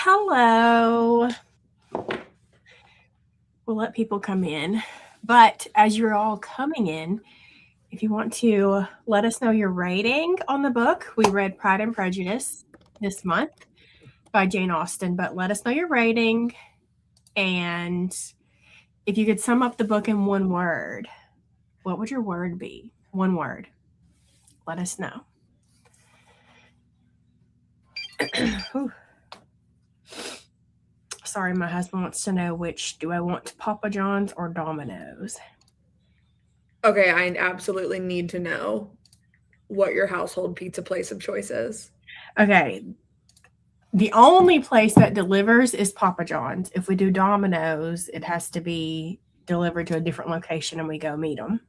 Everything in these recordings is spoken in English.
Hello. We'll let people come in. But as you're all coming in, if you want to let us know your rating on the book, we read Pride and Prejudice this month by Jane Austen, but let us know your rating. And if you could sum up the book in one word, what would your word be? One word. Let us know. Sorry, my husband wants to know which do I want Papa John's or Domino's? Okay, I absolutely need to know what your household pizza place of choice is. Okay. The only place that delivers is Papa John's. If we do Domino's, it has to be delivered to a different location and we go meet them.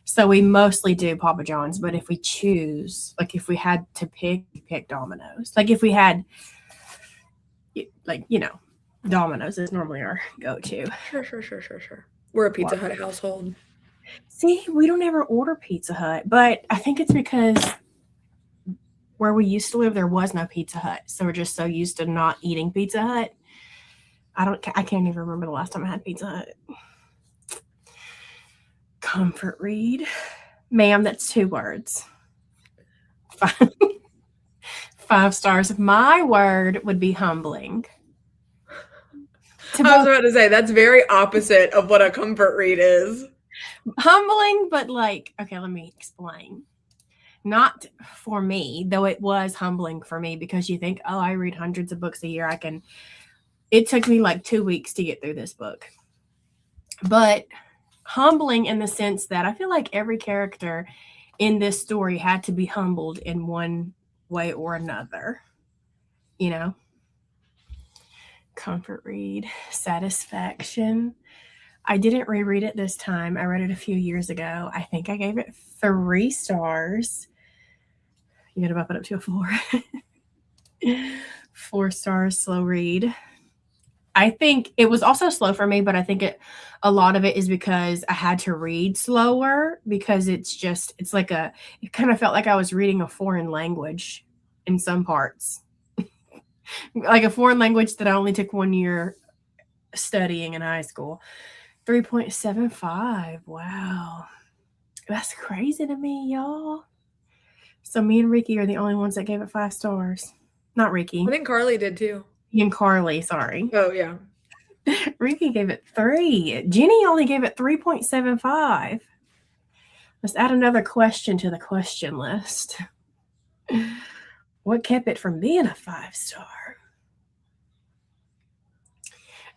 So we mostly do Papa John's, but if we choose, like if we had to pick Domino's. Like if we had, Domino's is normally our go-to. Sure. We're a Pizza Hut household. See, we don't ever order Pizza Hut, but I think it's because where we used to live, there was no Pizza Hut. So we're just so used to not eating Pizza Hut. I can't even remember the last time I had Pizza Hut. Comfort read. Ma'am, that's 2 words. 5 stars. My word would be humbling. I was about to say, that's very opposite of what a comfort read is. Humbling, but okay, let me explain. Not for me, though it was humbling for me because you think, oh, I read hundreds of books a year. It took me 2 weeks to get through this book. But humbling in the sense that I feel like every character in this story had to be humbled in one way or another. Comfort read. Satisfaction. I didn't reread it this time. I read it a few years ago. I think I gave it 3 stars. You gotta bump it up to a 4. 4 stars, slow read. I think it was also slow for me, but I think a lot of it is because I had to read slower because it kind of felt like I was reading a foreign language in some parts. Like a foreign language that I only took 1 year studying in high school. 3.75. Wow. That's crazy to me, y'all. So me and Ricky are the only ones that gave it 5 stars. Not Ricky. I think Carly did too. And Carly, sorry. Oh, yeah. Ricky gave it 3. Jenny only gave it 3.75. Let's add another question to the question list. What kept it from being a 5-star?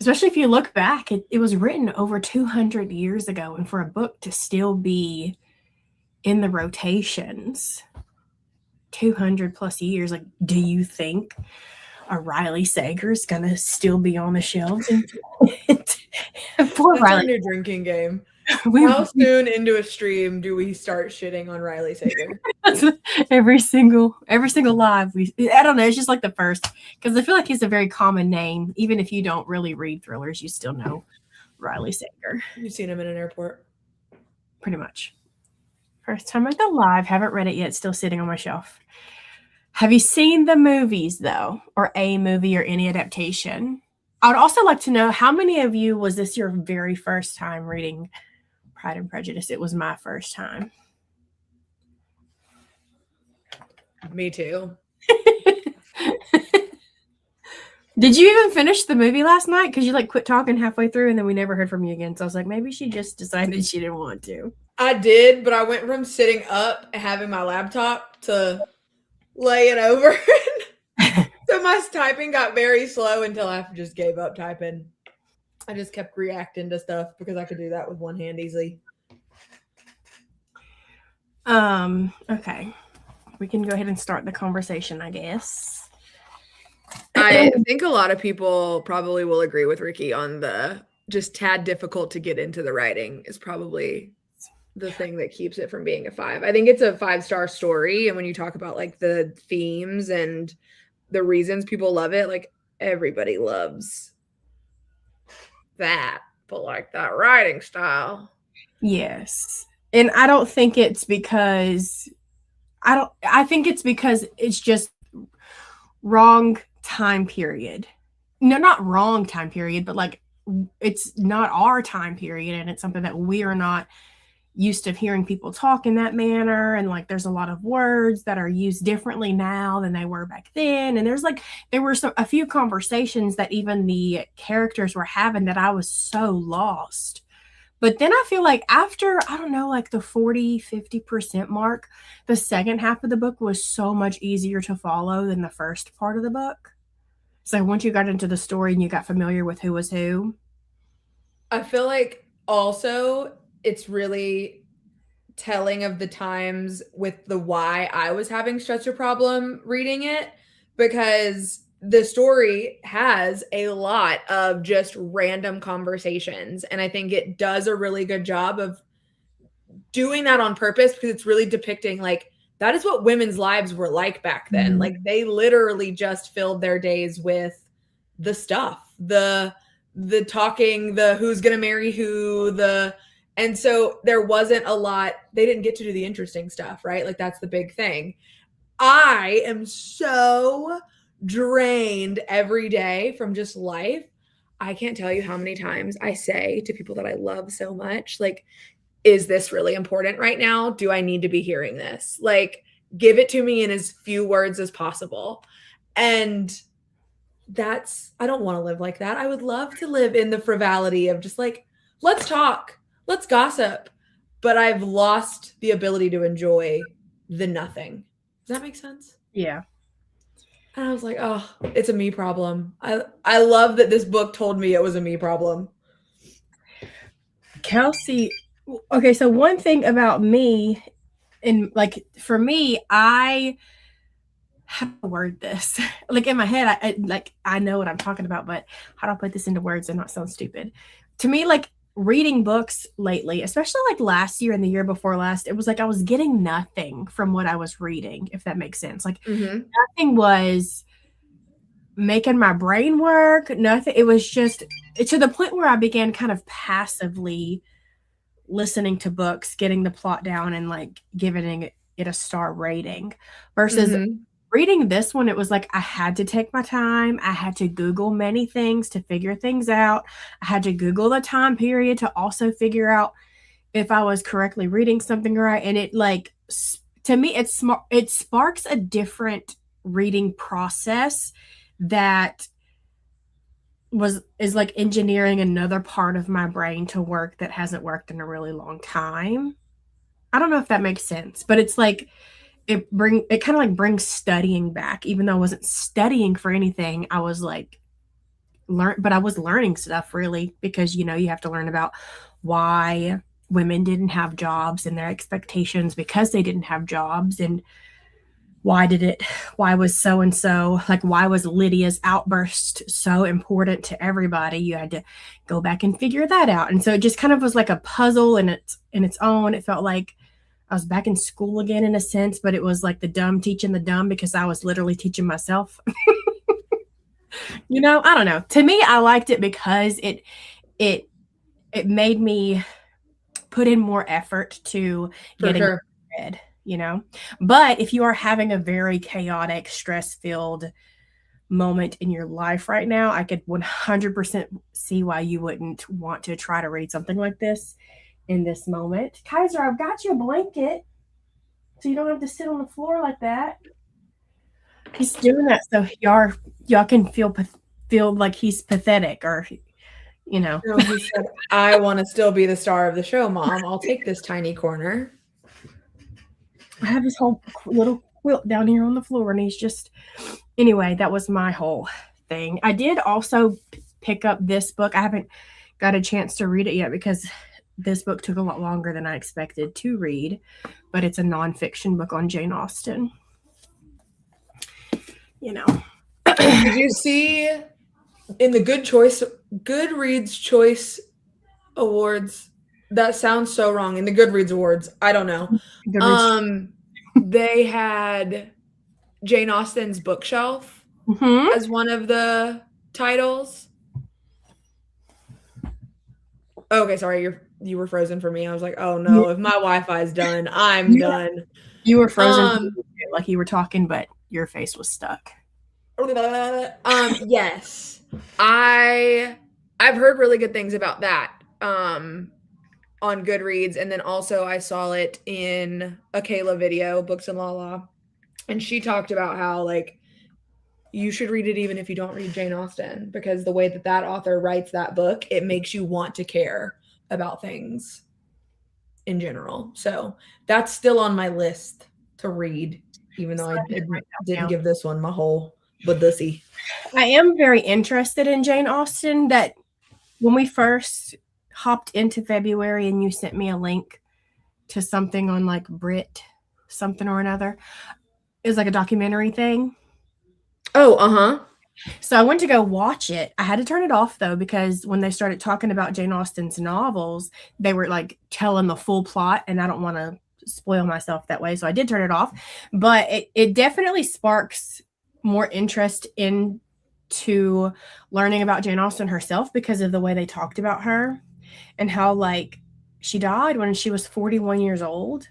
Especially if you look back, it was written over 200 years ago, and for a book to still be in the rotations 200 plus years, do you think a Riley Sager is going to still be on the shelves? Poor That's Riley. Our new drinking game. How soon into a stream do we start shitting on Riley Sager? every single live I don't know, it's just like the first, because I feel like he's a very common name. Even if you don't really read thrillers, you still know Riley Sager. You've seen him in an airport. Pretty much. First time at the live, haven't read it yet, still sitting on my shelf. Have you seen the movies though, or a movie or any adaptation? I would also like to know, how many of you was this your very first time reading Pride and Prejudice? It was my first time. Me too. Did you even finish the movie last night? Because you quit talking halfway through and then we never heard from you again. So I was like, maybe she just decided she didn't want to. I did, but I went from sitting up and having my laptop to laying over. So my typing got very slow until I just gave up typing. I just kept reacting to stuff because I could do that with one hand easily. Okay. We can go ahead and start the conversation, I guess. I think a lot of people probably will agree with Ricky on the just tad difficult to get into the writing is probably the thing that keeps it from being a 5. I think it's a 5-star story. And when you talk about the themes and the reasons people love it, everybody loves that, but that writing style. Yes. And I don't think it's because I think it's because it's just wrong time period. No, not wrong time period, but like it's not our time period, and it's something that we are not used to hearing people talk in that manner. And like there's a lot of words that are used differently now than they were back then. And there were a few conversations that even the characters were having that I was so lost. But then I feel like after, I don't know, like the 40-50% mark, the second half of the book was so much easier to follow than the first part of the book. So once you got into the story and you got familiar with who was who. I feel like also it's really telling of the times with the why I was having such a problem reading it, because the story has a lot of just random conversations. And I think it does a really good job of doing that on purpose, because it's really depicting like that is what women's lives were like back then. Mm-hmm. Like they literally just filled their days with the stuff, the talking, the who's gonna marry who, and so there wasn't a lot, they didn't get to do the interesting stuff, right? Like that's the big thing. I am so drained every day from just life. I can't tell you how many times I say to people that I love so much, like, is this really important right now? Do I need to be hearing this? Like, give it to me in as few words as possible. And I don't want to live like that. I would love to live in the frivolity of just like, let's talk, let's gossip. But I've lost the ability to enjoy the nothing. Does that make sense? Yeah. And I was like, oh, it's a me problem. I love that this book told me it was a me problem. Kelsey, okay, so one thing about me, and like for me, I how to word this? Like in my head, I know what I'm talking about, but how do I put this into words and not sound stupid? To me, like reading books lately, especially like last year and the year before last, it was like I was getting nothing from what I was reading, if that makes sense. Like nothing was making my brain work. Nothing. It was just to the point where I began kind of passively listening to books, getting the plot down, and like giving it a star rating versus reading this one. It was like I had to take my time. I had to Google many things to figure things out. I had to Google the time period to also figure out if I was correctly reading something right. And it like, to me, it's smart. It sparks a different reading process that is like engineering another part of my brain to work that hasn't worked in a really long time. I don't know if that makes sense, but it's like it kind of like brings studying back. Even though I wasn't studying for anything, I was like but I was learning stuff really, because you have to learn about why women didn't have jobs and their expectations because they didn't have jobs, and why was so and so, like why was Lydia's outburst so important to everybody? You had to go back and figure that out. And so it just kind of was like a puzzle in its own. It felt like I was back in school again in a sense, but it was like the dumb teaching the dumb, because I was literally teaching myself. I don't know. To me, I liked it because it made me put in more effort to getting read. But if you are having a very chaotic, stress-filled moment in your life right now, I could 100% see why you wouldn't want to try to read something like this in this moment. Kaiser, I've got you a blanket so you don't have to sit on the floor like that. He's doing that so y'all can feel like he's pathetic, or No, he said, I want to still be the star of the show, Mom. I'll take this tiny corner. I have this whole little quilt down here on the floor, and he's just... Anyway, that was my whole thing. I did also pick up this book. I haven't got a chance to read it yet because this book took a lot longer than I expected to read, but it's a nonfiction book on Jane Austen. Did you see in the Goodreads Choice Awards? That sounds so wrong. In the Goodreads Awards, I don't know. They had Jane Austen's bookshelf as one of the titles. Okay, sorry, you were frozen for me. I was like, oh no, if my Wi-Fi's done, I'm done. You were frozen, like you were talking, but your face was stuck. Yes. I've heard really good things about that. On Goodreads, and then also I saw it in a Kayla video, Books and Lala, and she talked about how like you should read it even if you don't read Jane Austen, because the way that that author writes that book, it makes you want to care about things in general. So that's still on my list to read, even though I didn't give this one my whole budussy. I am very interested in Jane Austen. That when we first hopped into February and you sent me a link to something on like Brit something or another, it was like a documentary thing. Oh, uh-huh. So I went to go watch it. I had to turn it off though, because when they started talking about Jane Austen's novels, they were like telling the full plot, and I don't want to spoil myself that way. So I did turn it off. But it definitely sparks more interest into learning about Jane Austen herself because of the way they talked about her and how like she died when she was 41 years old.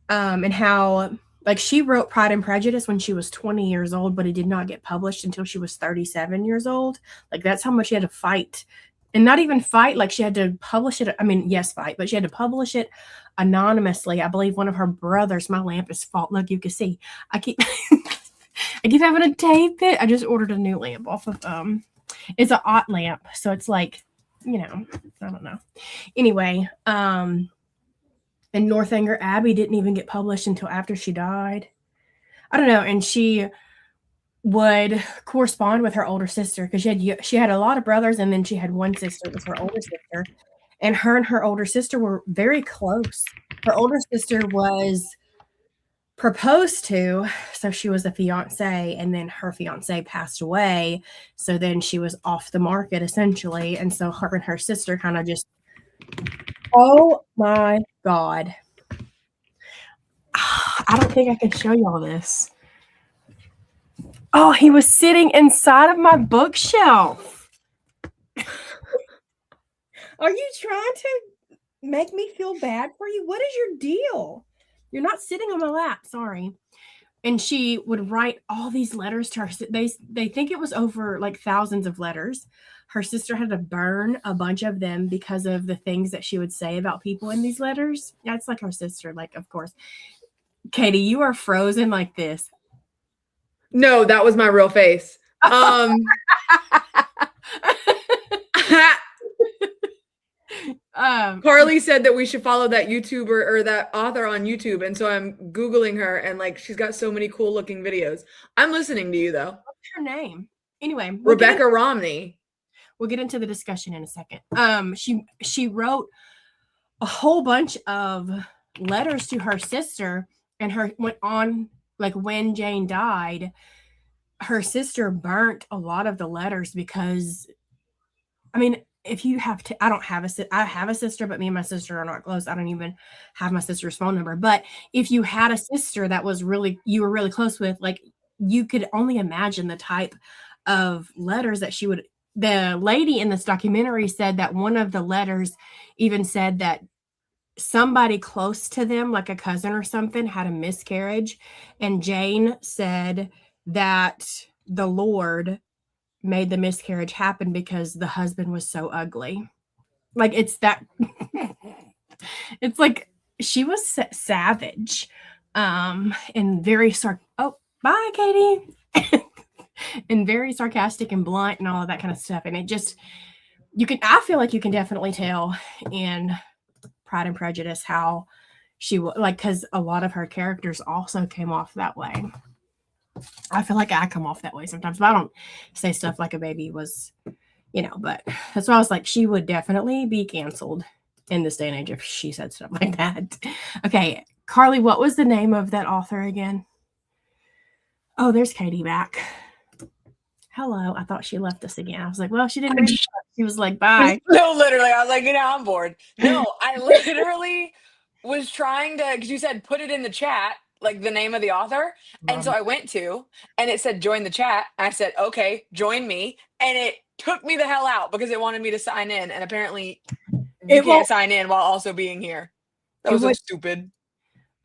And how like she wrote Pride and Prejudice when she was 20 years old, but it did not get published until she was 37 years old. Like that's how much she had to fight. And not even fight, like she had to publish it. I mean, yes, fight, but she had to publish it anonymously. I believe one of her brothers, my lamp is fault. Look, you can see. I keep I keep having to tape it. I just ordered a new lamp off of it's an Ott lamp. So it's like, you know, I don't know. Anyway, and Northanger Abbey didn't even get published until after she died. I don't know, and she would correspond with her older sister because she had a lot of brothers, and then she had one sister, was her older sister, and her older sister were very close. Her older sister was proposed to, so she was a fiance, and then her fiance passed away, so then she was off the market essentially, and so her and her sister kind of just, oh my God. I don't think I can show y'all this. Oh, he was sitting inside of my bookshelf. Are you trying to make me feel bad for you? What is your deal? You're not sitting on my lap. Sorry. And she would write all these letters to her. They think it was over like thousands of letters. Her sister had to burn a bunch of them because of the things that she would say about people in these letters. That's like her sister, like, of course. Katie, you are frozen like this. No, that was my real face. Carly said that we should follow that YouTuber or that author on YouTube, and so I'm Googling her, and like she's got so many cool looking videos. I'm listening to you though. What's her name? Anyway, Rebecca Romney. We'll get into the discussion in a second. She wrote a whole bunch of letters to her sister, and her went on like when Jane died, her sister burnt a lot of the letters because, I mean, if you have to, I have a sister, but me and my sister are not close. I don't even have my sister's phone number. But if you had a sister that was you were really close with, like you could only imagine the type of letters that she would. The lady in this documentary said that one of the letters even said that somebody close to them, like a cousin or something, had a miscarriage. And Jane said that the Lord made the miscarriage happen because the husband was so ugly. Like it's that, it's like she was savage, and very oh, bye, Katie. And very sarcastic and blunt and all of that kind of stuff. And it just, I feel like you can definitely tell in Pride and Prejudice how she was like, because a lot of her characters also came off that way. I feel like I come off that way sometimes, but I don't say stuff like a baby was, but that's why I was like, she would definitely be canceled in this day and age if she said stuff like that. Okay, Carly, what was the name of that author again? Oh, there's Katie back. Hello. I thought she left us again. I was like, well, she didn't read. She was like, bye. No, literally. I was like, I'm bored. No, I literally was trying to, because you said put it in the chat, like the name of the author. And so I went to, and it said join the chat. I said, okay, join me. And it took me the hell out because it wanted me to sign in. And apparently you can't sign in while also being here. That was so stupid.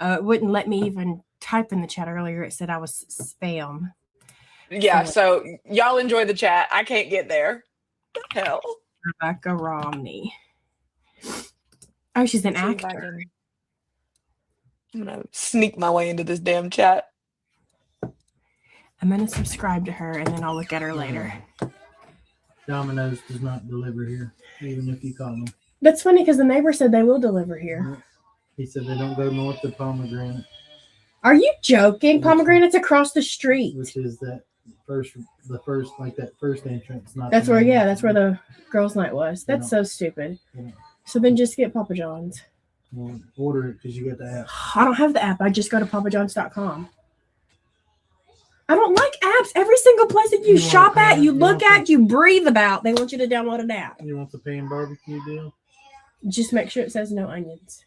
It wouldn't let me even type in the chat earlier. It said I was spam. Yeah, so y'all enjoy the chat. I can't get there. What the hell? Rebecca Romney. Oh, she's an actor. I'm gonna sneak my way into this damn chat. I'm gonna subscribe to her and then I'll look at her later. Domino's does not deliver here, even if you call them. That's funny because the neighbor said they will deliver here. He said they don't go north of Pomegranate. Are you joking? Pomegranate's across the street. Which is that first entrance. Not that's where, that's where the girls' night was. That's so stupid. So then just get Papa John's. Well, order it because you got the app. I don't have the app. I just go to papajohns.com. I don't like apps. Every single place that you shop at, you look at, you breathe about, they want you to download an app. You want the pan barbecue deal? Just make sure it says no onions.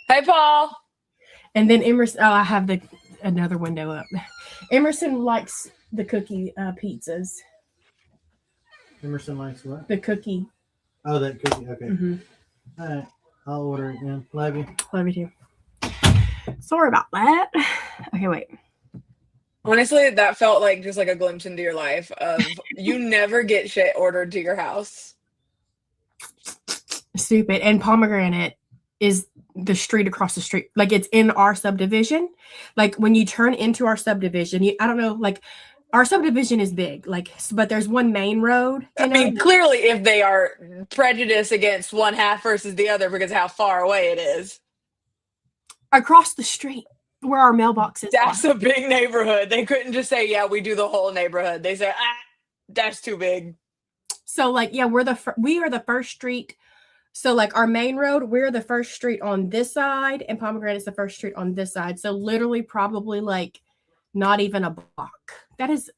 Hey, Paul. And then Emerson, I have another window up. Emerson likes the cookie pizzas. Emerson likes what? The cookie. Oh, that cookie. Okay. Mm-hmm. All right. I'll order it, man. Love you. Love you too. Sorry about that. Okay, wait. Honestly, that felt like just like a glimpse into your life of you never get shit ordered to your house. Stupid. And Pomegranate is the street across the street. Like it's in our subdivision. Like when you turn into our subdivision, I don't know, like our subdivision is big, like, but there's one main road. I mean, clearly if they are prejudice against one half versus the other because of how far away it is. Across the street where our mailbox is. That's a big neighborhood. They couldn't just say, yeah, we do the whole neighborhood. They say, that's too big. So like, yeah, we are the first street. So like our main road, we're the first street on this side and Pomegranate is the first street on this side. So literally probably like not even a block. That is.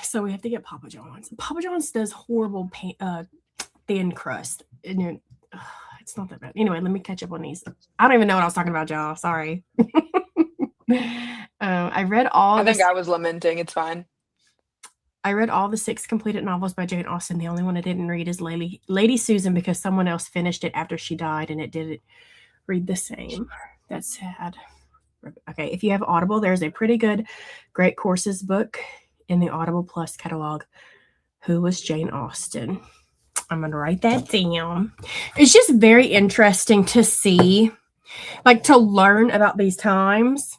So we have to get Papa John's. Papa John's does horrible thin crust. And it's not that bad. Anyway, let me catch up on these. I don't even know what I was talking about, y'all. Sorry. I read all. I think I was lamenting. It's fine. I read all the 6 completed novels by Jane Austen. The only one I didn't read is Lady Susan because someone else finished it after she died and it didn't read the same. That's sad. Okay, if you have Audible, there's a pretty good Great Courses book in the Audible Plus catalog. Who was Jane Austen? I'm going to write that down. It's just very interesting to see, like to learn about these times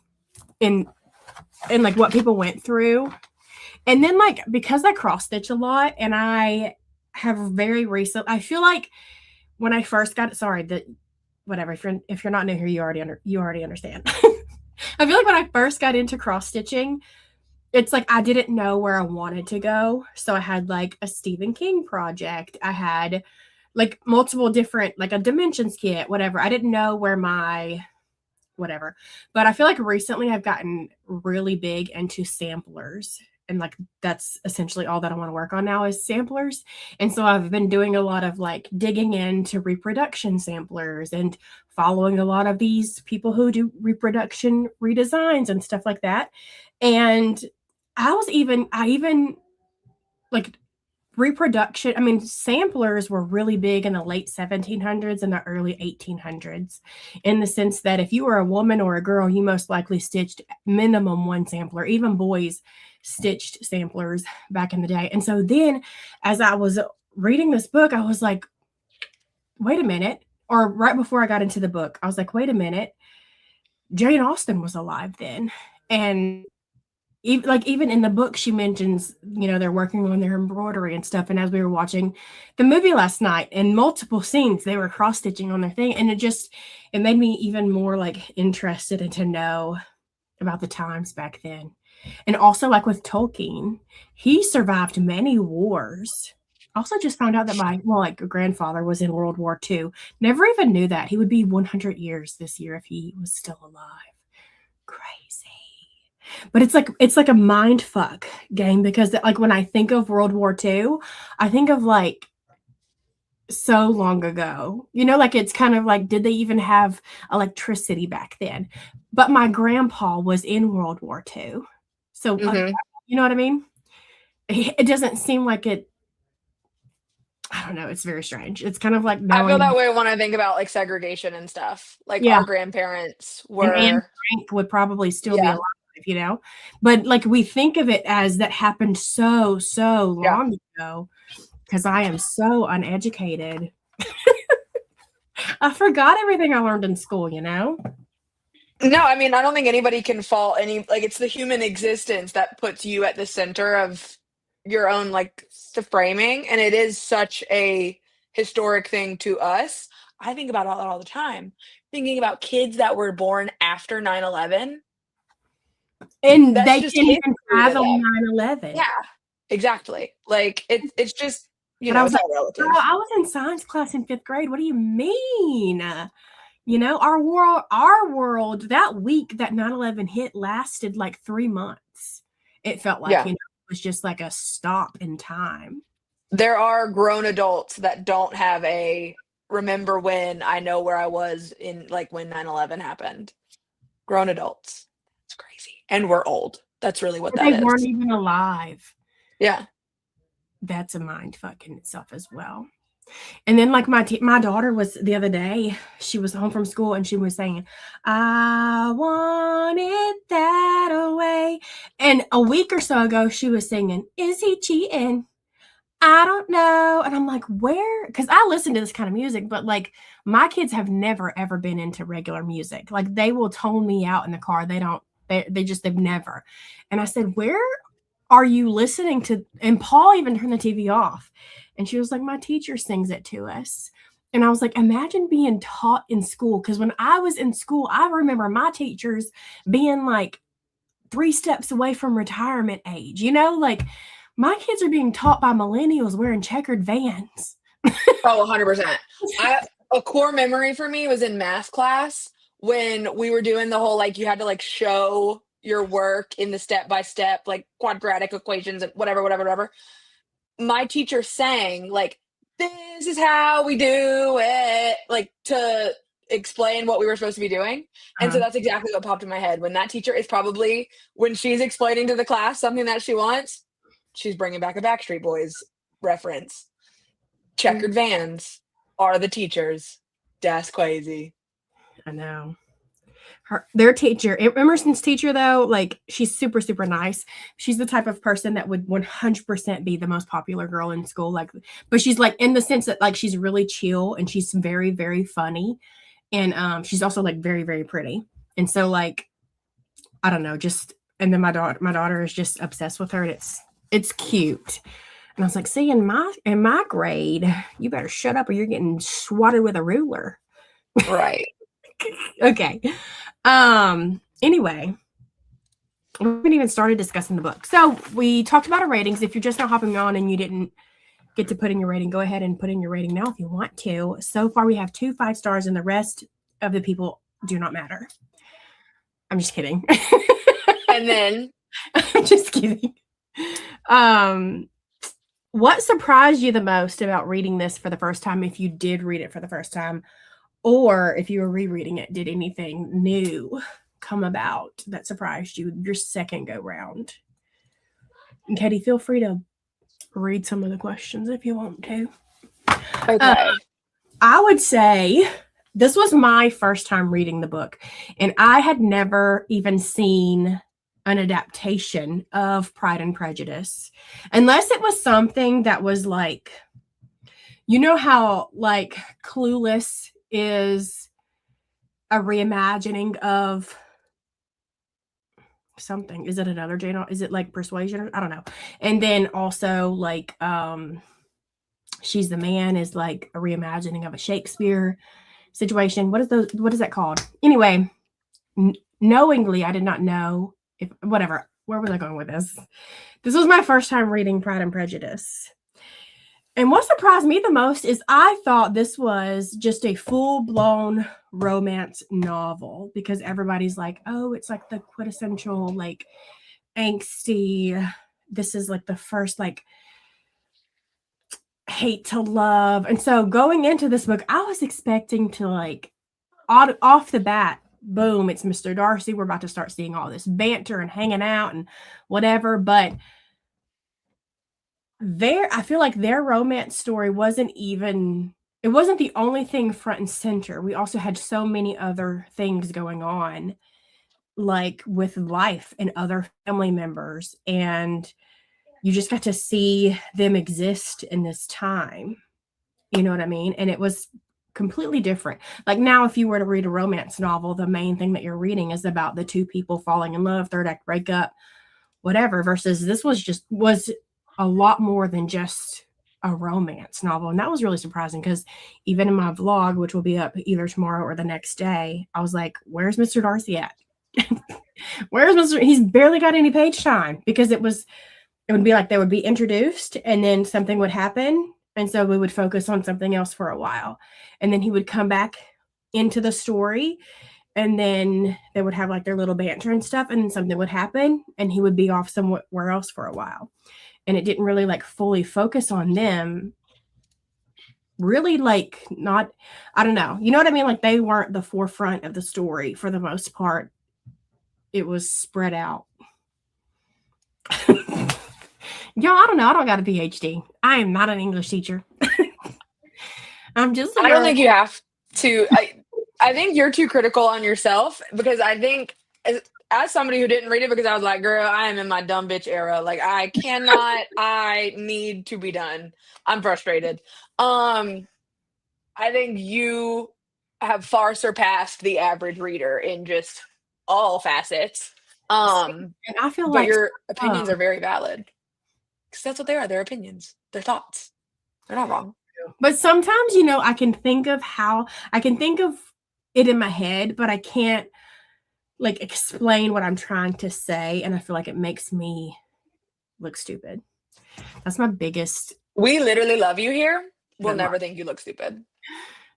and like what people went through. And then like, because I cross stitch a lot and I have very recent, I feel like when I first got whatever, if you're not new here, you already understand. I feel like when I first got into cross stitching, it's like I didn't know where I wanted to go. So I had like a Stephen King project. I had like multiple different, like a dimensions kit, whatever. I didn't know where whatever. But I feel like recently I've gotten really big into samplers. And like that's essentially all that I want to work on now is samplers. And so I've been doing a lot of like digging into reproduction samplers and following a lot of these people who do reproduction redesigns and stuff like that. And I even like reproduction. I mean, samplers were really big in the late 1700s and the early 1800s in the sense that if you were a woman or a girl, you most likely stitched minimum one sampler. Even boys stitched samplers back in the day. And so then as I was reading this book, I was like, wait a minute. Or right before I got into the book, I was like, wait a minute. Jane Austen was alive then. And even in the book, she mentions, they're working on their embroidery and stuff. And as we were watching the movie last night, in multiple scenes, they were cross stitching on their thing. And it made me even more like interested and to know about the times back then. And also like with Tolkien, he survived many wars. Also just found out that my grandfather was in World War II. Never even knew that. He would be 100 years this year if he was still alive. Crazy. But it's like a mind fuck game because like when I think of World War II, I think of like so long ago, like it's kind of like, did they even have electricity back then? But my grandpa was in World War II. So, you know what I mean? It doesn't seem like it. I don't know. It's very strange. It's kind of like I feel that way when I think about like segregation and stuff. Like our grandparents were. And Anne Frank would probably still be alive. you know? But like we think of it as that happened so Yeah. long ago because I am so uneducated. I forgot everything I learned in school, you know? No, I mean, I don't think anybody can fault like it's the human existence that puts you at the center of your own like the framing, and it is such a historic thing to us. I think about all the time. Thinking about kids that were born after 9/11. And That's they just can't even history to fathom them. 9/11. Yeah, exactly. Like it's just, But I was it's like, all relative. "Girl, I was in science class in 5th grade. What do you mean?" You know, our world that week that 9/11 hit lasted like 3 months. It felt like, Yeah. you know, it was just like a stop in time. There are grown adults that don't have a remember when I know where I was in like when 9/11 happened. Grown adults. It's crazy. And we're old. That's really what But that they weren't is. even alive. Yeah. That's a mind fuck in itself as well. And then like my daughter was the other day, she was home from school and she was saying, "I want it that way." And a week or so ago, she was singing, "Is he cheating? I don't know." And I'm like, where? Because I listen to this kind of music, but like my kids have never ever been into regular music. Like they will tone me out in the car. They've never. And I said, where are you listening to? And Paul even turned the TV off. And she was like, my teacher sings it to us. And I was like, imagine being taught in school. Because when I was in school, I remember my teachers being like 3 steps away from retirement age. You know, like my kids are being taught by millennials wearing checkered Vans. Oh, 100%. A core memory for me was in math class when we were doing the whole like you had to like show your work in the step by step like quadratic equations and whatever. My teacher sang like this is how we do it like to explain what we were supposed to be doing. And so that's exactly what popped in my head when that teacher is probably when she's explaining to the class something that she wants, she's bringing back a Backstreet Boys reference. Checkered Vans are the teachers. That's crazy. I know. Their teacher, Emerson's teacher, though, like she's super, super nice. She's the type of person that would 100% be the most popular girl in school. Like, but she's like in the sense that like she's really chill and she's very, very funny, and she's also like very, very pretty. And so like, I don't know, just and then my daughter is just obsessed with her, and it's cute. And I was like, see, in my grade, you better shut up or you're getting swatted with a ruler. Right. Okay. Anyway, we haven't even started discussing the book. So we talked about our ratings. If you're just now hopping on and you didn't get to put in your rating, go ahead and put in your rating now if you want to. So far, we have 2 5 stars, and the rest of the people do not matter. I'm just kidding. And then I'm just kidding. What surprised you the most about reading this for the first time, if you did read it for the first time? Or if you were rereading it, did anything new come about that surprised you your second go round? And Katie, feel free to read some of the questions if you want to. okay. I would say this was my first time reading the book, and I had never even seen an adaptation of Pride and Prejudice, unless it was something that was like, you know how like Clueless is a reimagining of something. Is it another Jane? Is it like Persuasion? I don't know. And then also like She's the Man is like a reimagining of a Shakespeare situation. What is that called? Anyway, knowingly, I did not know if whatever. Where was I going with this? This was my first time reading Pride and Prejudice. And what surprised me the most is I thought this was just a full-blown romance novel because everybody's like, oh, it's like the quintessential, like, angsty. This is like the first, like, hate to love. And so going into this book, I was expecting to, like, off the bat, boom, it's Mr. Darcy. We're about to start seeing all this banter and hanging out and whatever. But I feel like their romance story wasn't the only thing front and center. We also had so many other things going on like with life and other family members, and you just got to see them exist in this time. You know what I mean? And it was completely different. Like now, if you were to read a romance novel, the main thing that you're reading is about the two people falling in love, third act breakup, whatever, versus this was a lot more than just a romance novel. And that was really surprising because even in my vlog, which will be up either tomorrow or the next day, I was like, where's Mr. Darcy at? Where's Mr. He's barely got any page time, because it would be like they would be introduced and then something would happen. And so we would focus on something else for a while. And then he would come back into the story, and then they would have like their little banter and stuff, and then something would happen and he would be off somewhere else for a while. And it didn't really like fully focus on them. Really, like, not, I don't know. You know what I mean? Like they weren't the forefront of the story for the most part. It was spread out. Y'all, I don't know. I don't got a PhD. I am not an English teacher. I'm just I don't think you have to. I think you're too critical on yourself, because I think as somebody who didn't read it because I was like, girl, I am in my dumb bitch era. Like I cannot, I need to be done. I'm frustrated. I think you have far surpassed the average reader in just all facets. And I feel But like your opinions are very valid. Because that's what they are. They're opinions. They're thoughts. They're not wrong. But sometimes, I can think of it in my head, but I can't like explain what I'm trying to say. And I feel like it makes me look stupid. That's my biggest. We literally love you here. We'll never think you look stupid.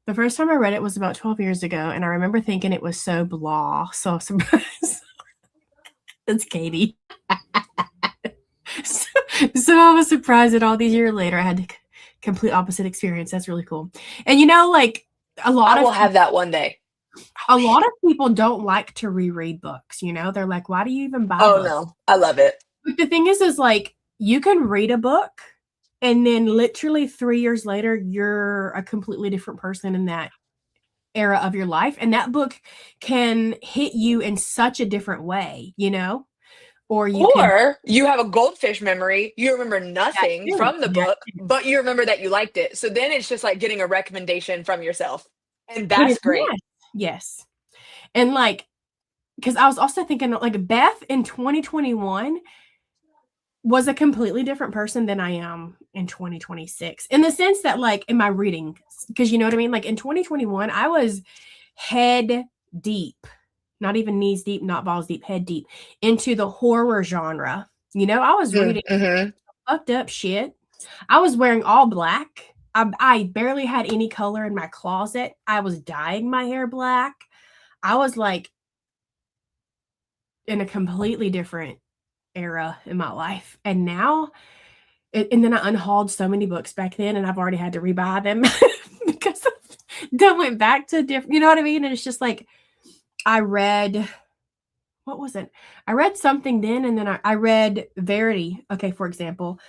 The first time I read it was about 12 years ago. And I remember thinking it was so blah. So surprised. That's Katie. So I was surprised that all these years later I had the complete opposite experience. That's really cool. And like a lot I will have that one day. A lot of people don't like to reread books. They're like, why do you even buy books? No, I love it. But the thing is like you can read a book and then literally 3 years later you're a completely different person in that era of your life, and that book can hit you in such a different way, Or you have a goldfish memory. You remember nothing from the book, but you remember that you liked it. So then it's just like getting a recommendation from yourself. And that's great. Yes. And like, because I was also thinking like Beth in 2021 was a completely different person than I am in 2026. In the sense that like in my reading, because you know what I mean? Like in 2021, I was head deep. Not even knees deep, not balls deep, head deep into the horror genre. I was reading fucked up shit. I was wearing all black. I barely had any color in my closet. I was dyeing my hair black. I was like in a completely different era in my life. And now, and then I unhauled so many books back then, and I've already had to rebuy them because I went back to different, you know what I mean? And it's just like, I read, what was it? I read something then, and then I read Verity, okay, for example,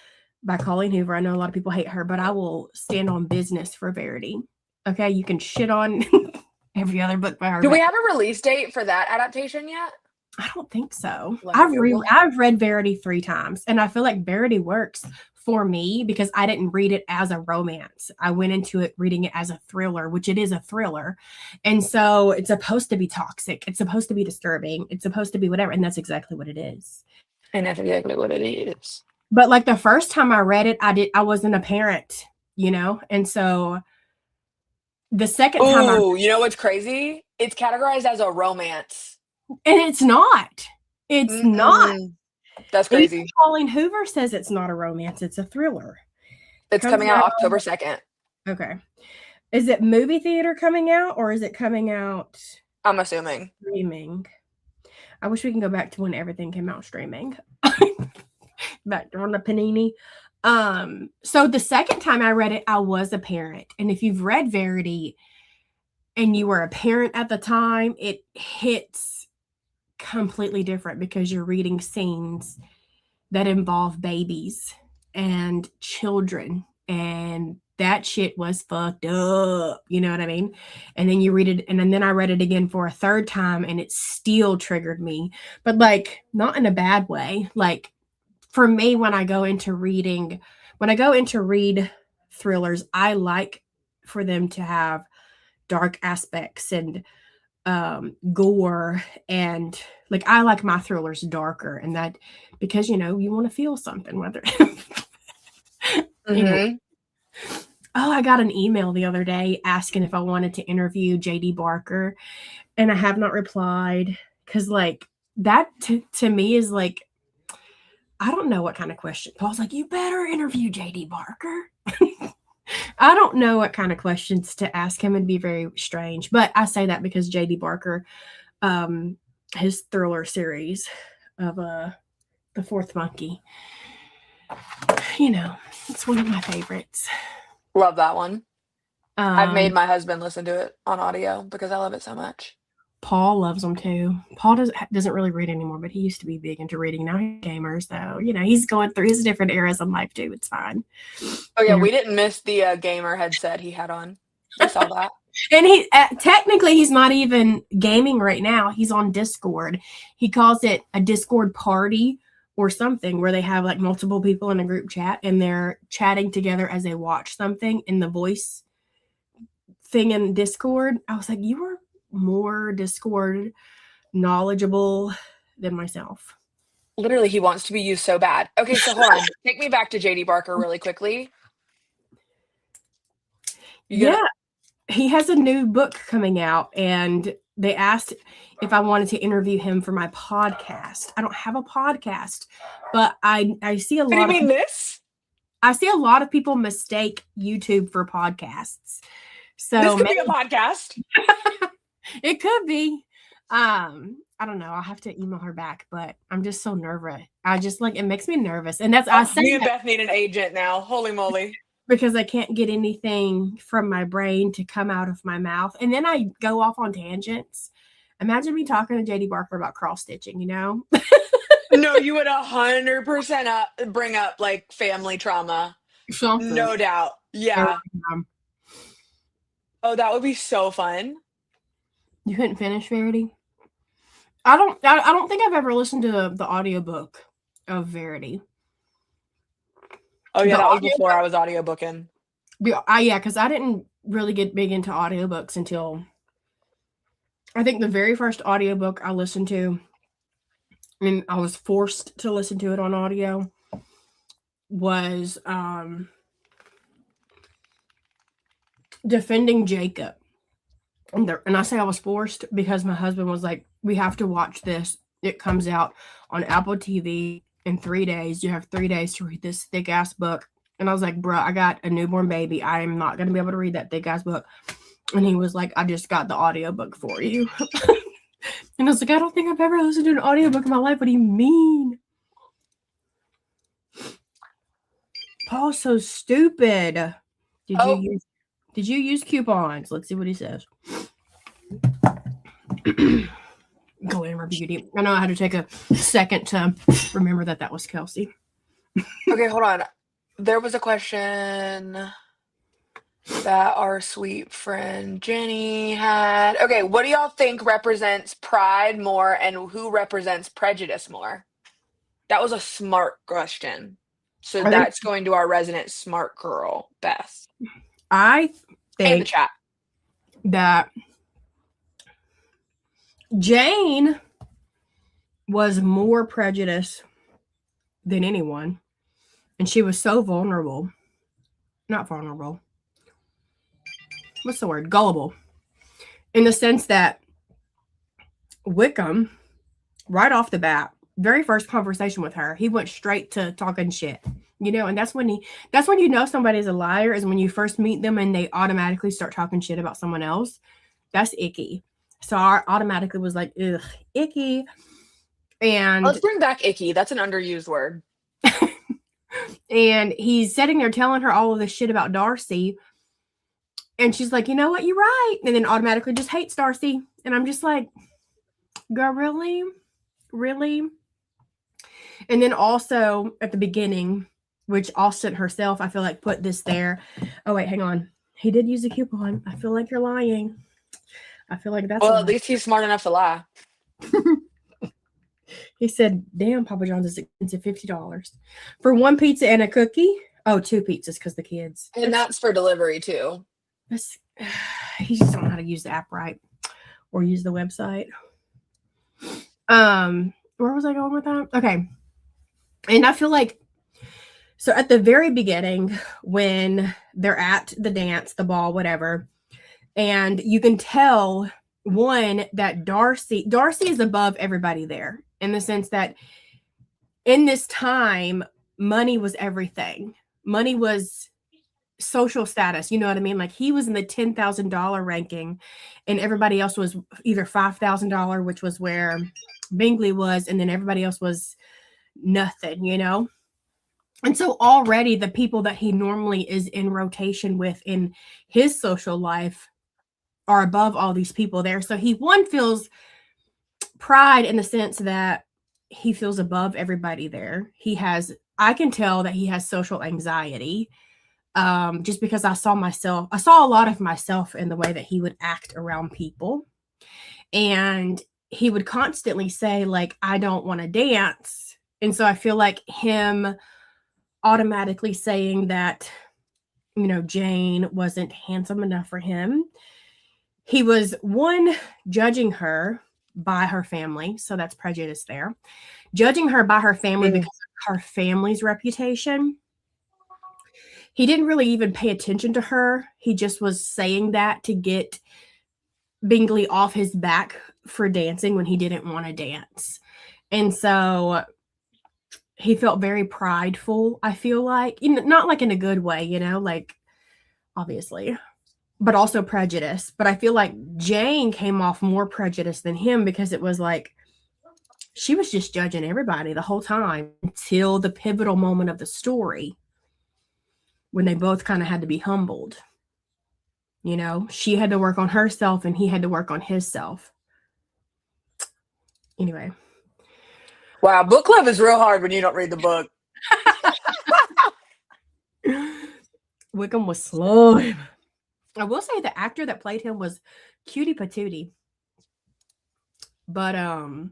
by Colleen Hoover. I know a lot of people hate her, but I will stand on business for Verity. Okay, you can shit on every other book by her. Do we have a release date for that adaptation yet? I don't think so. I've read Verity 3 times, and I feel like Verity works for me because I didn't read it as a romance. I went into it reading it as a thriller, which it is a thriller. And so it's supposed to be toxic. It's supposed to be disturbing. It's supposed to be whatever. And that's exactly what it is. And that's exactly what it is. But like the first time I read it, I wasn't a parent, And so the second time you know what's crazy? It's categorized as a romance. And it's not. It's not. That's crazy. Even Colleen Hoover says it's not a romance. It's a thriller. It's coming out October 2nd. Okay. Is it movie theater coming out, or is it coming out? I'm assuming. Streaming. I wish we can go back to when everything came out streaming. Back on the Panini. So the second time I read it, I was a parent. And if you've read Verity and you were a parent at the time, it hits completely different because you're reading scenes that involve babies and children and that shit was fucked up. You know what I mean? And then you read it, and then I read it again for a third time, and it still triggered me, but like not in a bad way. Like for me, when I go into read thrillers, I like for them to have dark aspects and gore, and like I like my thrillers darker, and that because you want to feel something, whether anyway. Oh, I got an email the other day asking if I wanted to interview JD Barker, and I have not replied because like that to me is like, I don't know what kind of question. Paul's like, you better interview JD Barker. I don't know what kind of questions to ask him. It'd be very strange. But I say that because JD Barker, his thriller series of The Fourth Monkey, it's one of my favorites. Love that one. I've made my husband listen to it on audio because I love it so much. Paul loves them too. Paul doesn't really read anymore, but he used to be big into reading. Now he's a gamer, so he's going through his different eras in life too. It's fine. Oh yeah, we didn't miss the gamer headset he had on. We saw that. And he technically he's not even gaming right now. He's on Discord. He calls it a Discord party or something where they have like multiple people in a group chat and they're chatting together as they watch something in the voice thing in Discord. I was like, you are more Discord knowledgeable than myself. Literally, he wants to be used so bad. Okay, so hold on. Take me back to JD Barker really quickly. Yeah. He has a new book coming out, and they asked if I wanted to interview him for my podcast. I don't have a podcast, but I see a lot. What do you mean this? I see a lot of people mistake YouTube for podcasts. So this could be a podcast. It could be. I don't know. I'll have to email her back, but I'm just so nervous. It makes me nervous. And that's, me and Beth need an agent now. Holy moly. Because I can't get anything from my brain to come out of my mouth. And then I go off on tangents. Imagine me talking to JD Barker about cross stitching, No, you would 100% bring up like family trauma. Something. No doubt. Yeah. Oh, that would be so fun. You couldn't finish Verity? I don't think I've ever listened to the audiobook of Verity. Oh yeah, that was before I was audiobooking. Yeah, because I didn't really get big into audiobooks until I think the very first audiobook I listened to, and I was forced to listen to it on audio, was Defending Jacob. And I say I was forced because my husband was like, we have to watch this. It comes out on Apple TV in 3 days. You have 3 days to read this thick ass book. And I was like, bro, I got a newborn baby. I am not going to be able to read that thick ass book. And he was like, I just got the audiobook for you. And I was like, I don't think I've ever listened to an audiobook in my life. What do you mean? Paul's so stupid. Did you use coupons? Let's see what he says. Glamour Beauty. I know I had to take a second to remember that was Kelsey. Okay, hold on. There was a question that our sweet friend Jenny had. Okay, what do y'all think represents pride more and who represents prejudice more? That was a smart question. So that's going to our resident smart girl, Beth. I think in the chat that Jane was more prejudiced than anyone. And she was so vulnerable. Not vulnerable. What's the word? Gullible. In the sense that Wickham, right off the bat, very first conversation with her, he went straight to talking shit. And that's when you know somebody's a liar, is when you first meet them and they automatically start talking shit about someone else. That's icky. So I automatically was like, ugh, icky. And let's bring back icky. That's an underused word. And he's sitting there telling her all of this shit about Darcy. And she's like, you know what? You're right. And then automatically just hates Darcy. And I'm just like, girl, really? Really? And then also at the beginning, which Austen herself, I feel like, put this there. Oh, wait, hang on. He did use a coupon. I feel like you're lying. I feel like that's Well, a at least he's smart enough to lie. He said, damn, Papa John's is expensive, $50 for one pizza and a cookie. Oh, two pizzas because the kids. And that's for delivery too. He just don't know how to use the app right or use the website. Where was I going with that? Okay. And I feel like, so at the very beginning, when they're at the dance, the ball, whatever, and you can tell, one, that Darcy is above everybody there, in the sense that in this time, money was everything. Money was social status. You know what I mean? Like, he was in the $10,000 ranking, and everybody else was either $5,000, which was where Bingley was, and then everybody else was nothing, you know? And so already the people that he normally is in rotation with in his social life are above all these people there. So he, one, feels pride in the sense that he feels above everybody there. I can tell that he has social anxiety, just because I saw a lot of myself in the way that he would act around people. And he would constantly say, like, I don't want to dance. And so I feel like him automatically saying that, you know, Jane wasn't handsome enough for him. He was, one, judging her by her family. So that's prejudice there. Judging her by her family because of her family's reputation. He didn't really even pay attention to her. He just was saying that to get Bingley off his back for dancing when he didn't want to dance. And so he felt very prideful, I feel like. Not like in a good way, you know, like, obviously, but also prejudice. But I feel like Jane came off more prejudiced than him, because it was like she was just judging everybody the whole time until the pivotal moment of the story when they both kind of had to be humbled. You know, she had to work on herself and he had to work on himself. Anyway. Wow, book club is real hard when you don't read the book. Wickham was slow. I will say the actor that played him was cutie patootie. But I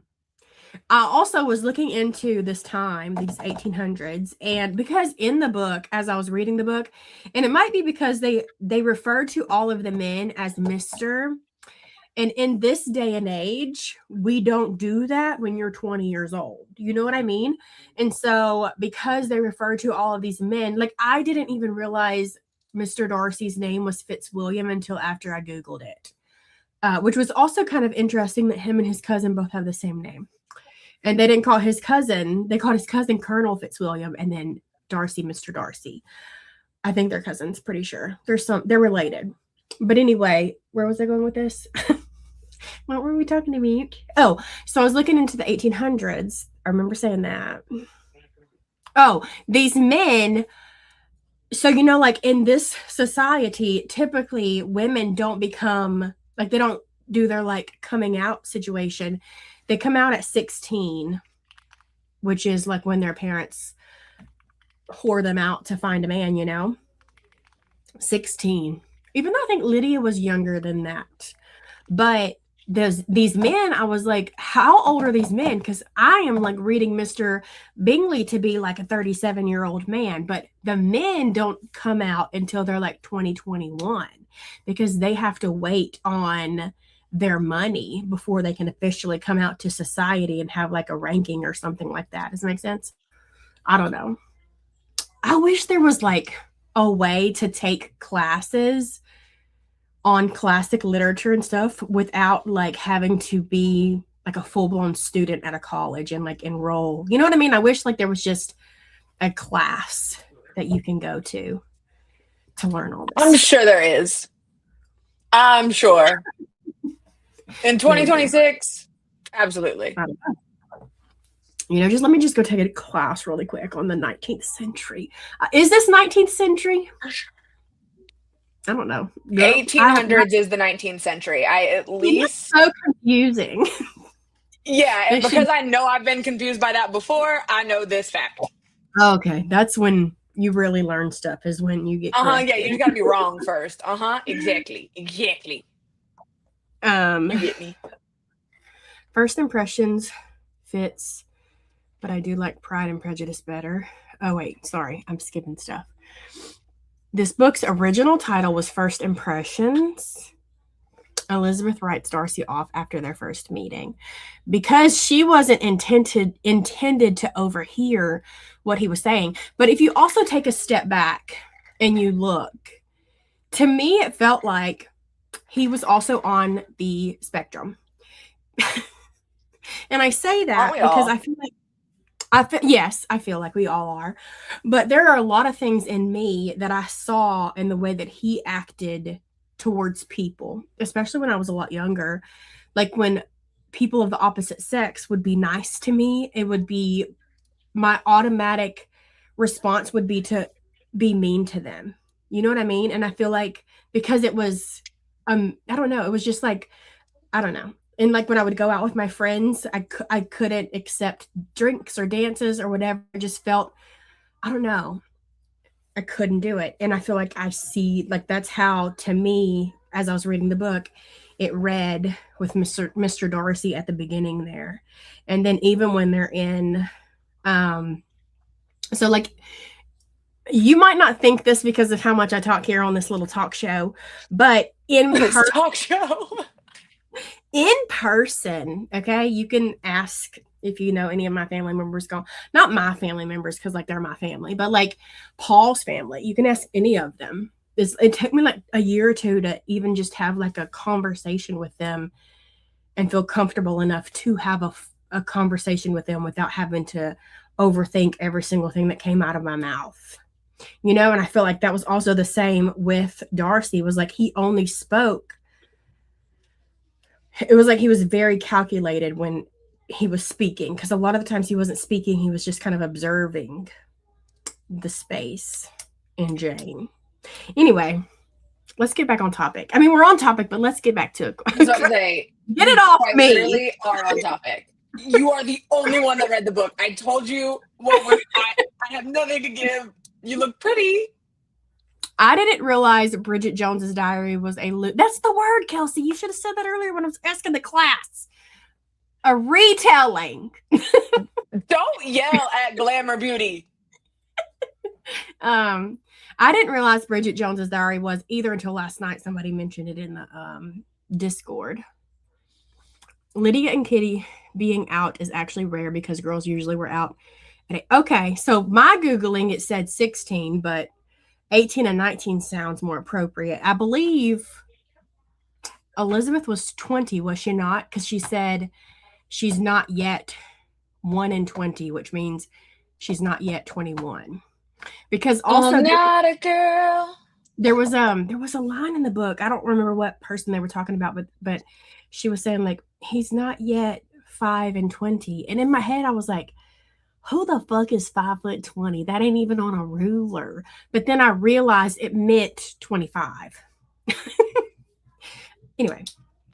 also was looking into this time, these 1800s, and because in the book, as I was reading the book, and it might be because they referred to all of the men as Mr. And in this day and age, we don't do that when you're 20 years old. You know what I mean? And so because they refer to all of these men, like, I didn't even realize Mr. Darcy's name was Fitzwilliam until after I Googled it, which was also kind of interesting that him and his cousin both have the same name. And they didn't call his cousin, they called his cousin Colonel Fitzwilliam, and then Darcy, Mr. Darcy. I think they're cousins, pretty sure. They're related. But anyway, where was I going with this? What were we talking about? Oh, so I was looking into the 1800s. I remember saying that. Oh, these men. So, you know, like, in this society, typically women don't become, like, they don't do their, like, coming out situation. They come out at 16, which is like when their parents whore them out to find a man, you know? 16. Even though I think Lydia was younger than that. But these men, I was like, how old are these men? Because I am like reading Mr. Bingley to be like a 37-year-old man, but the men don't come out until they're like 20, 21, because they have to wait on their money before they can officially come out to society and have like a ranking or something like that. Does that make sense? I don't know. I wish there was like a way to take classes on classic literature and stuff without like having to be like a full-blown student at a college and like enroll. You know what I mean? I wish like there was just a class that you can go to learn all this. I'm sure there is. I'm sure. In 2026, absolutely. You know, let me just go take a class really quick on the 19th century. Is this 19th century? I don't know. 1800s is the 19th century. I at least so confusing. Yeah, and because I know I've been confused by that before, I know this fact. Okay, that's when you really learn stuff is when you get Yeah, corrected. you just gotta be wrong first. Exactly. You get me. First impressions fits, but I do like Pride and Prejudice better. Oh wait, sorry, I'm skipping stuff. This book's original title was First Impressions. Elizabeth writes Darcy off after their first meeting because she wasn't intended to overhear what he was saying. But if you also take a step back and you look, to me, it felt like he was also on the spectrum. And I say that because I feel like yes, I feel like we all are. But there are a lot of things in me that I saw in the way that he acted towards people, especially when I was a lot younger. Like when people of the opposite sex would be nice to me, it would be my automatic response would be to be mean to them. You know what I mean? And I feel like because it was I don't know, it was just like I don't know. And like when I would go out with my friends, I couldn't accept drinks or dances or whatever. I just felt, I don't know, I couldn't do it. And I feel like I see, like that's how, to me, as I was reading the book, it read with Mr. Darcy at the beginning there. And then even when they're in, so like, you might not think this because of how much I talk here on this little talk show, but in talk show. In person, okay, you can ask if you know any of my family members not my family members because like they're my family, but like Paul's family, you can ask any of them. It took me like a year or two to even just have like a conversation with them and feel comfortable enough to have a conversation with them without having to overthink every single thing that came out of my mouth. You know, and I feel like that was also the same with Darcy. It was like he only spoke. It was like he was very calculated when he was speaking, because a lot of the times he wasn't speaking, he was just kind of observing the space in Jane. Anyway, let's get back on topic. I mean, we're on topic, but let's get back to it. I was about to say, get it off me. You really are on topic. You are the only one that read the book. I told you I have nothing to give. You look pretty. I didn't realize Bridget Jones's Diary was that's the word, Kelsey. You should have said that earlier when I was asking the class. A retelling. Don't yell at Glamour Beauty. I didn't realize Bridget Jones's Diary was either until last night. Somebody mentioned it in the Discord. Lydia and Kitty being out is actually rare because girls usually were out. Okay, so my Googling, it said 16, but 18 and 19 sounds more appropriate. I believe Elizabeth was 20, was she not? Because she said she's not yet 1 in 20, which means she's not yet 21. Because also I'm not a girl. There was a line in the book. I don't remember what person they were talking about, but she was saying like he's not yet 5 and 20. And in my head I was like, who the fuck is 5'20"? That ain't even on a ruler. But then I realized it meant 25. Anyway.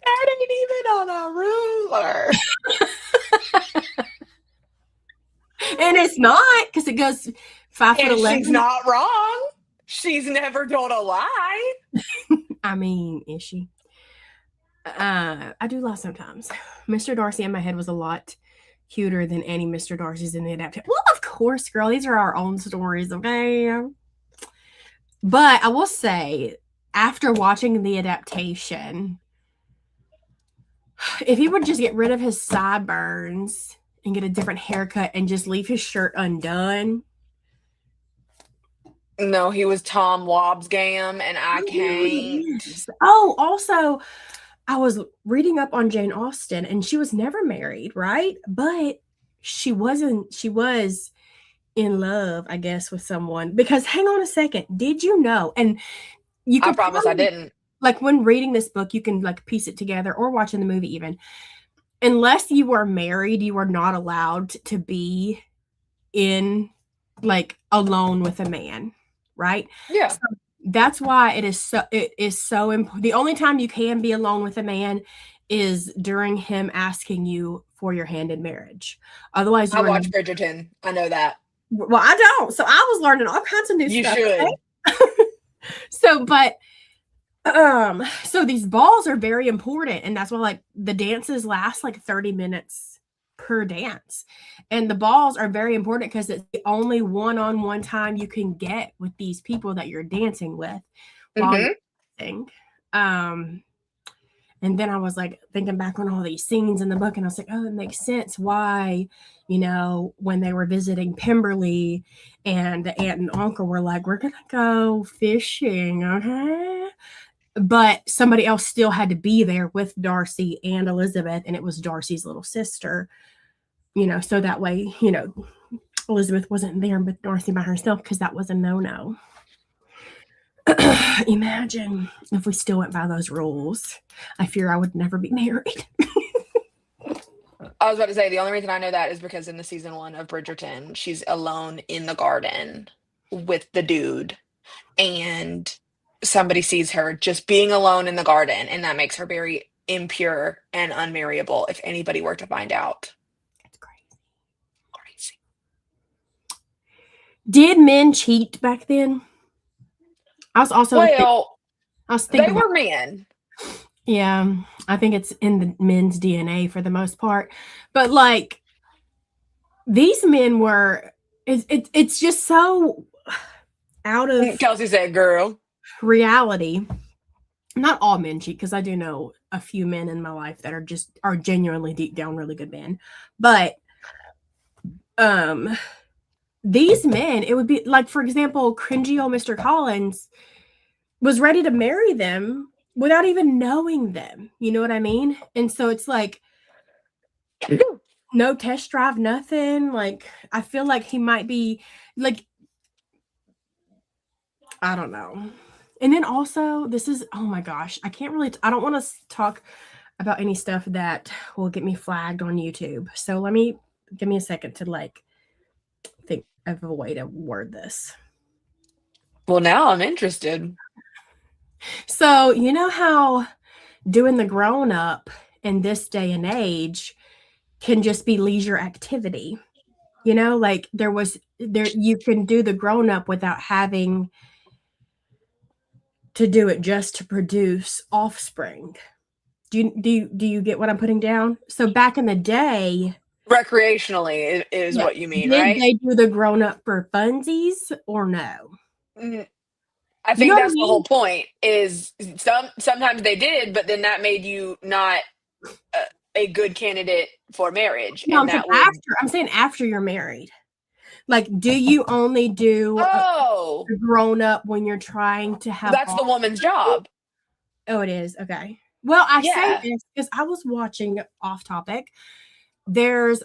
That ain't even on a ruler. And it's not, because it goes 5'11". She's not wrong. She's never told a lie. I mean, is she? I do lie sometimes. Mr. Darcy in my head was a lot cuter than any Mr. Darcy's in the adaptation. Well, of course, girl. These are our own stories, okay? But I will say, after watching the adaptation, if he would just get rid of his sideburns and get a different haircut and just leave his shirt undone. No, he was Tom Wobsgam, and I can't. Oh, also, I was reading up on Jane Austen, and she was never married, right? But she was in love, I guess, with someone. Because hang on a second, did you know? And you can I promise I didn't. Like when reading this book, you can like piece it together, or watching the movie even. Unless you are married, you are not allowed to be in like alone with a man, right? Yeah. So that's why it is so important. The only time you can be alone with a man is during him asking you for your hand in marriage. Otherwise, I watched Bridgerton. I know that. Well, I don't. So I was learning all kinds of new You stuff. should. Okay? So these balls are very important, and that's why like the dances last like 30 minutes per dance. And the balls are very important because it's the only one-on-one time you can get with these people that you're dancing with while you're dancing. And then I was like thinking back on all these scenes in the book, and I was like, oh, it makes sense why, when they were visiting Pemberley and the aunt and uncle were like, we're going to go fishing, okay? But somebody else still had to be there with Darcy and Elizabeth, and it was Darcy's little sister, so that way, Elizabeth wasn't there with Darcy by herself because that was a no-no. Imagine if we still went by those rules. I fear I would never be married. I was about to say, the only reason I know that is because in the season 1 of Bridgerton, she's alone in the garden with the dude, and somebody sees her just being alone in the garden, and that makes her very impure and unmarriable if anybody were to find out. That's crazy. Did men cheat back then? I was also they were men. Yeah, I think it's in the men's DNA for the most part. But like these men were, it's just so out of Kelsey said, girl. reality. Not all men cheat, because I do know a few men in my life that are genuinely deep down really good men. But these men, it would be like, for example, cringy old Mr. Collins was ready to marry them without even knowing them. You know what I mean? And so it's like no test drive, nothing. Like, I feel like he might be like, I don't know. And then also, this is, oh my gosh, I don't want to talk about any stuff that will get me flagged on YouTube. So give me a second to like think of a way to word this. Well, now I'm interested. So, you know how doing the grown up in this day and age can just be leisure activity? Like you can do the grown up without having to do it just to produce offspring. Do you get what I'm putting down? So back in the day, Recreationally is what you mean, right? Did they do the grown up for funsies or no? I think that's the whole point. Is sometimes they did, but then that made you not a good candidate for marriage. No, and I'm saying after you're married. Like, do you only do a grown up when you're trying to have? That's the woman's job. Oh, it is. Okay. Well, I say this because I was watching Off Topic. It's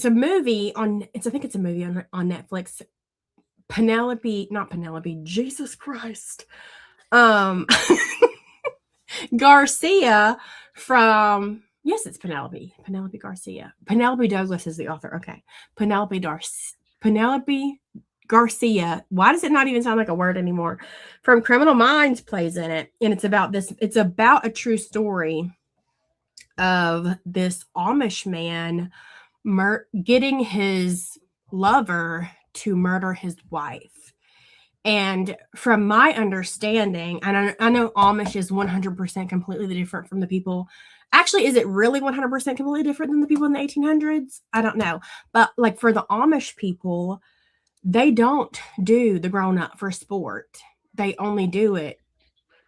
a movie on Netflix. Jesus Christ. Garcia from, yes, it's Penelope Garcia. Penelope Douglas is the author. Okay. Penelope Garcia. Why does it not even sound like a word anymore? From Criminal Minds plays in it. And it's about a true story of this Amish man getting his lover to murder his wife. And from my understanding, and I know Amish is 100% completely different from the people. Actually, is it really 100% completely different than the people in the 1800s? I don't know. But like for the Amish people, they don't do the grown up for sport. They only do it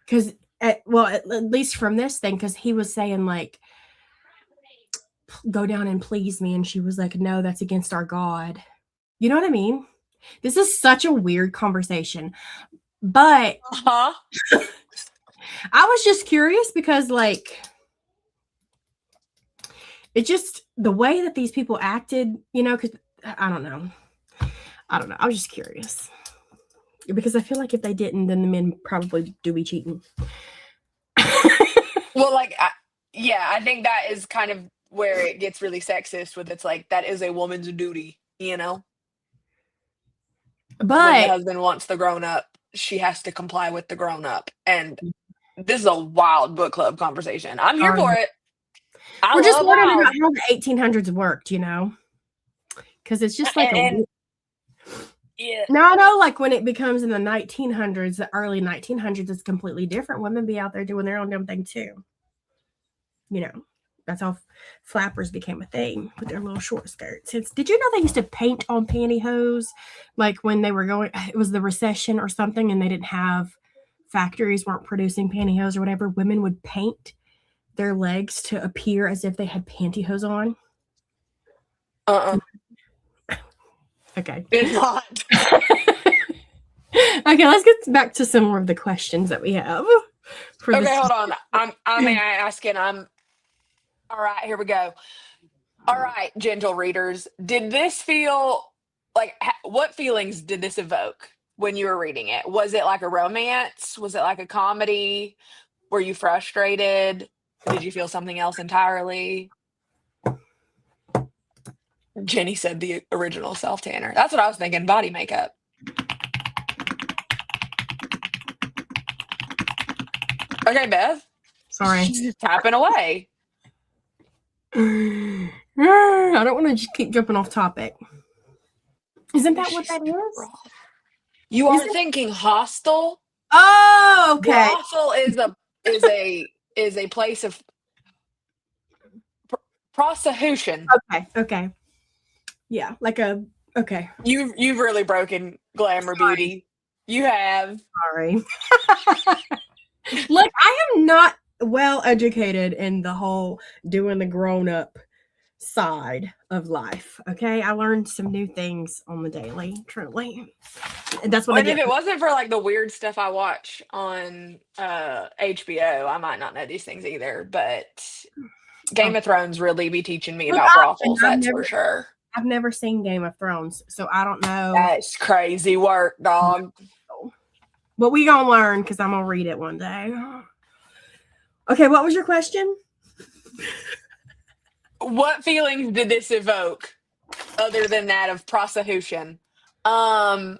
because, at least from this thing, because he was saying like, go down and please me. And she was like, no, that's against our God. You know what I mean? This is such a weird conversation, but I was just curious because like, it just, the way that these people acted, because I don't know. I was just curious because I feel like if they didn't, then the men probably do be cheating. Well, like, I think that is kind of where it gets really sexist with it's like, that is a woman's duty, But when the husband wants the grown up, she has to comply with the grown up. And this is a wild book club conversation. I'm here for it. We're just learning about how the 1800s worked, because it's just like Yeah. Now I know, like when it becomes in the 1900s, the early 1900s, it's completely different. Women be out there doing their own damn thing too. You know, that's how flappers became a thing with their little short skirts. Did you know they used to paint on pantyhose? Like when they were going, it was the recession or something, and they didn't have factories weren't producing pantyhose or whatever. Women would paint their legs to appear as if they had pantyhose on. Okay. It's not. Okay, let's get back to some more of the questions that we have. Okay, hold on. I'm asking. All right, here we go. All right, gentle readers. Did this feel like what feelings did this evoke when you were reading it? Was it like a romance? Was it like a comedy? Were you frustrated? Did you feel something else entirely? Jenny said the original self tanner. That's what I was thinking. Body makeup. Okay, Beth. Sorry. She's just tapping away. I don't want to just keep jumping off topic. Isn't that what that is? You are thinking hostel. Oh, okay. Brothel is a place of prostitution. Okay. Yeah, like a okay. You've really broken glamour beauty. You have. Sorry. Look, I am not well educated in the whole doing the grown up side of life. Okay, I learned some new things on the daily. Truly, and that's what I If get. it wasn't for like the weird stuff I watch on HBO, I might not know these things either. But Game of Thrones really be teaching me about brothels. That's for sure. I've never seen Game of Thrones, so I don't know. That's crazy work, dog. But we gonna learn because I'm gonna read it one day. Okay, what was your question? What feelings did this evoke other than that of prostitution? Was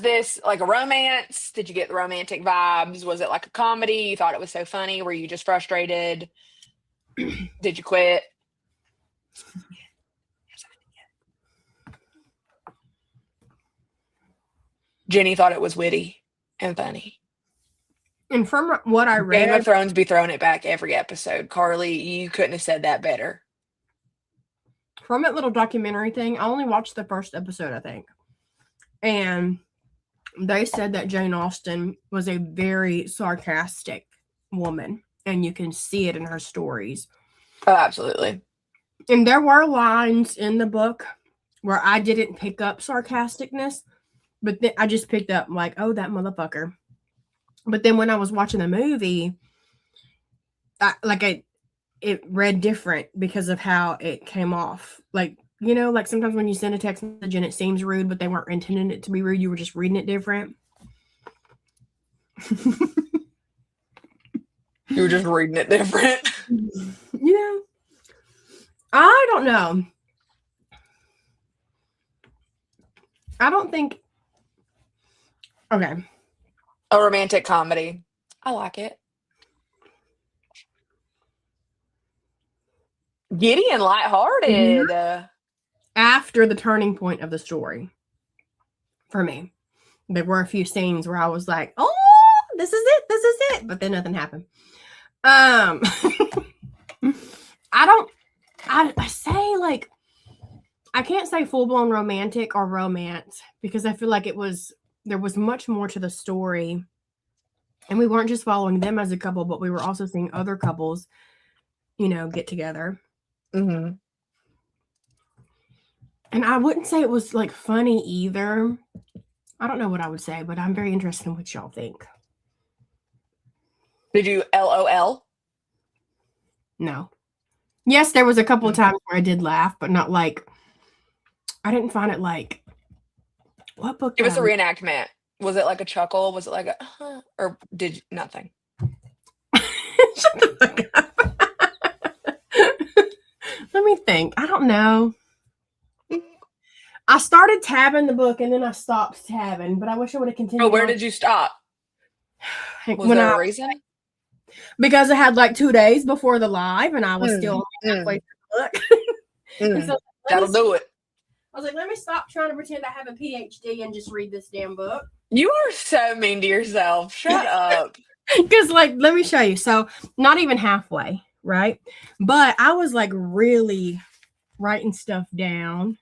this like a romance? Did you get the romantic vibes? Was it like a comedy? You thought it was so funny? Were you just frustrated? Did you quit? Jenny thought it was witty and funny. And from what I read, Game of Thrones be throwing it back every episode. Carly, you couldn't have said that better. From that little documentary thing, I only watched the first episode, I think. And they said that Jane Austen was a very sarcastic woman. And you can see it in her stories. Oh, absolutely. And there were lines in the book where I didn't pick up sarcasticness. But then I just picked up like, oh, that motherfucker. But then when I was watching the movie, it read different because of how it came off. Like, you know, like sometimes when you send a text message and it seems rude, but they weren't intending it to be rude. You were just reading it different. You were just reading it different. Yeah. I don't know. I don't think. Okay. A romantic comedy. I like it. Giddy and lighthearted. After the turning point of the story, for me, there were a few scenes where I was like, "Oh, this is it," but then nothing happened. I say like, I can't say full blown romantic or romance because I feel like there was much more to the story, and we weren't just following them as a couple, but we were also seeing other couples, you know, get together. Mm-hmm. And I wouldn't say it was like funny either. I don't know what I would say, but I'm very interested in what y'all think. Did you LOL? No. Yes, there was a couple of times where I did laugh, but not like, I didn't find it like, what book? Give us a reenactment. Was it like a chuckle? Was it like a, or did you, nothing? Shut the fuck up. Let me think. I don't know. I started tabbing the book and then I stopped tabbing, but I wish I would have continued. Oh, where did you stop? Was when there a reason? Because I had like 2 days before the live and I was still halfway through the book. That'll do it. I was like, let me stop trying to pretend I have a PhD and just read this damn book. You are so mean to yourself. Shut up. Because, like, let me show you. So, not even halfway, right? But I was like really writing stuff down,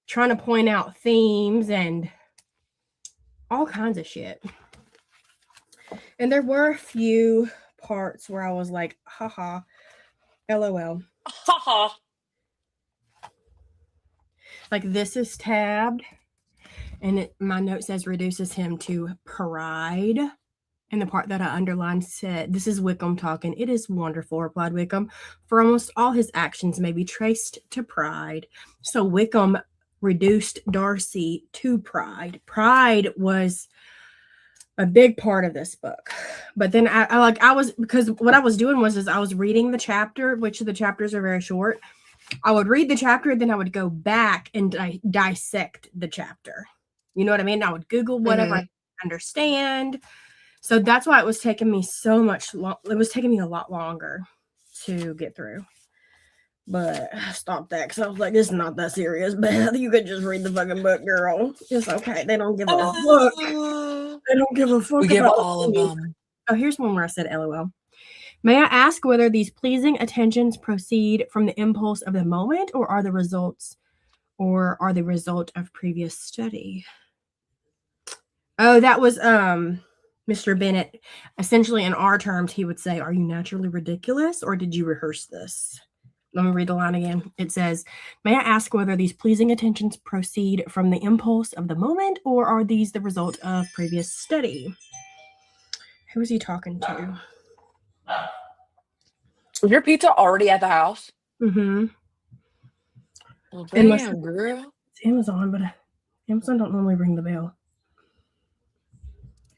trying to point out themes and all kinds of shit. And there were a few parts where I was like, haha, LOL. Haha. Like, this is tabbed, and my note says reduces him to pride. And the part that I underlined said, this is Wickham talking. It is wonderful, replied Wickham. For almost all his actions may be traced to pride. So Wickham reduced Darcy to pride. Pride was a big part of this book. But then because what I was doing was I was reading the chapter, which the chapters are very short. I would read the chapter, then I would go back and dissect the chapter. You know what I mean? I would Google whatever I understand. So that's why it was taking me so much it was taking me a lot longer to get through. But I stopped that because I was like, this is not that serious, Beth. You could just read the fucking book, girl. It's okay. They don't give a fuck. They don't give a fuck. We give about all of them. Oh, here's one where I said LOL. May I ask whether these pleasing attentions proceed from the impulse of the moment or are the result of previous study? Oh, that was Mr. Bennett. Essentially, in our terms, he would say, are you naturally ridiculous or did you rehearse this? Let me read the line again. It says, may I ask whether these pleasing attentions proceed from the impulse of the moment or are these the result of previous study? Who is he talking to? Is your pizza already at the house? Mm-hmm. Well, damn, girl. It's Amazon, but Amazon don't normally ring the bell.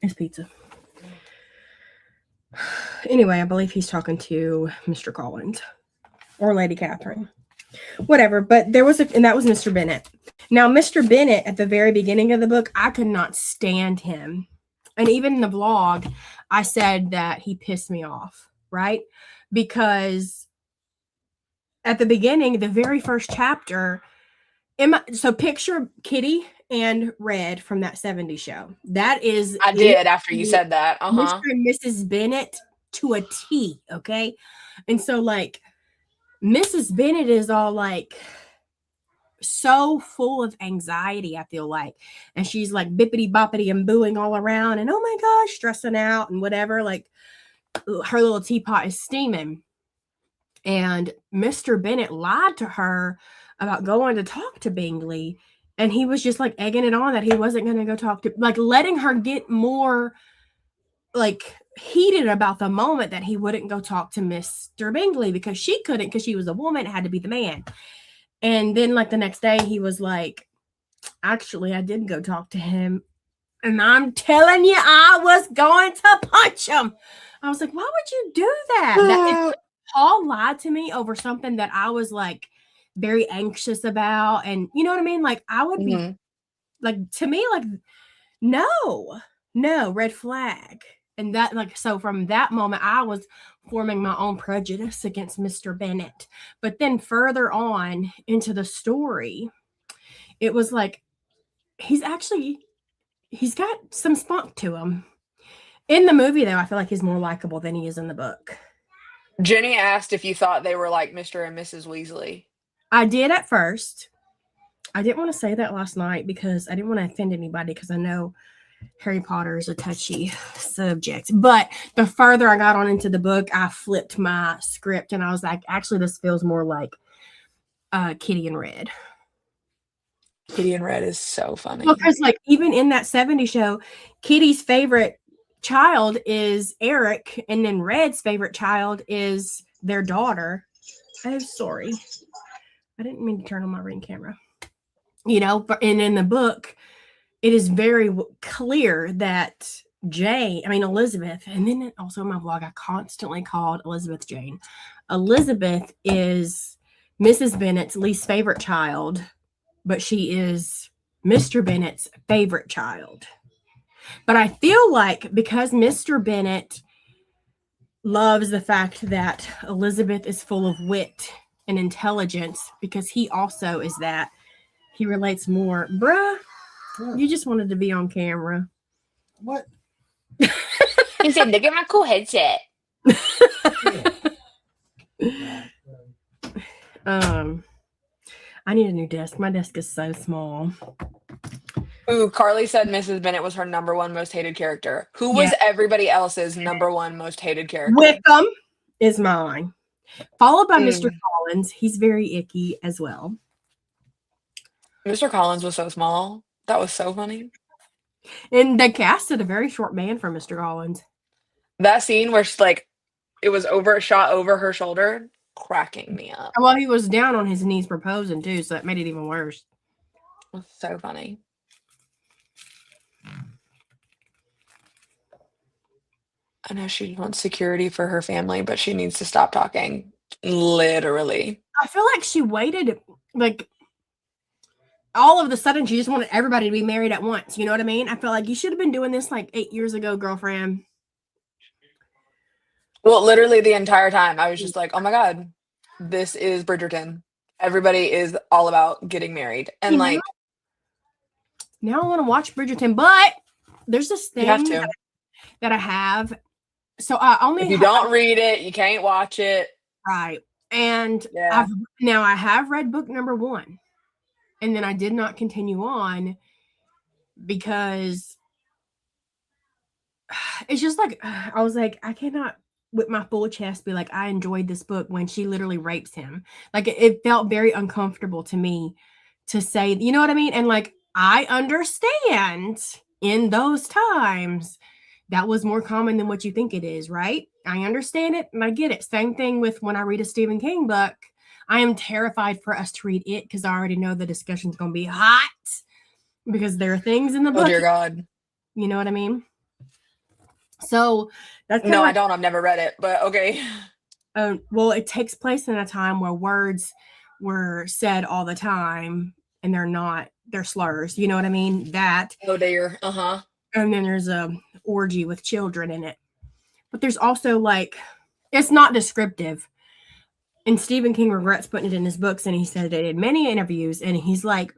It's pizza. Anyway, I believe he's talking to Mr. Collins or Lady Catherine. Whatever, but and that was Mr. Bennett. Now, Mr. Bennett, at the very beginning of the book, I could not stand him. And even in the vlog, I said that he pissed me off, right? Because at the beginning, the very first chapter, so picture Kitty and Red from that 70s show. That is I did after you said that. Mr. and Mrs. Bennett to a T, okay? And so, like, Mrs. Bennett is all, like, so full of anxiety, I feel like. And she's, like, bippity-boppity and booing all around and, oh, my gosh, stressing out and whatever. Like, her little teapot is steaming. And Mr. Bennett lied to her about going to talk to Bingley. And he was just like egging it on that he wasn't going to go talk to, like letting her get more like heated about the moment that he wouldn't go talk to Mr. Bingley because she couldn't because she was a woman. It had to be the man. And then like the next day he was like, actually, I did go talk to him. And I'm telling you, I was going to punch him. I was like, why would you do that? Paul lied to me over something that I was like very anxious about. And you know what I mean? Like I would be like, to me, like, no, red flag. And that, like, so from that moment, I was forming my own prejudice against Mr. Bennett. But then further on into the story, it was like, he's got some spunk to him. In the movie, though, I feel like he's more likable than he is in the book. Jenny asked if you thought they were like Mr. and Mrs. Weasley. I did at first. I didn't want to say that last night because I didn't want to offend anybody because I know Harry Potter is a touchy subject. But the further I got on into the book, I flipped my script and I was like, actually, this feels more like Kitty and Red. Kitty and Red is so funny. Because like even in that 70s show, Kitty's favorite child is Eric, and then Red's favorite child is their daughter. I'm sorry. I didn't mean to turn on my Ring camera. You know, but and in the book, it is very clear that Elizabeth, and then also in my vlog, I constantly called Elizabeth Jane. Elizabeth is Mrs. Bennett's least favorite child, but she is Mr. Bennett's favorite child. But I feel like because Mr. Bennett loves the fact that Elizabeth is full of wit and intelligence, because he also is that, He relates more. Bruh, What? you just wanted to be on camera. What? He said, "Look at my cool headset." I need a new desk. My desk is so small. Ooh, Carly said Mrs. Bennet was her number one most hated character. Who was everybody else's number one most hated character? Wickham is mine. Followed by Mr. Mm. Collins. He's very icky as well. Mr. Collins was so small. That was so funny. And they casted a very short man for Mr. Collins. That scene where she's like, it was shot over her shoulder, cracking me up. Well, he was down on his knees proposing too, so that made it even worse. It was so funny. I know she wants security for her family, but she needs to stop talking. Literally. I feel like she waited, like, all of a sudden she just wanted everybody to be married at once. You know what I mean? I feel like you should have been doing this like 8 years ago, girlfriend. Well, literally the entire time, I was just like, oh my God, this is Bridgerton. Everybody is all about getting married. And You know, like, now I want to watch Bridgerton, but there's this you have thing to. that I have. So I only If you don't read it, you can't watch it. right. And Yeah. I have read book number 1. And then I did not continue on because it's just like, I was like, I cannot with my full chest be like, I enjoyed this book when she literally rapes him. Like it felt very uncomfortable to me to say, you know what I mean? And like, I understand in those times that was more common than what you think it is, right? I understand it and I get it. Same thing with when I read a Stephen King book. I am terrified for us to read it because I already know the discussion's going to be hot because there are things in the book. Oh, dear God. You know what I mean? So that's No, I don't. I've never read it, but okay. Well, it takes place in a time where words were said all the time and they're slurs. You know what I mean? That. Oh, dear. Uh-huh. And then there's a orgy with children in it. But there's also like, it's not descriptive. And Stephen King regrets putting it in his books. And he said it in many interviews. And he's like,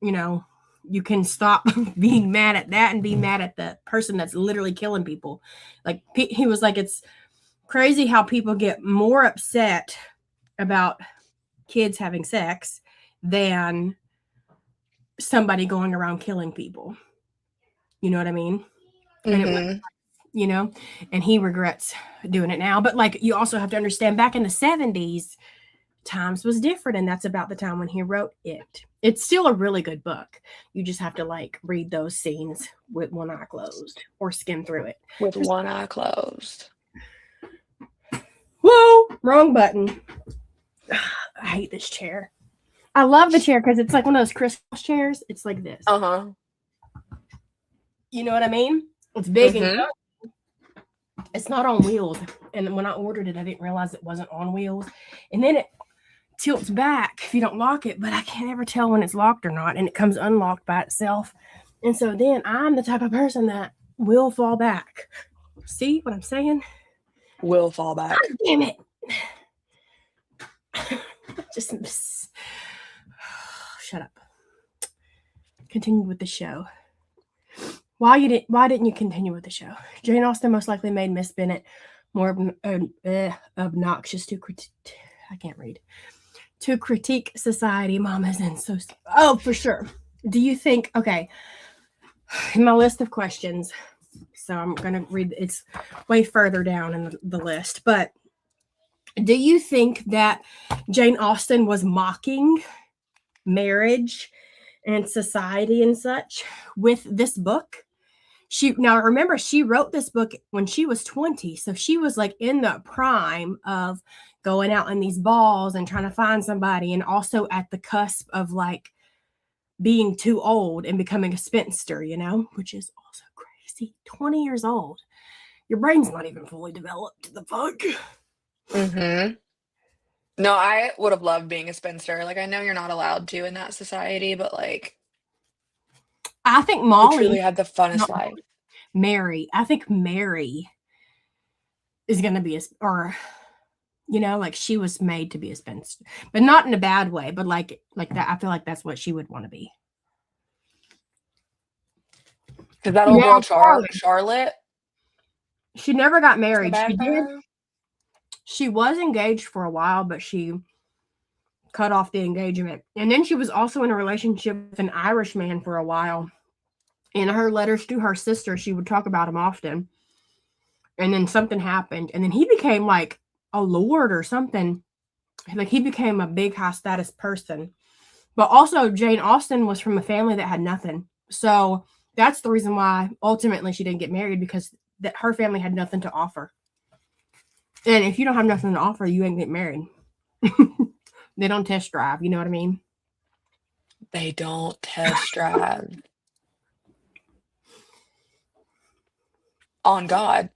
you know, you can stop being mad at that and be mad at the person that's literally killing people. Like he was like, it's crazy how people get more upset about kids having sex than somebody going around killing people. You know what I mean? And it was, you know, and he regrets doing it now. But like, you also have to understand back in the 70s, times was different. And that's about the time when he wrote it. It's still a really good book. You just have to like read those scenes with one eye closed or skim through it. With one eye closed. Whoa, wrong button. I hate this chair. I love the chair because it's like one of those crisscross chairs. It's like this. Uh-huh. You know what I mean? It's big and it's not on wheels. And when I ordered it, I didn't realize it wasn't on wheels. And then it tilts back if you don't lock it, but I can't ever tell when it's locked or not. And it comes unlocked by itself. And so then I'm the type of person that will fall back. See what I'm saying? Will fall back. God damn it. Just shut up. Continue with the show. Why didn't you continue with the show? Jane Austen most likely made Miss Bennet more obnoxious to critique society, mamas, and so. Oh, for sure. Do you think? Okay, in my list of questions, so I'm gonna read. It's way further down in the list, but do you think that Jane Austen was mocking marriage and society and such with this book? Remember, she wrote this book when she was 20. So she was like in the prime of going out in these balls and trying to find somebody, and also at the cusp of like being too old and becoming a spinster, you know, which is also crazy. 20 years old. Your brain's not even fully developed. The fuck? No, I would have loved being a spinster. Like, I know you're not allowed to in that society, but like, I think you Molly truly had the funnest life. I think Mary is going to be You know, like she was made to be a spinster, but not in a bad way, but like that. I feel like that's what she would want to be. Because that old Now, girl, Charlotte, Charlotte, she never got so married. She bad for did. her. She was engaged for a while, but she cut off the engagement. And then she was also in a relationship with an Irish man for a while. In her letters to her sister, she would talk about him often. And then something happened, and then he became like a lord or something. Like he became a big high status person. But also Jane Austen was from a family that had nothing. So that's the reason why ultimately she didn't get married, because that her family had nothing to offer. And if you don't have nothing to offer, you ain't get married. They don't test drive, you know what I mean? They don't test drive on God.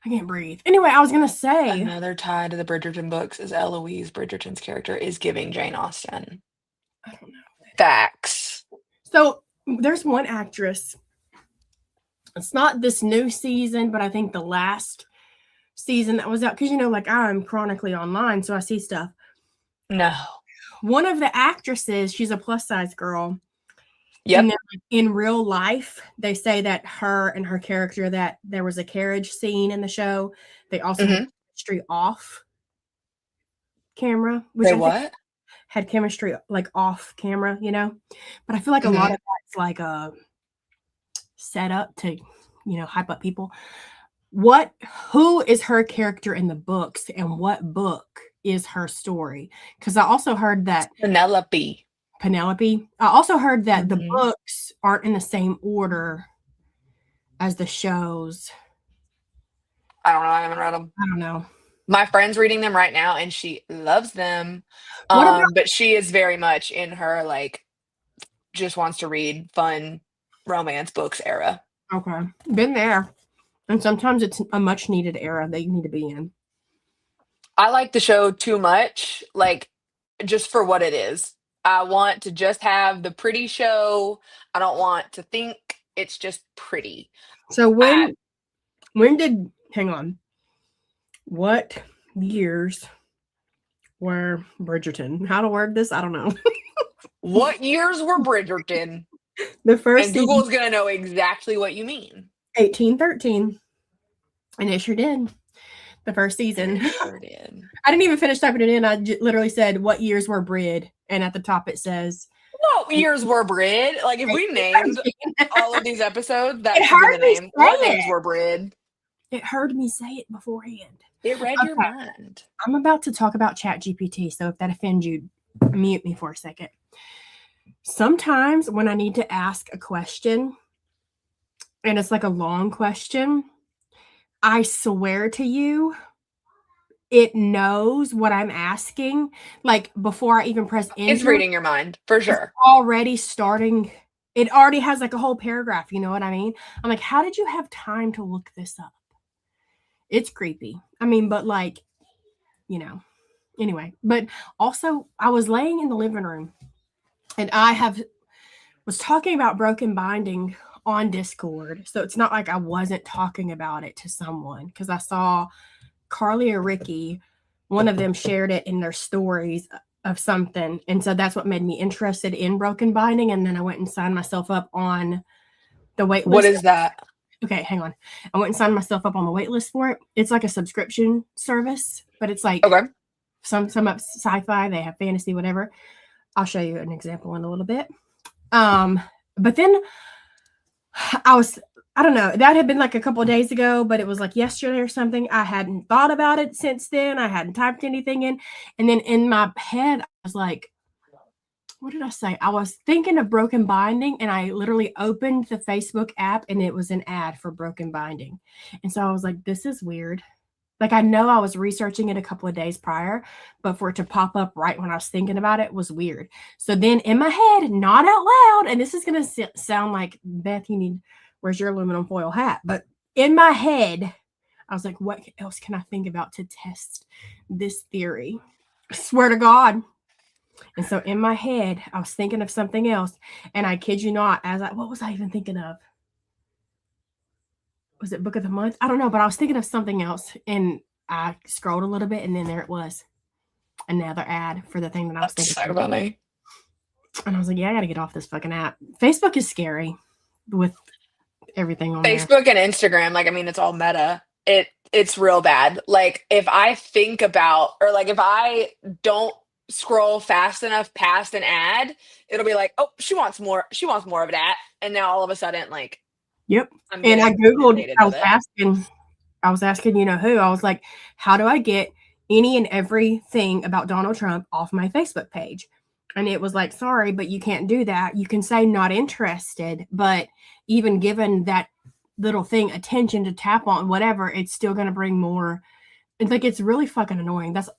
I can't breathe. Anyway, I was gonna say Another tie to the Bridgerton books is Eloise Bridgerton's character is giving Jane Austen. I don't know. Facts. So there's one actress. It's not this new season, but I think the last season that was out, because you know, like I'm chronically online, so I see stuff. No. One of the actresses, she's a plus size girl. Yep. And then in real life, they say that her and her character, that there was a carriage scene in the show. They also had chemistry off camera, which They I think what? had chemistry like off camera, you know. But I feel like a lot of that's like a setup to, you know, hype up people. Who is her character in the books, and what book is her story? Because I also heard that Penelope. I also heard that the books aren't in the same order as the shows. I don't know. I haven't read them. I don't know. My friend's reading them right now, and she loves them. What about But she is very much in her like just wants to read fun romance books era. okay? Been there, and sometimes it's a much needed era that you need to be in. I like the show too much, like just for what it is. I want to just have the pretty show. I don't want to think, it's just pretty. So hang on? What years were Bridgerton? How to word this? I don't know. What years were Bridgerton? The first And Google's going to know exactly what you mean. 1813. And it sure did. The first season. It sure did. I didn't even finish typing it in. I literally said, what years were Brid? And at the top it says, What years were Brid? Like if we named all of these episodes, that It should be hurt the me name. What say names were Brid? It heard me say it beforehand. It read your mind. I'm about to talk about ChatGPT, so if that offends you, mute me for a second. Sometimes when I need to ask a question, and it's like a long question, I swear to you, it knows what I'm asking. Like before I even press enter, It's reading your mind, for sure. Already starting. It already has like a whole paragraph. You know what I mean? I'm like, how did you have time to look this up? It's creepy. I mean, but like, you know, anyway. But also, I was laying in the living room, and was talking about Broken Binding on Discord. So it's not like I wasn't talking about it to someone, because I saw Carly or Ricky, one of them shared it in their stories of something. And so that's what made me interested in Broken Binding. And then I went and signed myself up on the wait list. What is that? Okay, hang on. I went and signed myself up on the wait list for it. It's like a subscription service, but it's like some up sci-fi, they have fantasy, whatever. I'll show you an example in a little bit. But then I don't know, that had been like a couple of days ago, but it was like yesterday or something. I hadn't thought about it since then. I hadn't typed anything in. And then in my head, I was like, what did I say? I was thinking of Broken Binding, and I literally opened the Facebook app, and it was an ad for Broken Binding. And so I was like, this is weird. Like, I know I was researching it a couple of days prior, but for it to pop up right when I was thinking about it was weird. So then in my head, not out loud, and this is going to sound like, Beth, where's your aluminum foil hat? But in my head, I was like, what else can I think about to test this theory? I swear to God. And so in my head, I was thinking of something else. And I kid you not, what was I even thinking of? was it book of the month? I don't know, but I was thinking of something else, and I scrolled a little bit, and then there it was, another ad for the thing that I was That's thinking so of. funny. And I was like, yeah, I got to get off this fucking app. Facebook is scary with everything on there. Facebook and Instagram, like, I mean, it's all meta. It's real bad. Like, if I think about, or like if I don't scroll fast enough past an ad, it'll be like, oh, she wants more of that. And now all of a sudden, like, Yep. I'm And I getting Googled, inundated I with was it. asking, you know who? I was like, how do I get any and everything about Donald Trump off my Facebook page? And it was like, sorry, but you can't do that. You can say not interested, but even given that little thing attention to tap on, whatever, it's still going to bring more. It's like, it's really fucking annoying. That's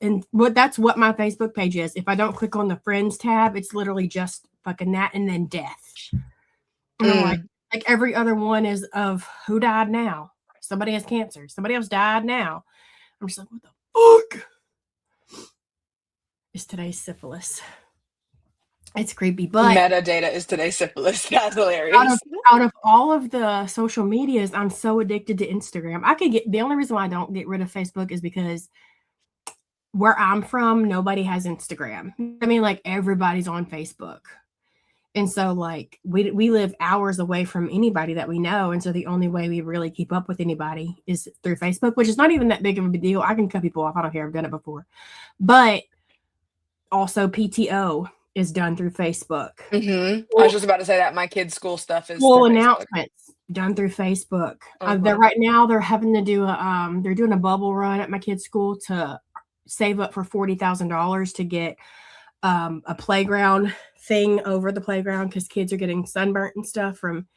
what my Facebook page is. If I don't click on the friends tab, it's literally just fucking that and then death. And I'm like every other one is of who died now. Somebody has cancer. Somebody else died now. I'm just like, what the fuck is today's syphilis? It's creepy, but Metadata is today's syphilis. That's hilarious. out of all of the social medias, I'm so addicted to Instagram. The only reason why I don't get rid of Facebook is because where I'm from, nobody has Instagram. I mean, like, everybody's on Facebook. And so, like, we live hours away from anybody that we know. And so the only way we really keep up with anybody is through Facebook, which is not even that big of a deal. I can cut people off. I don't care. I've done it before. But also PTO is done through Facebook. I was just about to say that my kids' school stuff is School through Facebook. announcements done through Facebook. They're having to do they're doing a bubble run at my kids' school to save up for $40,000 to get a playground thing over the playground because kids are getting sunburnt and stuff from,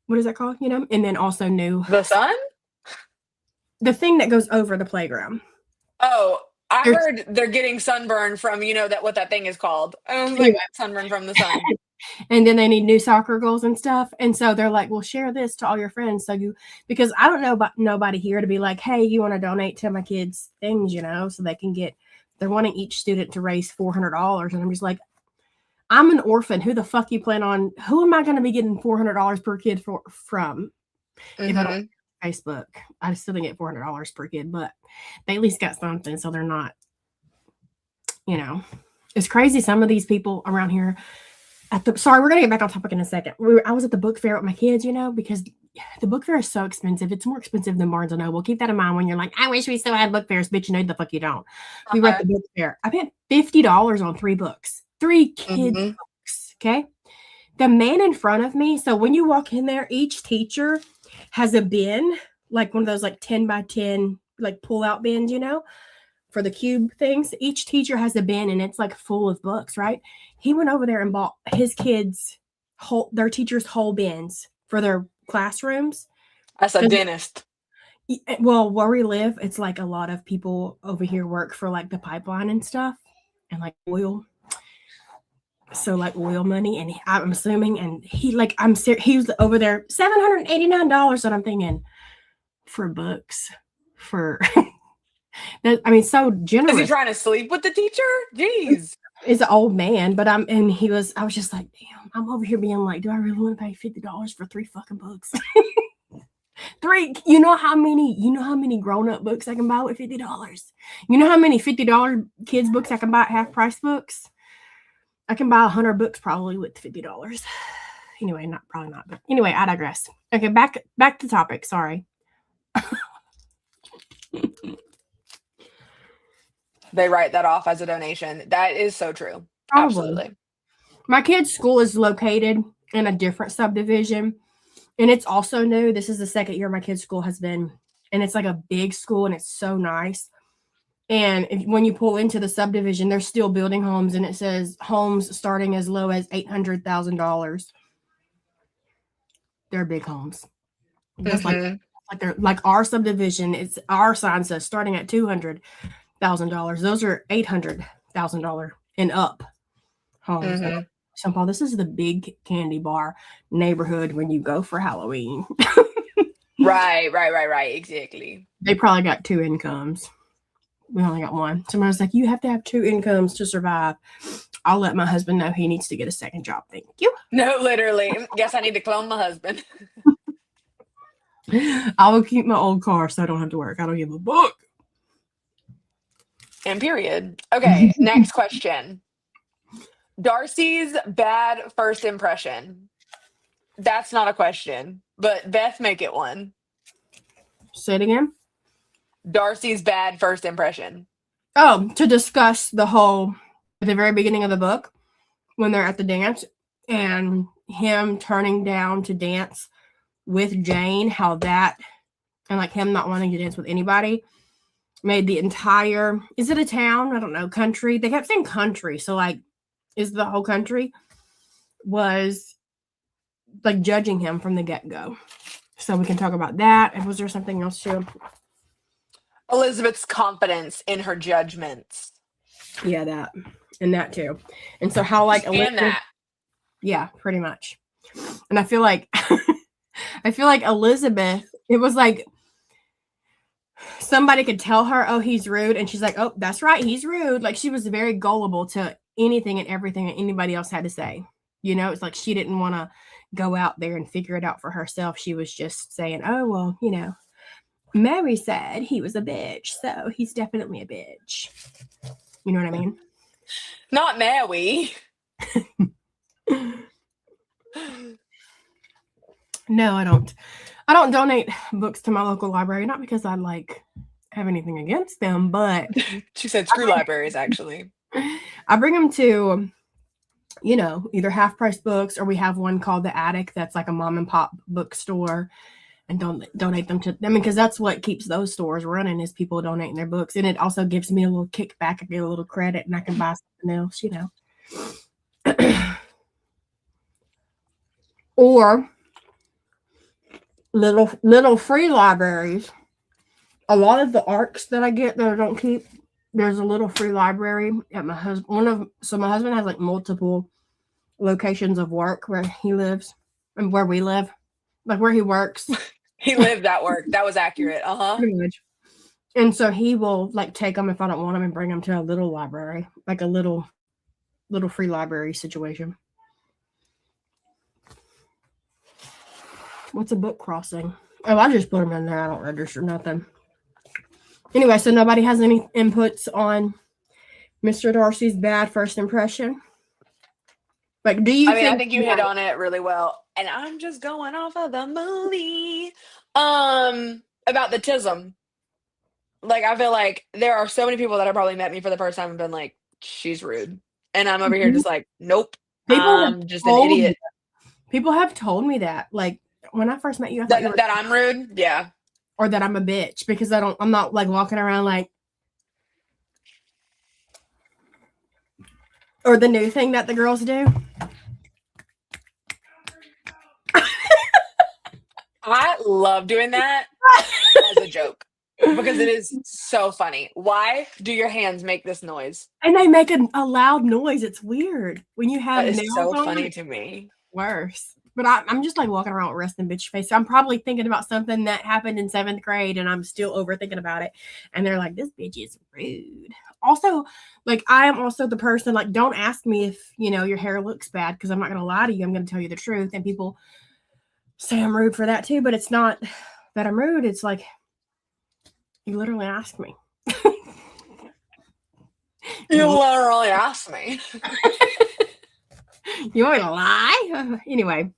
what is that called? You know, and then also The sun? the thing that goes over the playground. Oh, I heard they're getting sunburn from, you know, what that thing is called. I was like, sunburn from the sun. And then they need new soccer goals and stuff. And so they're like, well, share this to all your friends. Because I don't know about nobody here to be like, hey, you want to donate to my kids' things, you know, so they can they're wanting each student to raise $400. And I'm just like, I'm an orphan. Who the fuck who am I going to be getting $400 per kid from? If I don't Facebook, I still didn't get $400 per kid, but they at least got something. So they're not, you know, it's crazy. Some of these people around here sorry, we're going to get back on topic in a second. I was at the book fair with my kids, you know, because the book fair is so expensive. It's more expensive than Barnes & Noble. Keep that in mind when you're like, I wish we still had book fairs. Bitch, you know the fuck you don't. We were at the book fair. I paid $50 on 3 books. 3 kids books, okay? The man in front of me, so when you walk in there, each teacher has a bin, like one of those like 10 by 10, like pull-out bins, you know, for the cube things. Each teacher has a bin and it's like full of books, right? He went over there and bought his kids' their teachers' whole bins for their classrooms. That's a dentist. Well, where we live, it's like a lot of people over here work for like the pipeline and stuff and like oil. So like oil money, and I'm assuming, and he was over there $789, and I'm thinking, for books, for that, I mean, so generous. Is he trying to sleep with the teacher? Jeez. He's an old man, but I was just like, damn, I'm over here being like, do I really want to pay $50 for 3 fucking books? 3, you know how many grown-up books I can buy with $50? You know how many $50 kids books I can buy at half price books? I can buy 100 books probably with $50. Anyway, probably not, but anyway, I digress. Okay, back to topic. Sorry. They write that off as a donation. That is so true. Probably. Absolutely. My kid's school is located in a different subdivision, and it's also new. This is the second year my kid's school has been, and it's like a big school, and it's so nice. And when you pull into the subdivision, they're still building homes, and it says homes starting as low as $800,000. They're big homes. Just like our subdivision, our sign says starting at $200,000. Those are $800,000 and up homes. So, Paul, this is the big candy bar neighborhood when you go for Halloween. Right. Exactly. They probably got 2 incomes. We only got 1. Somebody's like, you have to have 2 incomes to survive. I'll let my husband know he needs to get a second job. Thank you. No, literally. Guess I need to clone my husband. I will keep my old car so I don't have to work. I don't give a book. And period. Okay, next question. Darcy's bad first impression. That's not a question, but Beth, make it one. Say it again. Darcy's bad first impression. Oh, to discuss the whole at the very beginning of the book when they're at the dance and him turning down to dance with Jane, how that and like him not wanting to dance with anybody made the entire, is it a town? I don't know, country. They kept saying country. So like, is the whole country was like judging him from the get-go. So we can talk about that. And was there something else too? Elizabeth's confidence in her judgments. Yeah, that. And that too. And so how like And that. Yeah, pretty much. And I feel like Elizabeth, it was like somebody could tell her, oh, he's rude. And she's like, oh, that's right, he's rude. Like she was very gullible to anything and everything that anybody else had to say. You know, it's like she didn't want to go out there and figure it out for herself. She was just saying, oh, well, you know, Mary said he was a bitch, so he's definitely a bitch. You know what I mean? Not Mary. No, I don't. I don't donate books to my local library, not because I like have anything against them, but She said screw libraries, actually. I bring them to, you know, either half price books or we have one called The Attic that's like a mom and pop bookstore and don't donate them to them because that's what keeps those stores running is people donating their books. And it also gives me a little kickback. I get a little credit and I can buy something else, you know. Or little free libraries. A lot of the ARCs that I get that I don't keep, there's a little free library at my husband. My husband has like multiple locations of work where he lives and where we live, like where he works. He lived at work. That was accurate. Pretty much. And so he will like take them if I don't want them and bring them to a little library, like a little free library situation. What's a book crossing? Oh, I just put them in there. I don't register nothing. Anyway, so nobody has any inputs on Mr. Darcy's bad first impression? Like, do you I think you hit on it really well. And I'm just going off of the movie. About the tism. Like, I feel like there are so many people that have probably met me for the first time and been like, she's rude. And I'm over here just like, nope. I'm just an idiot. People have told me that. Like, when I first met you, I thought that I'm rude? Yeah. Or that I'm a bitch because I'm not like walking around like, or the new thing that the girls do. I love doing that as a joke because it is so funny. Why do your hands make this noise? And they make a loud noise. It's weird when you have that is nails so on funny it, to me. Worse. But I'm just like walking around with resting bitch face. So I'm probably thinking about something that happened in 7th grade and I'm still overthinking about it. And they're like, this bitch is rude. Also, like, I am also the person, like, don't ask me if, you know, your hair looks bad because I'm not going to lie to you. I'm going to tell you the truth. And people say I'm rude for that too. But it's not that I'm rude. It's like, you literally asked me. You literally asked me. You want me to lie? Anyway.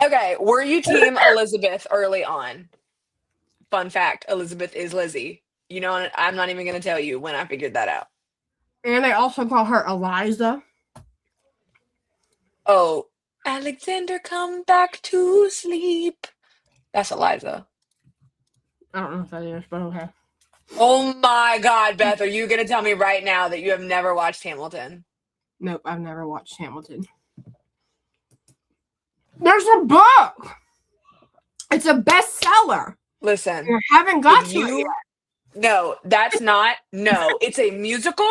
Okay, were you team Elizabeth early on? Fun fact, Elizabeth is Lizzie. You know, I'm not even going to tell you when I figured that out. And they also call her Eliza. Oh, Alexander, come back to sleep. That's Eliza. I don't know if that is, but okay. Oh my God, Beth, are you going to tell me right now that you have never watched Hamilton? Nope, I've never watched Hamilton. There's a book. It's a bestseller. Listen. You haven't got to it yet. No, that's not. No, it's a musical.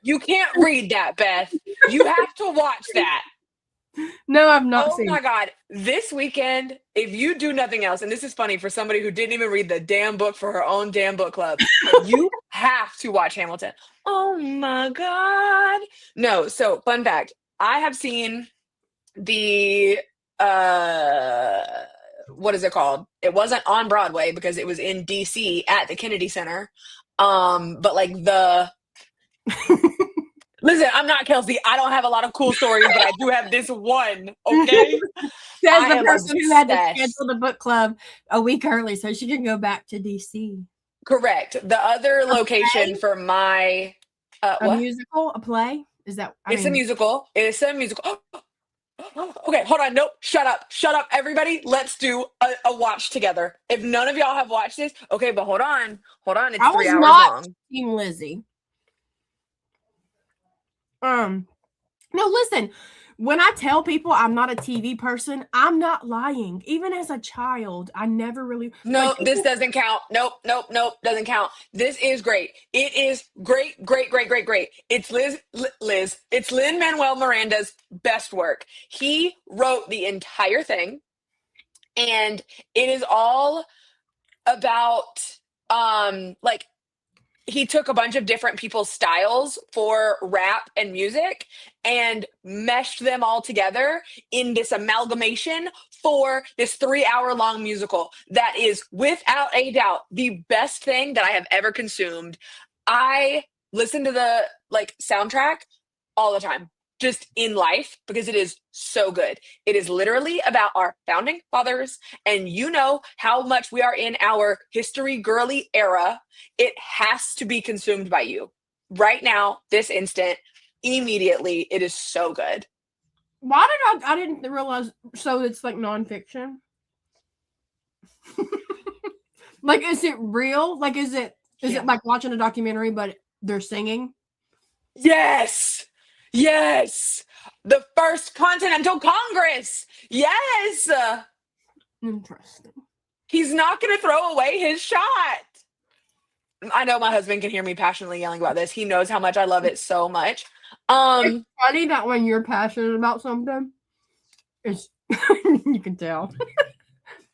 You can't read that, Beth. You have to watch that. No, I've not seen it. Oh my God. This weekend, if you do nothing else, and this is funny for somebody who didn't even read the damn book for her own damn book club, you have to watch Hamilton. Oh my God. No, so fun fact. I have seen the what is it called? It wasn't on Broadway because it was in DC at the Kennedy Center. But like listen, I'm not Kelsey. I don't have a lot of cool stories, but I do have this one. Okay. Says I the am person who had to obsessed. schedule the book club a week early so she can go back to DC. Correct. The other location play? for my A what? musical, a play? Is that? It's a musical. It's a musical. Okay, hold on. Nope. Shut up. Shut up, everybody. Let's do a watch together. If none of y'all have watched this, okay, but hold on. Hold on. It's I 3 was hours not long. Team Lizzie. No, listen. When I tell people I'm not a TV person, I'm not lying. Even as a child, I never really. No, this doesn't count. Nope, nope, nope, doesn't count. This is great. It is great, great, great, great, great. It's Liz. It's Lin-Manuel Miranda's best work. He wrote the entire thing, and it is all about like he took a bunch of different people's styles for rap and music and meshed them all together in this amalgamation for this 3 hour long musical that is without a doubt the best thing that I have ever consumed. I listen to the like soundtrack all the time, just in life, because it is so good. It is literally about our founding fathers, and you know how much we are in our history girly era. It has to be consumed by you right now, this instant, immediately. It is so good. Why did I didn't realize? So it's like nonfiction. Like, is it real? Like, is it like watching a documentary, but they're singing? Yes. Yes. The first Continental Congress. Yes. Interesting. He's not going to throw away his shot. I know my husband can hear me passionately yelling about this. He knows how much I love it so much. It's funny that when you're passionate about something, it's you can tell.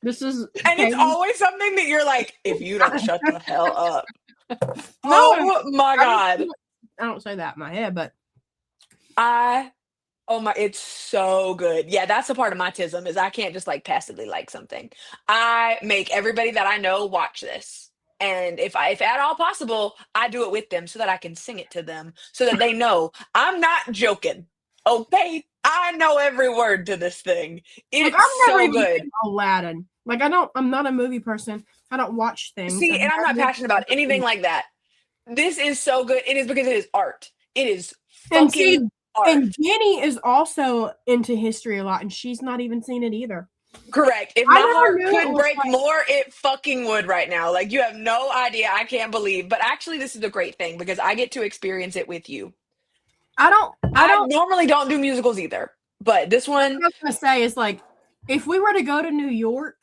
This is and it's always something that you're like, if you don't shut the hell up. No, Oh my God. I don't say that in my head, but it's so good. Yeah, that's a part of my tism is I can't just like passively like something. I make everybody that I know watch this. And if at all possible, I do it with them so that I can sing it to them so that they know I'm not joking. Okay? I know every word to this thing. It's so good. Aladdin. Like I'm not a movie person. I don't watch things. See, and I'm not passionate about anything like that. This is so good. It is because it is art. It is fucking art. And Jenny is also into history a lot, and she's not even seen it either. Correct. If my heart could break more, it fucking would right now. Like, you have no idea. I can't believe. But actually, this is a great thing because I get to experience it with you. I normally don't do musicals either. But this one. What I was going to say is, like, if we were to go to New York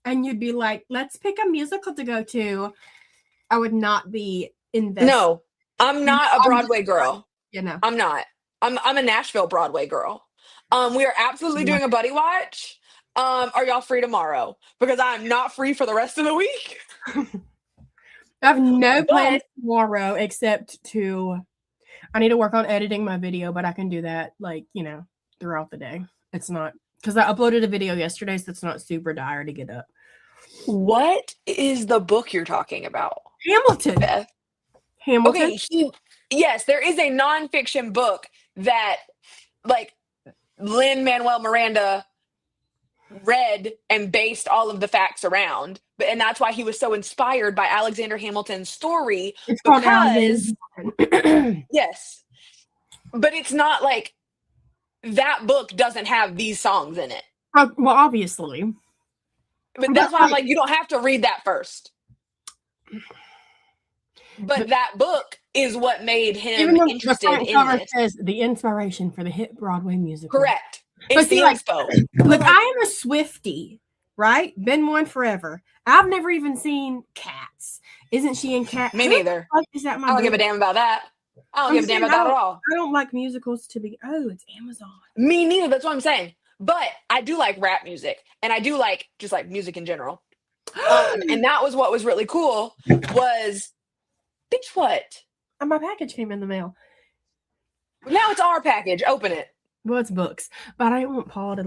and you'd be like, let's pick a musical to go to, I would not be invested. No, I'm not a Broadway girl. You know. I'm not. I'm a Nashville Broadway girl. We are absolutely doing a buddy watch. Are y'all free tomorrow? Because I'm not free for the rest of the week. I have no plans tomorrow except I need to work on editing my video, but I can do that throughout the day. It's not because I uploaded a video yesterday, so it's not super dire to get up. What is the book you're talking about? Hamilton. Beth. Hamilton. Okay, yes, there is a nonfiction book that like Lin-Manuel Miranda read and based all of the facts around, and that's why he was so inspired by Alexander Hamilton's story. It's called Alexander. Yes, but it's not like that book doesn't have these songs in it. Well, obviously, but that's why I'm like, you don't have to read that first. But that book is what made him interested in it. Says the inspiration for the hit Broadway musical. Correct. It's the inspo. Look, I am a Swiftie, right? Been one forever. I've never even seen Cats. Isn't she in Cats? Me neither. Is that I don't give a damn about that. I don't give a damn about that at all. I don't like musicals to be. Oh, it's Amazon. Me neither. That's what I'm saying. But I do like rap music, and I do like just like music in general. And that was what was really cool. Was bitch what? My package came in the mail. Now it's our package. Open it. Well, it's books, but I don't want Paul to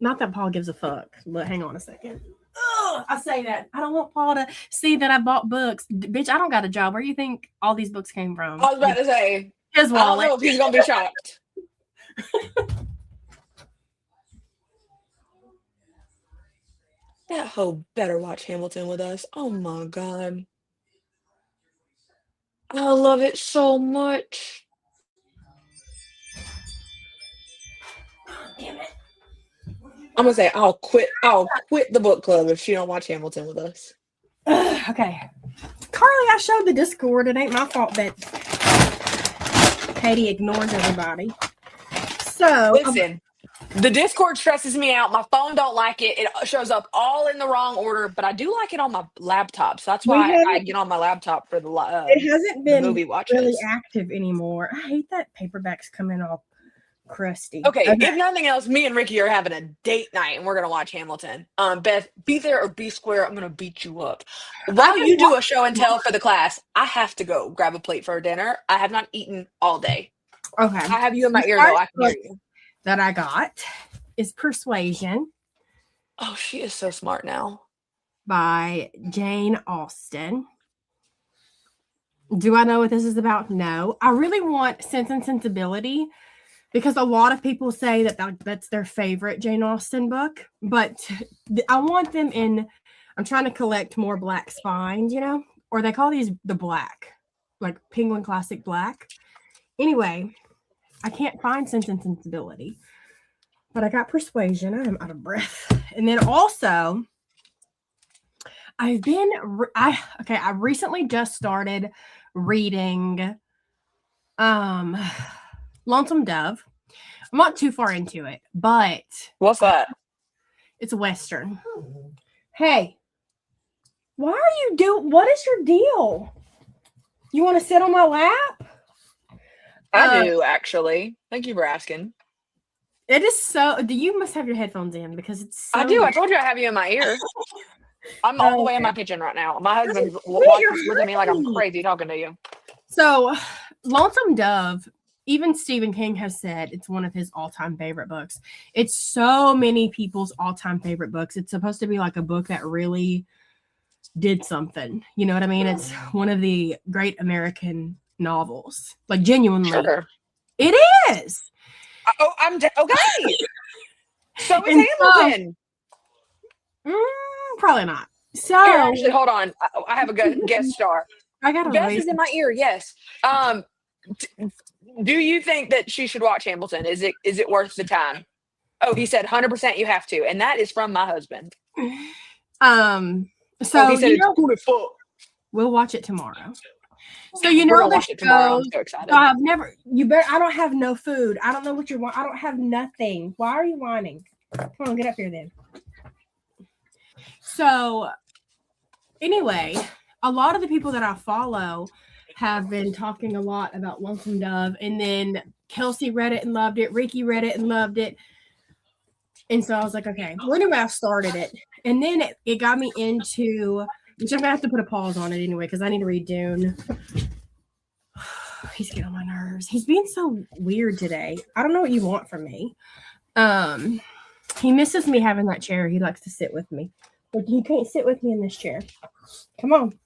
Not that Paul gives a fuck, but hang on a second. Ugh, I say that. I don't want Paul to see that I bought books. Bitch, I don't got a job. Where do you think all these books came from? I was about to say, His I don't wallet. know if he's gonna be shocked. That hoe better watch Hamilton with us. Oh my god. I love it so much. Damn it. I'm gonna say I'll quit the book club if she don't watch Hamilton with us. Okay. Carly, I showed the Discord. It ain't my fault that Katie ignores everybody. So Listen, the Discord stresses me out. My phone don't like it. It shows up all in the wrong order, but I do like it on my laptop. So that's why I get on my laptop for it hasn't been movie watches. really active anymore. I hate that paperbacks come in all crusty. Okay, if nothing else, me and Ricky are having a date night and we're gonna watch Hamilton. Beth, be there or be square. I'm gonna beat you up. While you do a show and tell for the class, I have to go grab a plate for dinner. I have not eaten all day. Okay. I have you in my ear though. I can hear you. That I got is Persuasion Oh, she is so smart now. by Jane Austen. Do I know what this is about? No. I really want Sense and Sensibility because a lot of people say that's their favorite Jane Austen book, but I want them in. I'm trying to collect more black spines, or they call these the black, like Penguin Classic Black. Anyway, I can't find Sense and Sensibility, but I got Persuasion. I am out of breath. And then also, I recently just started reading Lonesome Dove. I'm not too far into it, but What's that? it's a Western. Hey, what is your deal? You want to sit on my lap? I do actually. Thank you for asking. It is so. You must have your headphones in because it's. So I do. I told you I have you in my ear. I'm all the way in my kitchen right now. My husband's looking at me like I'm crazy talking to you. So, Lonesome Dove. Even Stephen King has said it's one of his all-time favorite books. It's so many people's all-time favorite books. It's supposed to be like a book that really did something. You know what I mean? It's one of the great American novels. Like genuinely, Sure. It is. Oh, okay. So is And Hamilton. Probably not. So Here, actually, hold on. I have a guest star. I got Beth is in my ear. Yes. Do you think that she should watch Hamilton? Is it worth the time? Oh, he said 100% you have to, and that is from my husband. So he said it's cool as fuck. We'll watch it tomorrow. So We're gonna the watch it tomorrow. I'm shows. so excited. So I've never. I don't have no food. I don't know what you want. I don't have nothing. Why are you whining? Come on, get up here then. So, anyway, a lot of the people that I follow have been talking a lot about Lonesome Dove, and then Kelsey read it and loved it. Ricky read it and loved it. And so I was like, okay. Well, anyway, I started it. And then it got me into, which I'm going to have to put a pause on it anyway, because I need to read Dune. He's getting on my nerves. He's being so weird today. I don't know what you want from me. He misses me having that chair. He likes to sit with me. But you can't sit with me in this chair. Come on.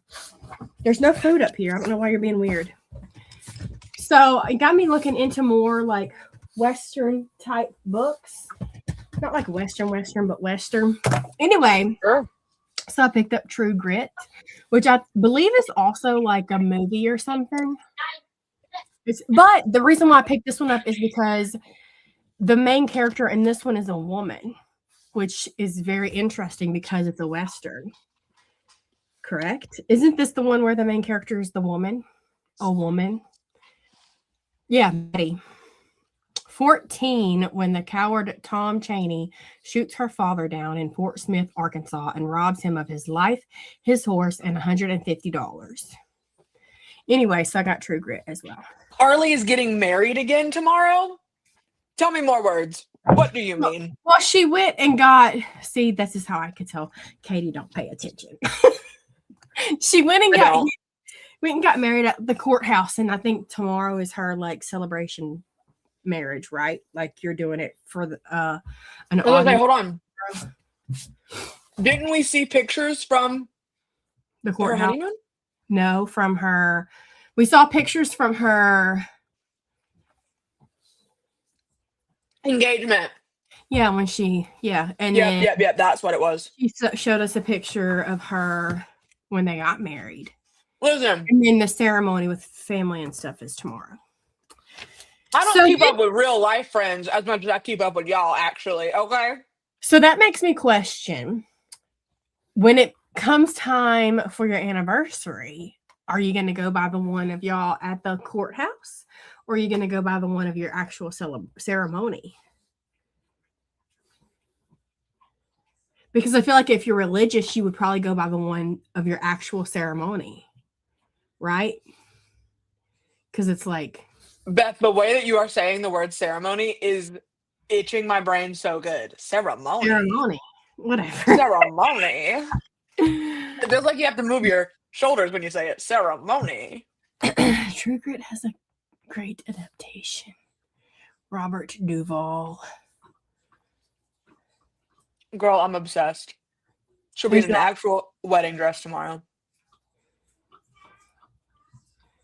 There's no food up here. I don't know why you're being weird. So it got me looking into more like Western type books. Not like Western, but Western. Anyway, Sure. So I picked up True Grit, which I believe is also like a movie or something. But the reason why I picked this one up is because the main character in this one is a woman, which is very interesting because it's a Western. Correct? Isn't this the one where the main character is the woman? A woman? Yeah, Betty. 14 when the coward Tom Chaney shoots her father down in Fort Smith, Arkansas, and robs him of his life, his horse, and $150. Anyway, so I got True Grit as well. Harley is getting married again tomorrow? Tell me more words. What do you mean? Well, she went and got, see, this is how I could tell Katie don't pay attention. She went and got married at the courthouse, and I think tomorrow is her like celebration marriage, right? Like you're doing it for the, an I was gonna say, audience, hold on. Didn't we see pictures from the her courthouse. honeymoon? No, from her. We saw pictures from her. Engagement. Yeah, when she, yeah. And Yep, then that's what it was. she showed us a picture of her when they got married. Listen, And then the ceremony with family and stuff is tomorrow. I don't So keep up with real life friends as much as I keep up with y'all, actually. Okay. So that makes me question, when it comes time for your anniversary, are you going to go by the one of y'all at the courthouse, or are you going to go by the one of your actual ceremony? Because I feel like if you're religious, you would probably go by the one of your actual ceremony, right? Because it's like, Beth, the way that you are saying the word ceremony is itching my brain so good. Ceremony. Whatever. Ceremony. It feels like you have to move your shoulders when you say it. Ceremony. True Grit has a great adaptation. Robert Duvall. Girl, I'm obsessed. She'll be in an actual wedding dress tomorrow.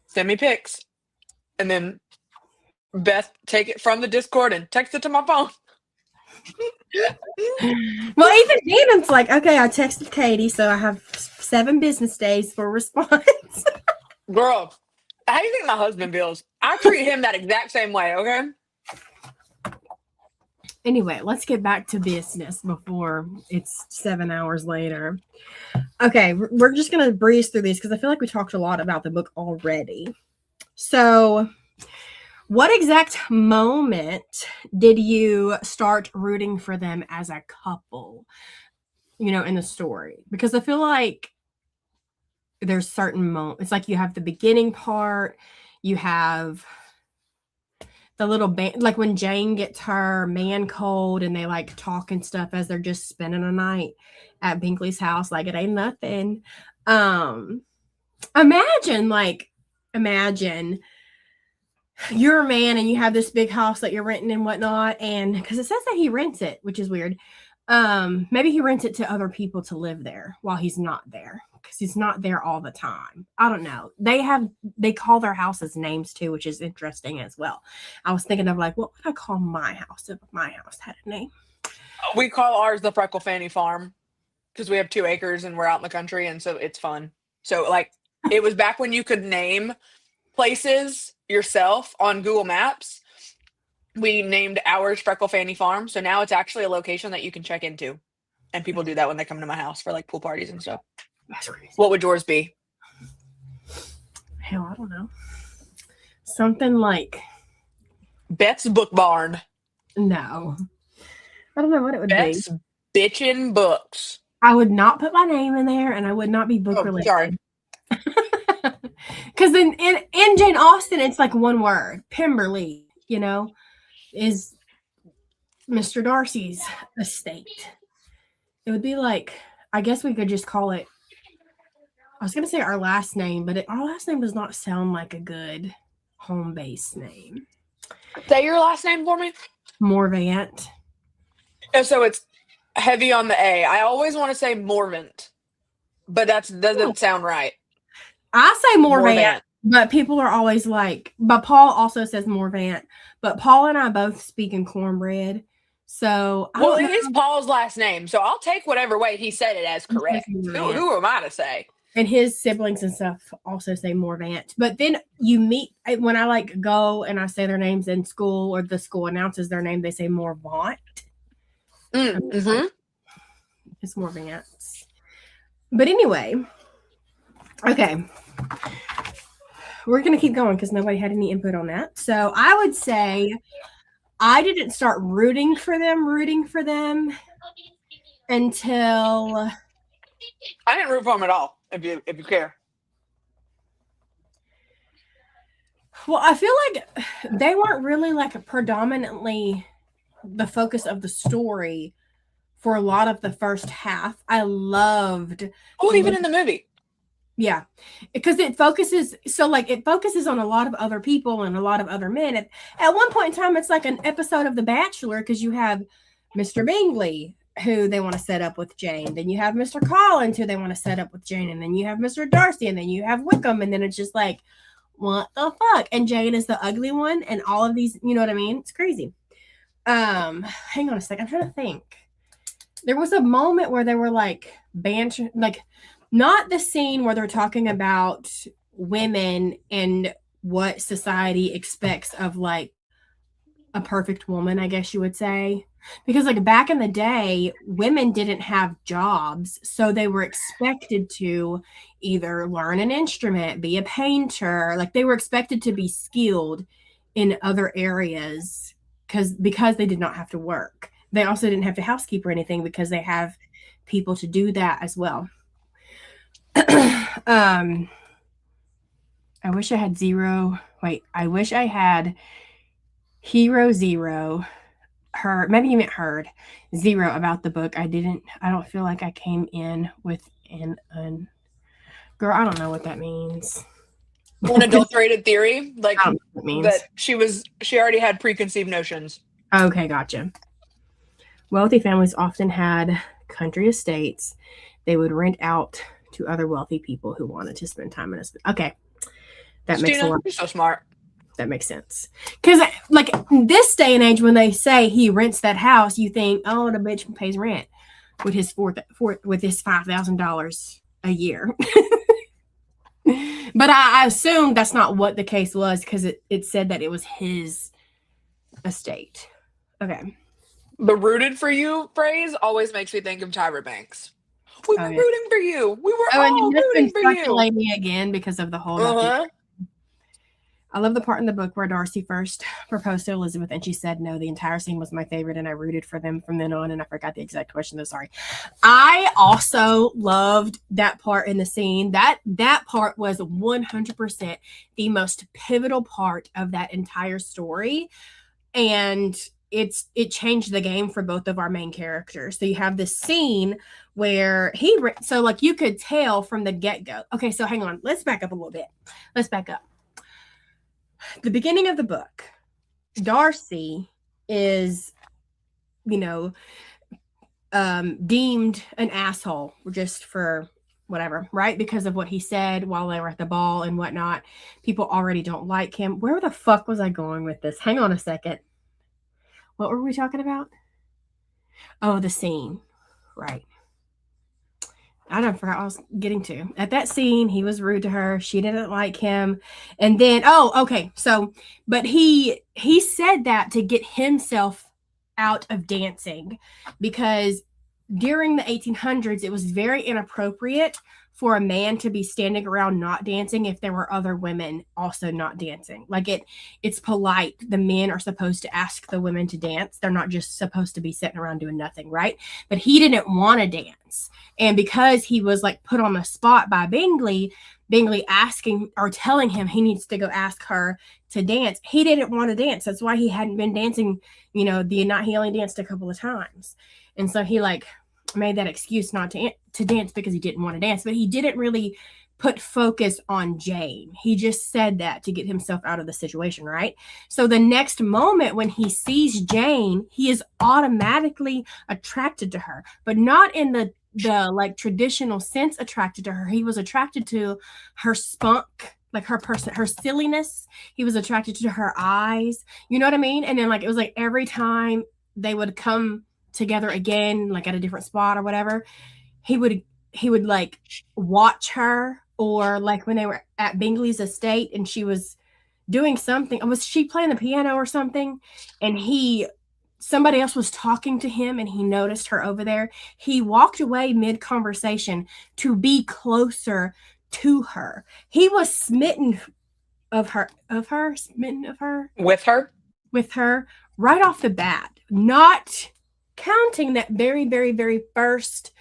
Send me pics. And then Beth, take it from the Discord and text it to my phone. Well, even Denon's like, okay, I texted Katie, so I have 7 business days for response. Girl, how do you think my husband feels? I treat him that exact same way, okay? Anyway, let's get back to business before it's 7 hours later. Okay, we're just going to breeze through these because I feel like we talked a lot about the book already. So, what exact moment did you start rooting for them as a couple, in the story? Because I feel like there's certain moments. It's like you have the beginning part, you have the little band, like when Jane gets her man cold and they like talk and stuff as they're just spending a night at Bingley's house, like it ain't nothing. Imagine you're a man and you have this big house that you're renting and whatnot, and because it says that he rents it, which is weird. Maybe he rents it to other people to live there while he's not there, because he's not there all the time. I don't know. They call their houses names too, which is interesting as well. I was thinking of like, what would I call my house if my house had a name? We call ours the Freckle Fanny Farm because we have 2 acres and we're out in the country, and so it's fun. So like, it was back when you could name places yourself on Google Maps. We named ours Freckle Fanny Farm, so now it's actually a location that you can check into, and people do that when they come to my house for like pool parties and stuff. That's crazy. What would yours be? Hell, I don't know. Something like Beth's Book Barn. No, I don't know what it would Beth's be. Bitchin' Books. I would not put my name in there, and I would not be book related. Sorry. Because in Jane Austen, it's like one word. Pemberley, is Mr. Darcy's estate. It would be like, I guess we could just call it, I was going to say our last name, but our last name does not sound like a good home base name. Say your last name for me. Morvant. And so it's heavy on the A. I always want to say Morvant, but that doesn't sound right. I say Morvant, but people are always like, but Paul also says Morvant, but Paul and I both speak in cornbread. So, it is Paul's last name, so I'll take whatever way he said it as correct. Who am I to say? And his siblings and stuff also say Morvant. But then you meet, when I like go and I say their names in school, or the school announces their name, they say Morvant. Mm-hmm. It's Morvant. But anyway, okay. We're going to keep going because nobody had any input on that. So I would say I didn't start rooting for them until I didn't root for them at all, if you care. Well, I feel like they weren't really like predominantly the focus of the story for a lot of the first half. I loved. Oh, even in the movie. Yeah, because it focuses on a lot of other people and a lot of other men. At one point in time, it's like an episode of The Bachelor because you have Mr. Bingley who they want to set up with Jane, then you have Mr. Collins who they want to set up with Jane, and then you have Mr. Darcy, and then you have Wickham, and then it's just like, what the fuck? And Jane is the ugly one, and all of these, you know what I mean? It's crazy. Hang on a second, I'm trying to think. There was a moment where they were like banter, like. Not the scene where they're talking about women and what society expects of like a perfect woman, I guess you would say. Because like back in the day, women didn't have jobs, so they were expected to either learn an instrument, be a painter, like they were expected to be skilled in other areas because they did not have to work. They also didn't have to housekeep or anything because they have people to do that as well. I wish I had zero. Wait, I wish I had hero zero. Heard, maybe you meant heard zero about the book. I don't feel like I came in with an girl. I don't know what that means. Unadulterated theory, like I don't know what it means. that she already had preconceived notions. Okay, gotcha. Wealthy families often had country estates. They would rent out to other wealthy people who wanted to spend time in a. Okay, that makes a lot. You're so smart. That makes sense. Because like this day and age, when they say he rents that house, you think, oh, the bitch pays rent with his $5,000 a year. But I assume that's not what the case was because it said that it was his estate. Okay. The rooted for you phrase always makes me think of Tyra Banks. We were rooting for you. We were all rooting for you. Me again because of the whole. I love the part in the book where Darcy first proposed to Elizabeth and she said no. The entire scene was my favorite and I rooted for them from then on, and I forgot the exact question. I'm sorry. I also loved that part in the scene. That part was 100% the most pivotal part of that entire story. And it changed the game for both of our main characters. So you have this scene where so like you could tell from the get-go. Okay, so hang on. Let's back up a little bit. Let's back up. The beginning of the book, Darcy is, deemed an asshole just for whatever, right? Because of what he said while they were at the ball and whatnot. People already don't like him. Where the fuck was I going with this? Hang on a second. What were we talking about? Oh, the scene. Right. I don't forget what I was getting to. At that scene, he was rude to her. She didn't like him. And then, so, but he said that to get himself out of dancing because during the 1800s, it was very inappropriate for a man to be standing around not dancing if there were other women also not dancing. Like it's polite. The men are supposed to ask the women to dance. They're not just supposed to be sitting around doing nothing, right? But he didn't want to dance. And because he was like put on the spot by Bingley asking or telling him he needs to go ask her to dance, he didn't want to dance. That's why he hadn't been dancing, he only danced a couple of times. And so he like made that excuse not to dance because he didn't want to dance, but he didn't really put focus on Jane. He just said that to get himself out of the situation, right? So the next moment when he sees Jane, he is automatically attracted to her, but not in the like traditional sense attracted to her. He was attracted to her spunk, like her silliness. He was attracted to her eyes. You know what I mean? And then like it was like every time they would come together again, like at a different spot or whatever, he would like watch her, or like when they were at Bingley's estate and she was doing something. Was she playing the piano or something? And somebody else was talking to him and he noticed her over there. He walked away mid-conversation to be closer to her. He was smitten with her right off the bat, not counting that very, very, very first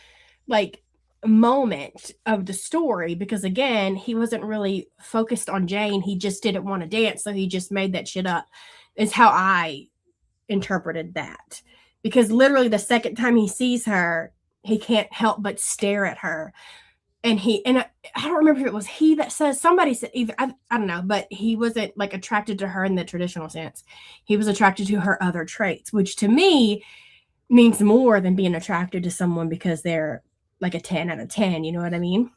like moment of the story, because again, he wasn't really focused on Jane. He just didn't want to dance, so he just made that shit up, is how I interpreted that. Because literally the second time he sees her, he can't help but stare at her. and I don't remember if it was he that says, somebody said either, I don't know, but he wasn't like attracted to her in the traditional sense. He was attracted to her other traits, which to me means more than being attracted to someone because they're like a 10 out of 10, you know what I mean?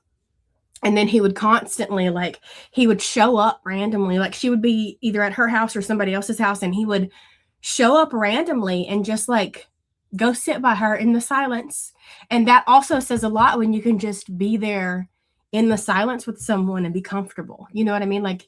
And then he would constantly, like, he would show up randomly, like she would be either at her house or somebody else's house, and he would show up randomly and just like go sit by her in the silence. And that also says a lot when you can just be there in the silence with someone and be comfortable. You know what I mean? Like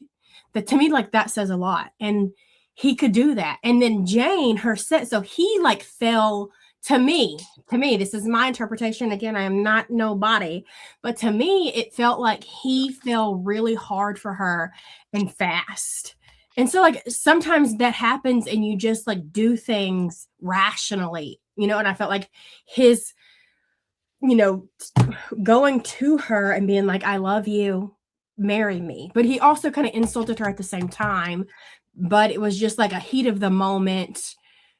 that, to me, like that says a lot. And he could do that. And then Jane, so he like fell to me, this is my interpretation. Again, I am not nobody, but to me, it felt like he fell really hard for her and fast. And so like sometimes that happens and you just like do things rationally, you know, and I felt like his, you know, going to her and being like, I love you, marry me. But he also kind of insulted her at the same time. But it was just like a heat of the moment.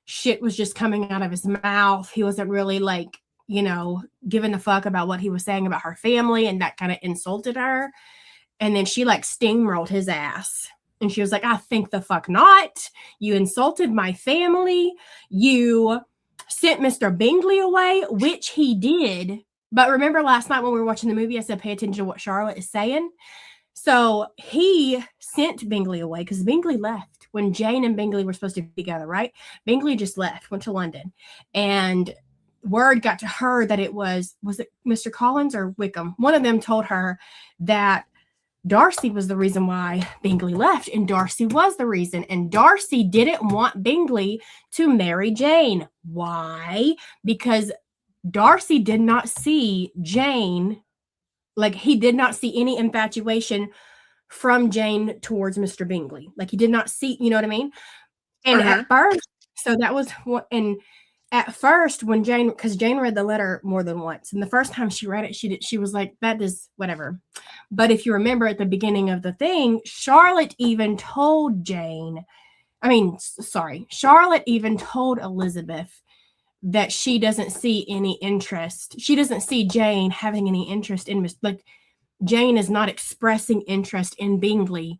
Shit was just coming out of his mouth. He wasn't really like, you know, giving a fuck about what he was saying about her family. And that kind of insulted her. And then she like steamrolled his ass. And she was like, I think the fuck not. You insulted my family. You sent Mr. Bingley away, which he did. But remember last night when we were watching the movie, I said, pay attention to what Charlotte is saying. So he sent Bingley away because Bingley left when Jane and Bingley were supposed to be together, right? Bingley just left, went to London. And word got to her that was it Mr. Collins or Wickham? One of them told her that Darcy was the reason why Bingley left, and Darcy was the reason. And Darcy didn't want Bingley to marry Jane. Why? Because Darcy did not see Jane, like he did not see any infatuation from Jane towards Mr. Bingley. Like he did not see, you know what I mean? And at first, so that was what, and at first when Jane, because Jane read the letter more than once, and the first time she read it, she was like, that is whatever. But if you remember at the beginning of the thing, Charlotte even told Charlotte even told Elizabeth that she doesn't see any interest. She doesn't see Jane having any interest in like Jane is not expressing interest in Bingley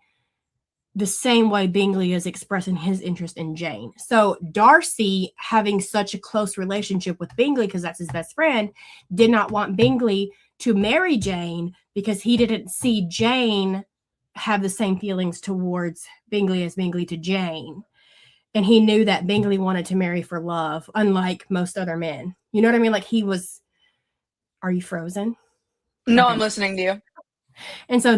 the same way Bingley is expressing his interest in Jane. So Darcy, having such a close relationship with Bingley, because that's his best friend, did not want Bingley to marry Jane because he didn't see Jane have the same feelings towards Bingley as Bingley to Jane. And he knew that Bingley wanted to marry for love, unlike most other men. You know what I mean? Like are you frozen? No, Okay. I'm listening to you. And so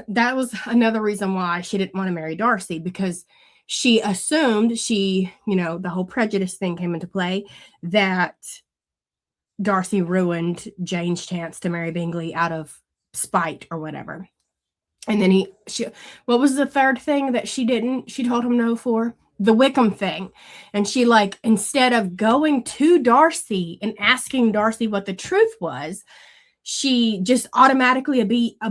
that was another reason why she didn't want to marry Darcy, because she assumed the whole prejudice thing came into play, that Darcy ruined Jane's chance to marry Bingley out of spite or whatever. And then what was the third thing that she told him no for? The Wickham thing. And she, like, instead of going to Darcy and asking Darcy what the truth was, she just automatically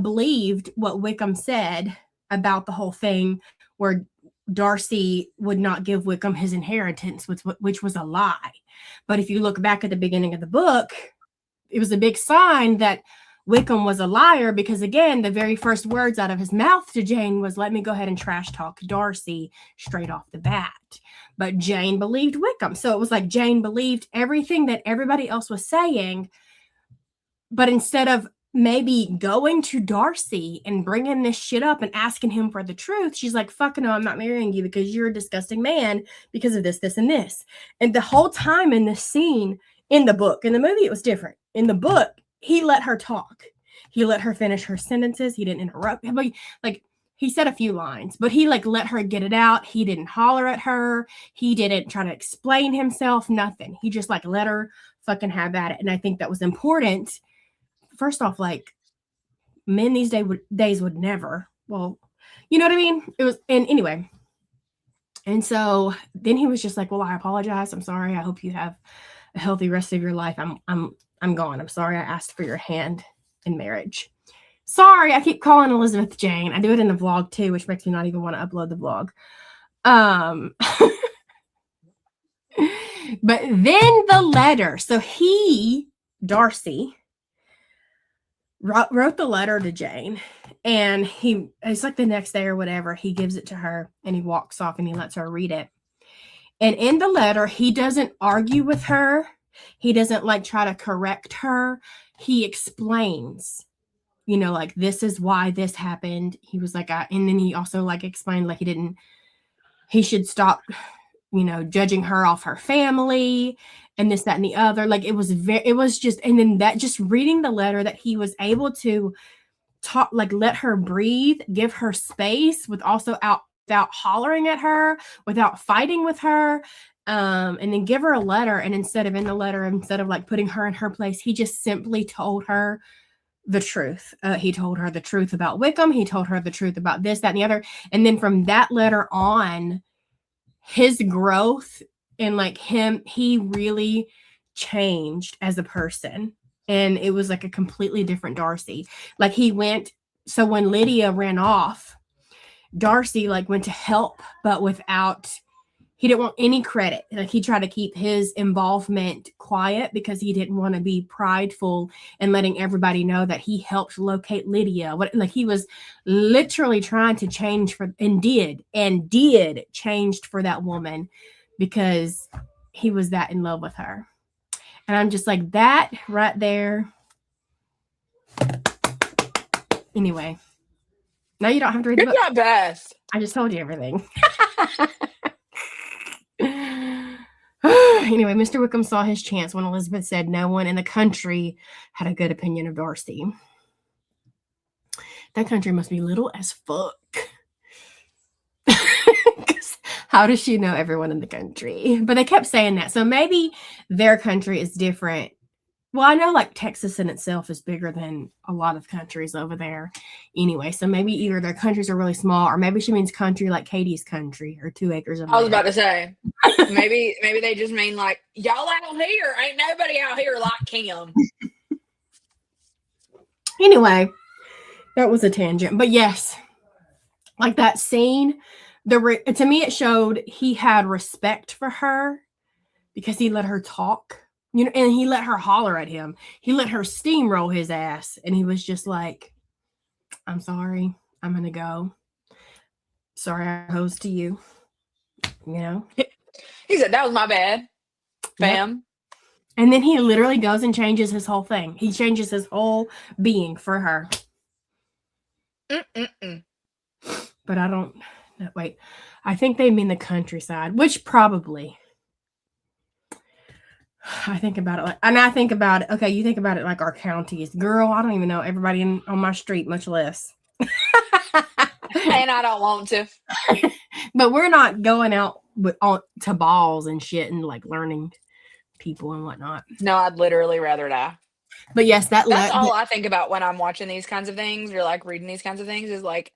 believed what Wickham said about the whole thing, where Darcy would not give Wickham his inheritance, which was a lie. But if you look back at the beginning of the book, it was a big sign that Wickham was a liar, because again, the very first words out of his mouth to Jane was, let me go ahead and trash talk Darcy straight off the bat. But Jane believed Wickham. So it was like Jane believed everything that everybody else was saying. But instead of maybe going to Darcy and bringing this shit up and asking him for the truth, she's like, fuck no, I'm not marrying you because you're a disgusting man because of this, this, and this. And the whole time in this scene, in the book, in the movie, it was different. In the book, he let her talk. He let her finish her sentences. He didn't interrupt. Like, he said a few lines, but he like let her get it out. He didn't holler at her. He didn't try to explain himself, nothing. He just like let her fucking have at it. And I think that was important. First off, like, men these days would never. Well, you know what I mean? It was, and anyway. And so then he was just like, well, I apologize. I'm sorry. I hope you have a healthy rest of your life. I'm gone. I'm sorry I asked for your hand in marriage. Sorry, I keep calling Elizabeth Jane. I do it in the vlog too, which makes me not even want to upload the vlog. But then the letter. So he Darcy wrote the letter to Jane, and it's like the next day or whatever, he gives it to her and he walks off and he lets her read it. And in the letter, he doesn't argue with her. He doesn't like try to correct her. He explains, like, this is why this happened. He was like, and then he also like explained like he should stop, judging her off her family and this, that, and the other. Like it was just, and then that just reading the letter that he was able to talk, like let her breathe, give her space without hollering at her, without fighting with her. And then give her a letter. And instead of like putting her in her place, he just simply told her the truth. He told her the truth about Wickham. He told her the truth about this, that, and the other. And then from that letter on, his growth and like he really changed as a person. And it was like a completely different Darcy. Like so when Lydia ran off, Darcy like went to help, but he didn't want any credit. Like he tried to keep his involvement quiet because he didn't want to be prideful and letting everybody know that he helped locate Lydia. Like he was literally trying to change and did changed for that woman because he was that in love with her. And I'm just like, that right there. Anyway, now you don't have to read the You're book. not best. I just told you everything. Anyway, Mr. Wickham saw his chance when Elizabeth said no one in the country had a good opinion of Darcy. That country must be little as fuck. How does she know everyone in the country? But they kept saying that. So maybe their country is different. Well, I know like Texas in itself is bigger than a lot of countries over there. Anyway, so maybe either their countries are really small, or maybe she means country like Katie's country, or 2 acres of land. I was about to say, maybe they just mean like, y'all out here, ain't nobody out here like Kim. Anyway, that was a tangent. But yes, like that scene, to me it showed he had respect for her because he let her talk. And he let her holler at him. He let her steamroll his ass. And he was just like, I'm sorry. I'm going to go. Sorry I posed to you. He said, that was my bad, fam. Yep. And then he literally goes and changes his whole thing. He changes his whole being for her. But I don't, no, wait. I think they mean the countryside, which probably... I think about it okay, you think about it like our counties. Girl, I don't even know everybody on my street, much less. And I don't want to. But we're not going out to balls and shit and like learning people and whatnot. No, I'd literally rather die. But yes, that's all I think about when I'm watching these kinds of things or like reading these kinds of things is like,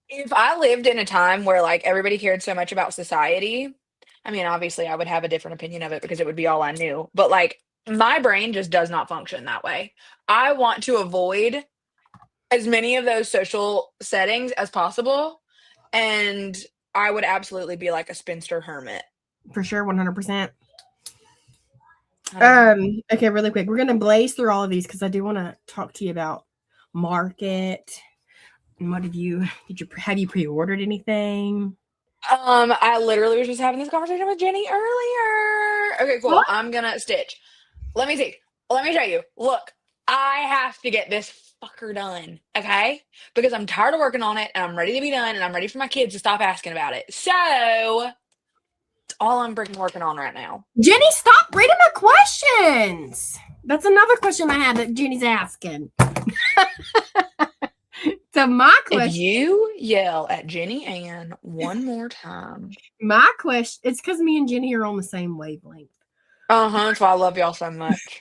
if I lived in a time where like everybody cared so much about society, I mean, obviously I would have a different opinion of it because it would be all I knew. But like my brain just does not function that way. I want to avoid as many of those social settings as possible. And I would absolutely be like a spinster hermit. For sure, 100%. Okay, really quick. We're going to blaze through all of these because I do want to talk to you about Market. And what have you pre-ordered anything? I literally was just having this conversation with Jenny earlier. Okay, cool. What? I'm gonna stitch. Let me see. Let me show you. Look, I have to get this fucker done, okay? Because I'm tired of working on it and I'm ready to be done and I'm ready for my kids to stop asking about it. So it's all I'm freaking working on right now. Jenny, stop reading my questions. That's another question I had that Jenny's asking. So my question, if you yell at Jenny Ann one more time. My question, it's because me and Jenny are on the same wavelength. That's why I love y'all so much.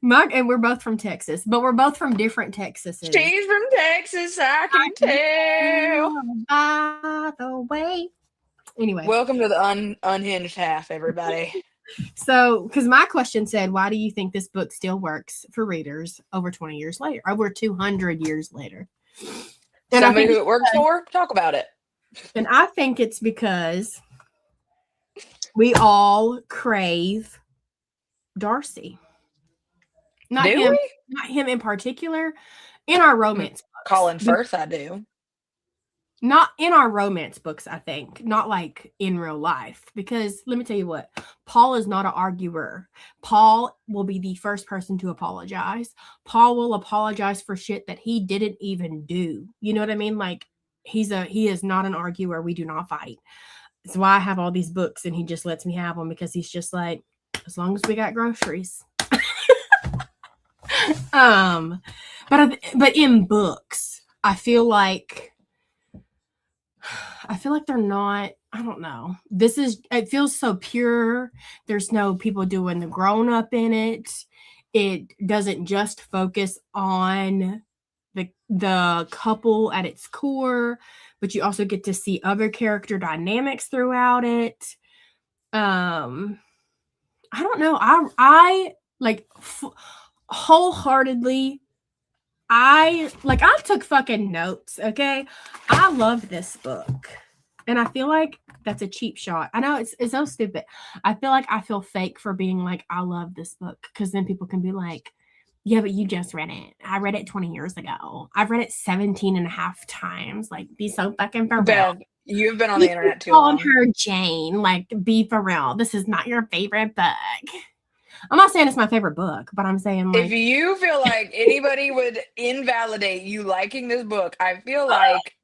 And we're both from Texas, but we're both from different Texases. She's from Texas, I can tell. By the way. Anyway. Welcome to the unhinged half, everybody. So, because my question said, why do you think this book still works for readers over 20 years later, over 200 years later? And somebody who it works for, talk about it. And I think it's because we all crave Darcy. Not Do him, we? not him in particular. In our romance books. Colin Firth, I do. Not in our romance books, I think. Not like in real life. Because let me tell you what, Paul is not an arguer. Paul will be the first person to apologize. Paul will apologize for shit that he didn't even do. You know what I mean? Like he is not an arguer. We do not fight. That's why I have all these books and he just lets me have them because he's just like, as long as we got groceries. But in books, I feel like they're not, I don't know. It feels so pure. There's no people doing the grown up in it. It doesn't just focus on the couple at its core, but you also get to see other character dynamics throughout it. I don't know. I like wholeheartedly. I took fucking notes, okay? I love this book. And I feel like that's a cheap shot. I know it's so stupid. I feel fake for being like, I love this book. Because then people can be like, yeah, but you just read it. I read it 20 years ago. I've read it 17 and a half times. Like, be so fucking for real. Bev, you've been on the internet too Calling long. her Jane. Like, be for real. This is not your favorite book. I'm not saying it's my favorite book, but I'm saying like, If you feel like anybody would invalidate you liking this book, I feel like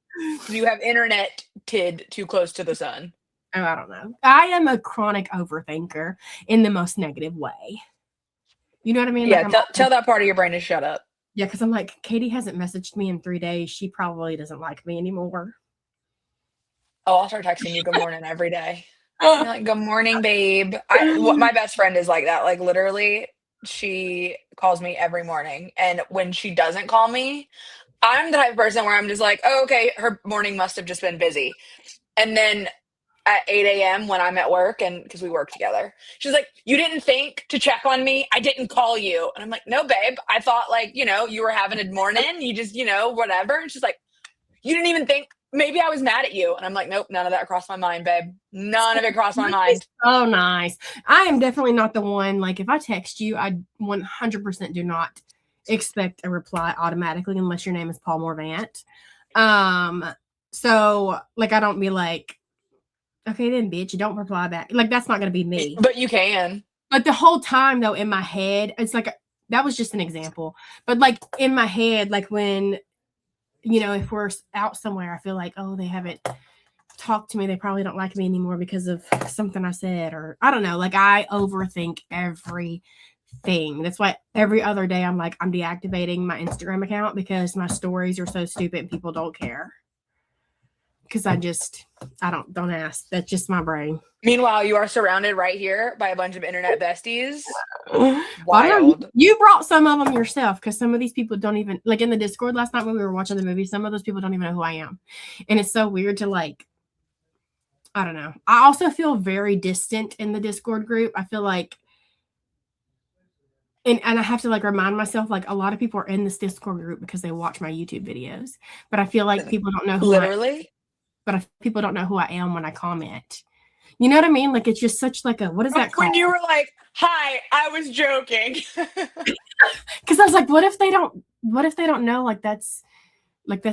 you have internet-ted too close to the sun. oh, I don't know. I am a chronic overthinker in the most negative way. You know what I mean? Yeah, Like, tell that part of your brain to shut up. yeah, because I'm like, Katie hasn't messaged me in 3 days. She probably doesn't like me anymore. Oh, I'll start texting you good morning every day. You're like, good morning, babe. My best friend is like that. Like literally, she calls me every morning. And when she doesn't call me, I'm the type of person where I'm just like, oh, okay, her morning must have just been busy. And then at 8 a.m. when I'm at work, and because we work together, she's like, you didn't think to check on me? I didn't call you. And I'm like, no, babe. I thought like, you were having a morning. You just, whatever. And she's like, you didn't even think. Maybe I was mad at you. And I'm like, nope, none of that crossed my mind, babe. None of it crossed my mind. Oh, nice. I am definitely not the one. Like, if I text you, I 100% do not expect a reply automatically unless your name is Paul Morvant. So, like, I don't be like, okay, then, bitch, don't reply back. Like, that's not going to be me. But you can. But the whole time, though, in my head, it's like, that was just an example. But, like, in my head, like, when, if we're out somewhere, I feel like, oh, they haven't talked to me. They probably don't like me anymore because of something I said, or I don't know. Like, I overthink everything. That's why every other day I'm like, I'm deactivating my Instagram account because my stories are so stupid and people don't care. Because I don't ask. That's just my brain. Meanwhile, you are surrounded right here by a bunch of internet besties. Wild. You brought some of them yourself because some of these people don't even, like in the Discord last night when we were watching the movie, some of those people don't even know who I am. And it's so weird to like, I don't know. I also feel very distant in the Discord group. I feel like, and I have to like remind myself, like a lot of people are in this Discord group because they watch my YouTube videos. But I feel like people don't know who people don't know who I am when I comment. You know what I mean? Like, it's just such like a, what is that called? When you were like, hi, I was joking. Because I was like, what if they don't know, like, that's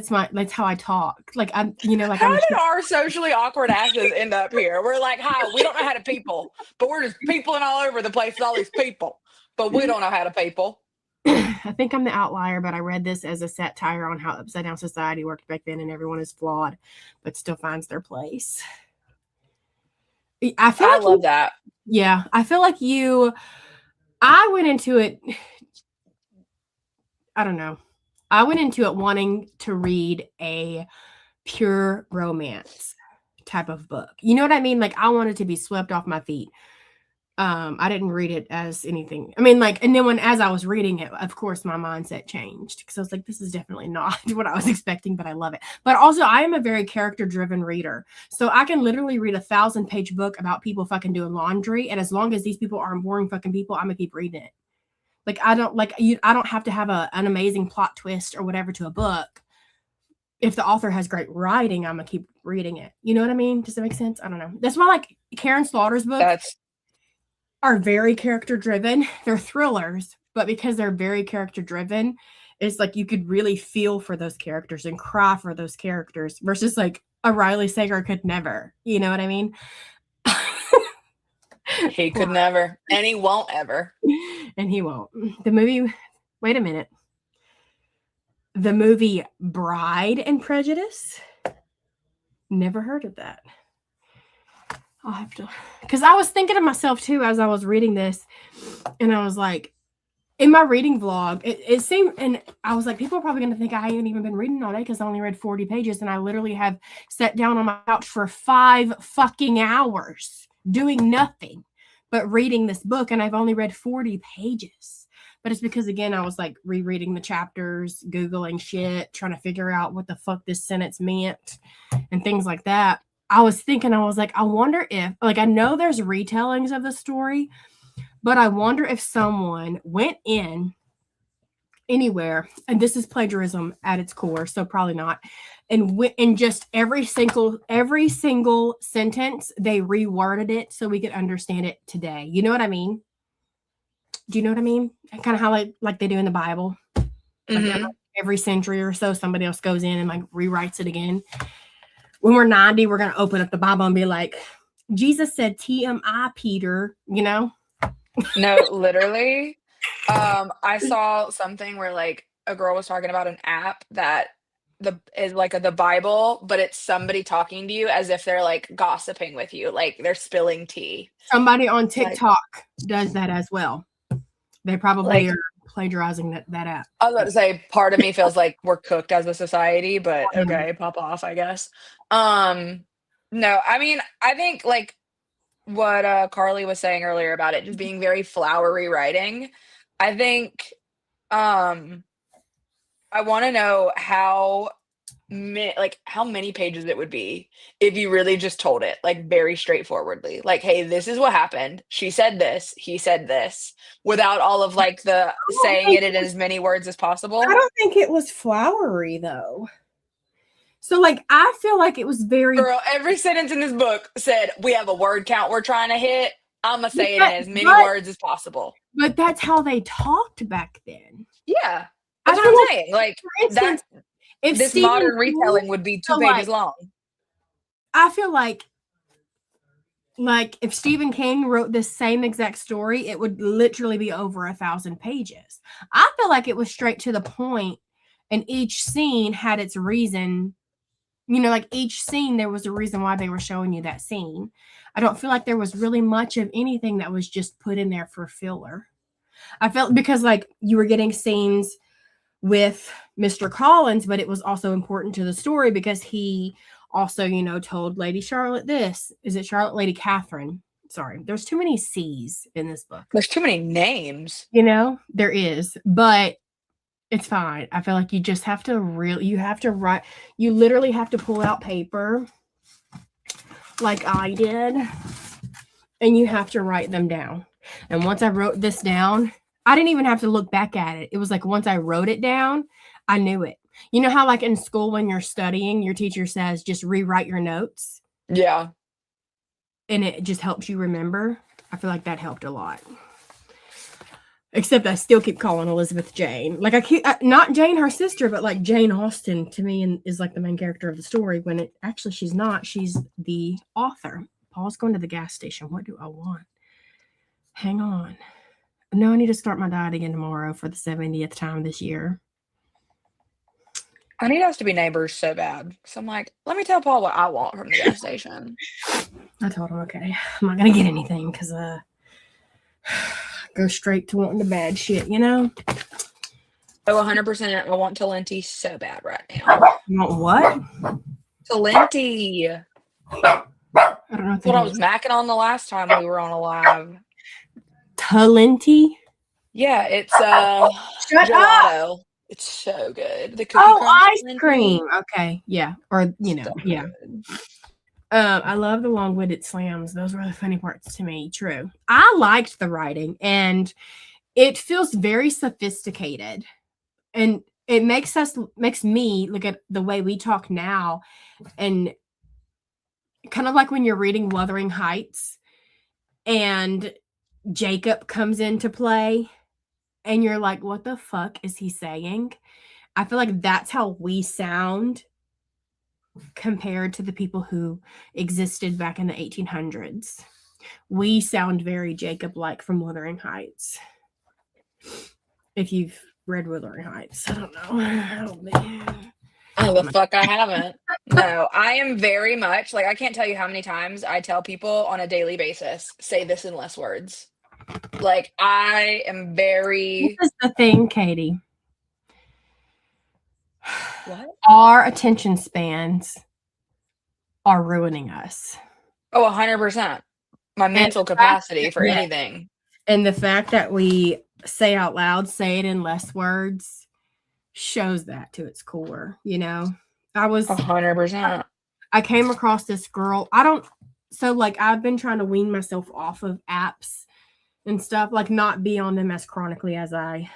how I talk. Like, how did our socially awkward asses end up here? We're like, hi, we don't know how to people, but we're just peopling all over the place with all these people, but we don't know how to people. I think I'm the outlier, but I read this as a satire on how upside down society worked back then, and everyone is flawed, but still finds their place. I love that. Yeah, I feel like I went into it. I don't know. I went into it wanting to read a pure romance type of book. You know what I mean? Like, I wanted to be swept off my feet. I didn't read it as anything. I mean, like, and then as I was reading it, of course, my mindset changed because I was like, this is definitely not what I was expecting, but I love it. But also, I am a very character-driven reader. So I can literally read a 1,000-page book about people fucking doing laundry. And as long as these people aren't boring fucking people, I'm gonna keep reading it. Like, I don't have to have an amazing plot twist or whatever to a book. If the author has great writing, I'm gonna keep reading it. You know what I mean? Does that make sense? I don't know. That's why, like, Karen Slaughter's books are very character driven. They're thrillers, but because they're very character driven, it's like you could really feel for those characters and cry for those characters versus like a Riley Sager could never. You know what I mean? He could never, and he won't ever. And he won't. The movie, wait a minute. The movie Bride and Prejudice? Never heard of that. I'll have to, because I was thinking to myself too as I was reading this, and I was like, in my reading vlog, it seemed, and I was like, people are probably going to think I haven't even been reading all day because I only read 40 pages, and I literally have sat down on my couch for 5 fucking hours doing nothing but reading this book, and I've only read 40 pages. But it's because, again, I was like rereading the chapters, Googling shit, trying to figure out what the fuck this sentence meant and things like that. I was thinking, I was like, I wonder if, like, I know there's retellings of the story, but I wonder if someone went in anywhere, and this is plagiarism at its core, so probably not, and just every single sentence, they reworded it so we could understand it today. You know what I mean? Do you know what I mean? Kind of how like they do in the Bible. Like every century or so, somebody else goes in and like rewrites it again. When we're 90, we're going to open up the Bible and be like, Jesus said TMI, Peter, you know? No, literally. I saw something where like a girl was talking about an app that is like the Bible, but it's somebody talking to you as if they're like gossiping with you, like they're spilling tea. Somebody on TikTok does that as well. They probably Like, are plagiarizing that app. I was about to say, part of me feels like we're cooked as a society, but okay, pop off, I guess. No, I mean, I think like what Carly was saying earlier about it just being very flowery writing. I think I want to know how many pages it would be if you really just told it like very straightforwardly, like, hey, this is what happened, she said this, he said this, without all of like the saying it in as many words as possible. I don't think it was flowery though. So like I feel like it was very, girl, every sentence in this book said we have a word count we're trying to hit, I'm gonna say it in as many words as possible. But that's how they talked back then. Yeah, that's what I'm saying. Like, for instance, if this Stephen modern King, retelling would be 2 so, pages like, long. I feel like if Stephen King wrote this same exact story, it would literally be over 1,000 pages. I feel like it was straight to the point, and each scene had its reason. You know, like each scene, there was a reason why they were showing you that scene. I don't feel like there was really much of anything that was just put in there for filler. I felt because like you were getting scenes with Mr. Collins, but it was also important to the story because he also, you know, told Lady Charlotte this. Is it Charlotte? Lady Catherine. Sorry. There's too many C's in this book. There's too many names. You know, there is, but it's fine. I feel like you just have to you literally have to pull out paper like I did, and you have to write them down. And once I wrote this down, I didn't even have to look back at it. It was like once I wrote it down, I knew it. You know how like in school when you're studying, your teacher says just rewrite your notes? Yeah. And it just helps you remember. I feel like that helped a lot. Except I still keep calling Elizabeth Jane. Like I keep not Jane, her sister, but like Jane Austen to me is like the main character of the story. When it actually she's not. She's the author. Paul's going to the gas station. What do I want? Hang on. No, I need to start my diet again tomorrow for the 70th time this year. I need us to be neighbors so bad. So I'm like, let me tell Paul what I want from the gas station. I told him, okay, I'm not gonna get anything because go straight to wanting the bad shit, you know? Oh, 100%. I want Talenti so bad right now. You want what? Talenti. I don't know That's what I was macking on the last time we were on a live. Talenti? Yeah, it's Shut gelato. up! It's so good. The cookie crunch ice Talenti. cream. Okay, yeah. Or, you know, So yeah. good. I love the long-winded slams. Those were the funny parts to me. True. I liked the writing, and it feels very sophisticated, and it makes me look at the way we talk now, and kind of like when you're reading Wuthering Heights, and Jacob comes into play, and you're like, what the fuck is he saying? I feel like that's how we sound compared to the people who existed back in the 1800s. We sound very Jacob-like from Wuthering Heights. If you've read Wuthering Heights, I don't know. Oh, the fuck I haven't. No, I am very much like, I can't tell you how many times I tell people on a daily basis, say this in less words. Like, I am very. This is the thing, Katie. What? Our attention spans are ruining us. Oh, 100%. My mental capacity for anything. And the fact that we say out loud, say it in less words, shows that to its core, you know? 100%. I came across this girl. So like I've been trying to wean myself off of apps and stuff, like not be on them as chronically as I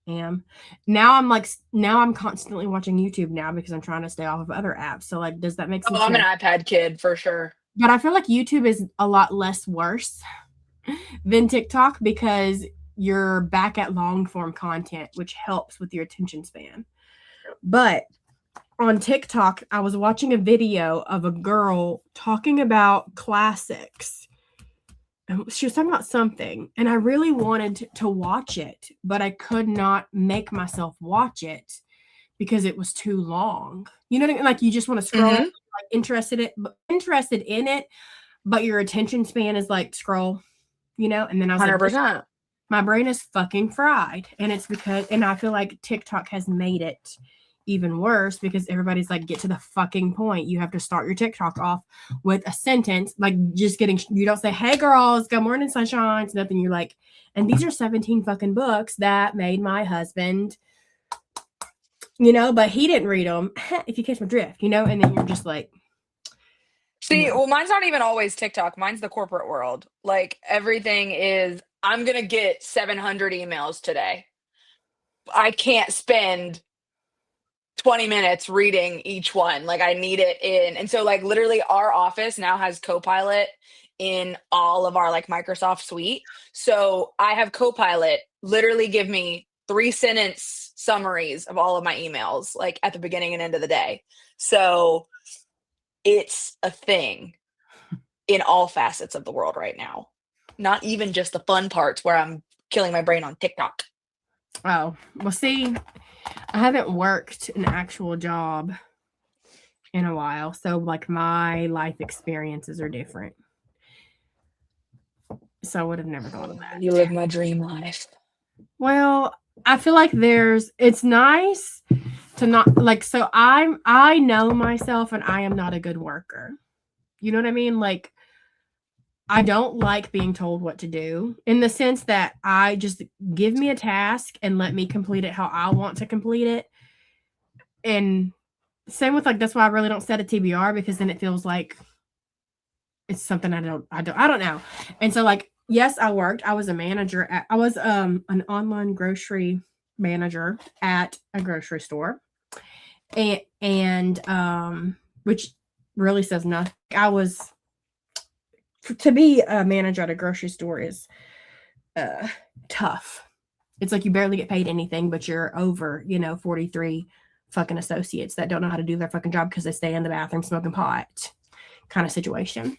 am. Now I'm constantly watching YouTube now because I'm trying to stay off of other apps. So like, does that make sense? Oh, I'm an iPad kid for sure. But I feel like YouTube is a lot less worse than TikTok because you're back at long form content, which helps with your attention span. But on TikTok, I was watching a video of a girl talking about classics. She was talking about something, and I really wanted to watch it, but I could not make myself watch it because it was too long. You know what I mean? Like you just want to scroll, like interested in it, but your attention span is like scroll, you know? And then I was 100%. like, my brain is fucking fried. And it's because, and I feel like TikTok has made it even worse because everybody's like, get to the fucking point. You have to start your TikTok off with a sentence, like just getting, you don't say, hey girls, good morning, sunshine, nothing. You're like, and these are 17 fucking books that made my husband, you know, but he didn't read them, if you catch my drift, you know, and then you're just like. See, well, mine's not even always TikTok. Mine's the corporate world. Like everything is, I'm going to get 700 emails today. I can't spend 20 minutes reading each one. Like I need it in. And so like literally our office now has Copilot in all of our like Microsoft suite. So I have Copilot literally give me 3-sentence summaries of all of my emails, like at the beginning and end of the day. So it's a thing in all facets of the world right now. Not even just the fun parts where I'm killing my brain on TikTok. Oh, well, see, I haven't worked an actual job in a while. So like my life experiences are different. So I would have never thought of that. You live my dream life. Well, I feel like it's nice to not like, so I know myself and I am not a good worker. You know what I mean? Like, I don't like being told what to do in the sense that I just give me a task and let me complete it how I want to complete it. And same with like, that's why I really don't set a TBR because then it feels like it's something I don't know. And so like, yes, I was a manager I was an online grocery manager at a grocery store. And which really says nothing. To be a manager at a grocery store is tough. It's like you barely get paid anything, but you're over, 43 fucking associates that don't know how to do their fucking job because they stay in the bathroom smoking pot kind of situation.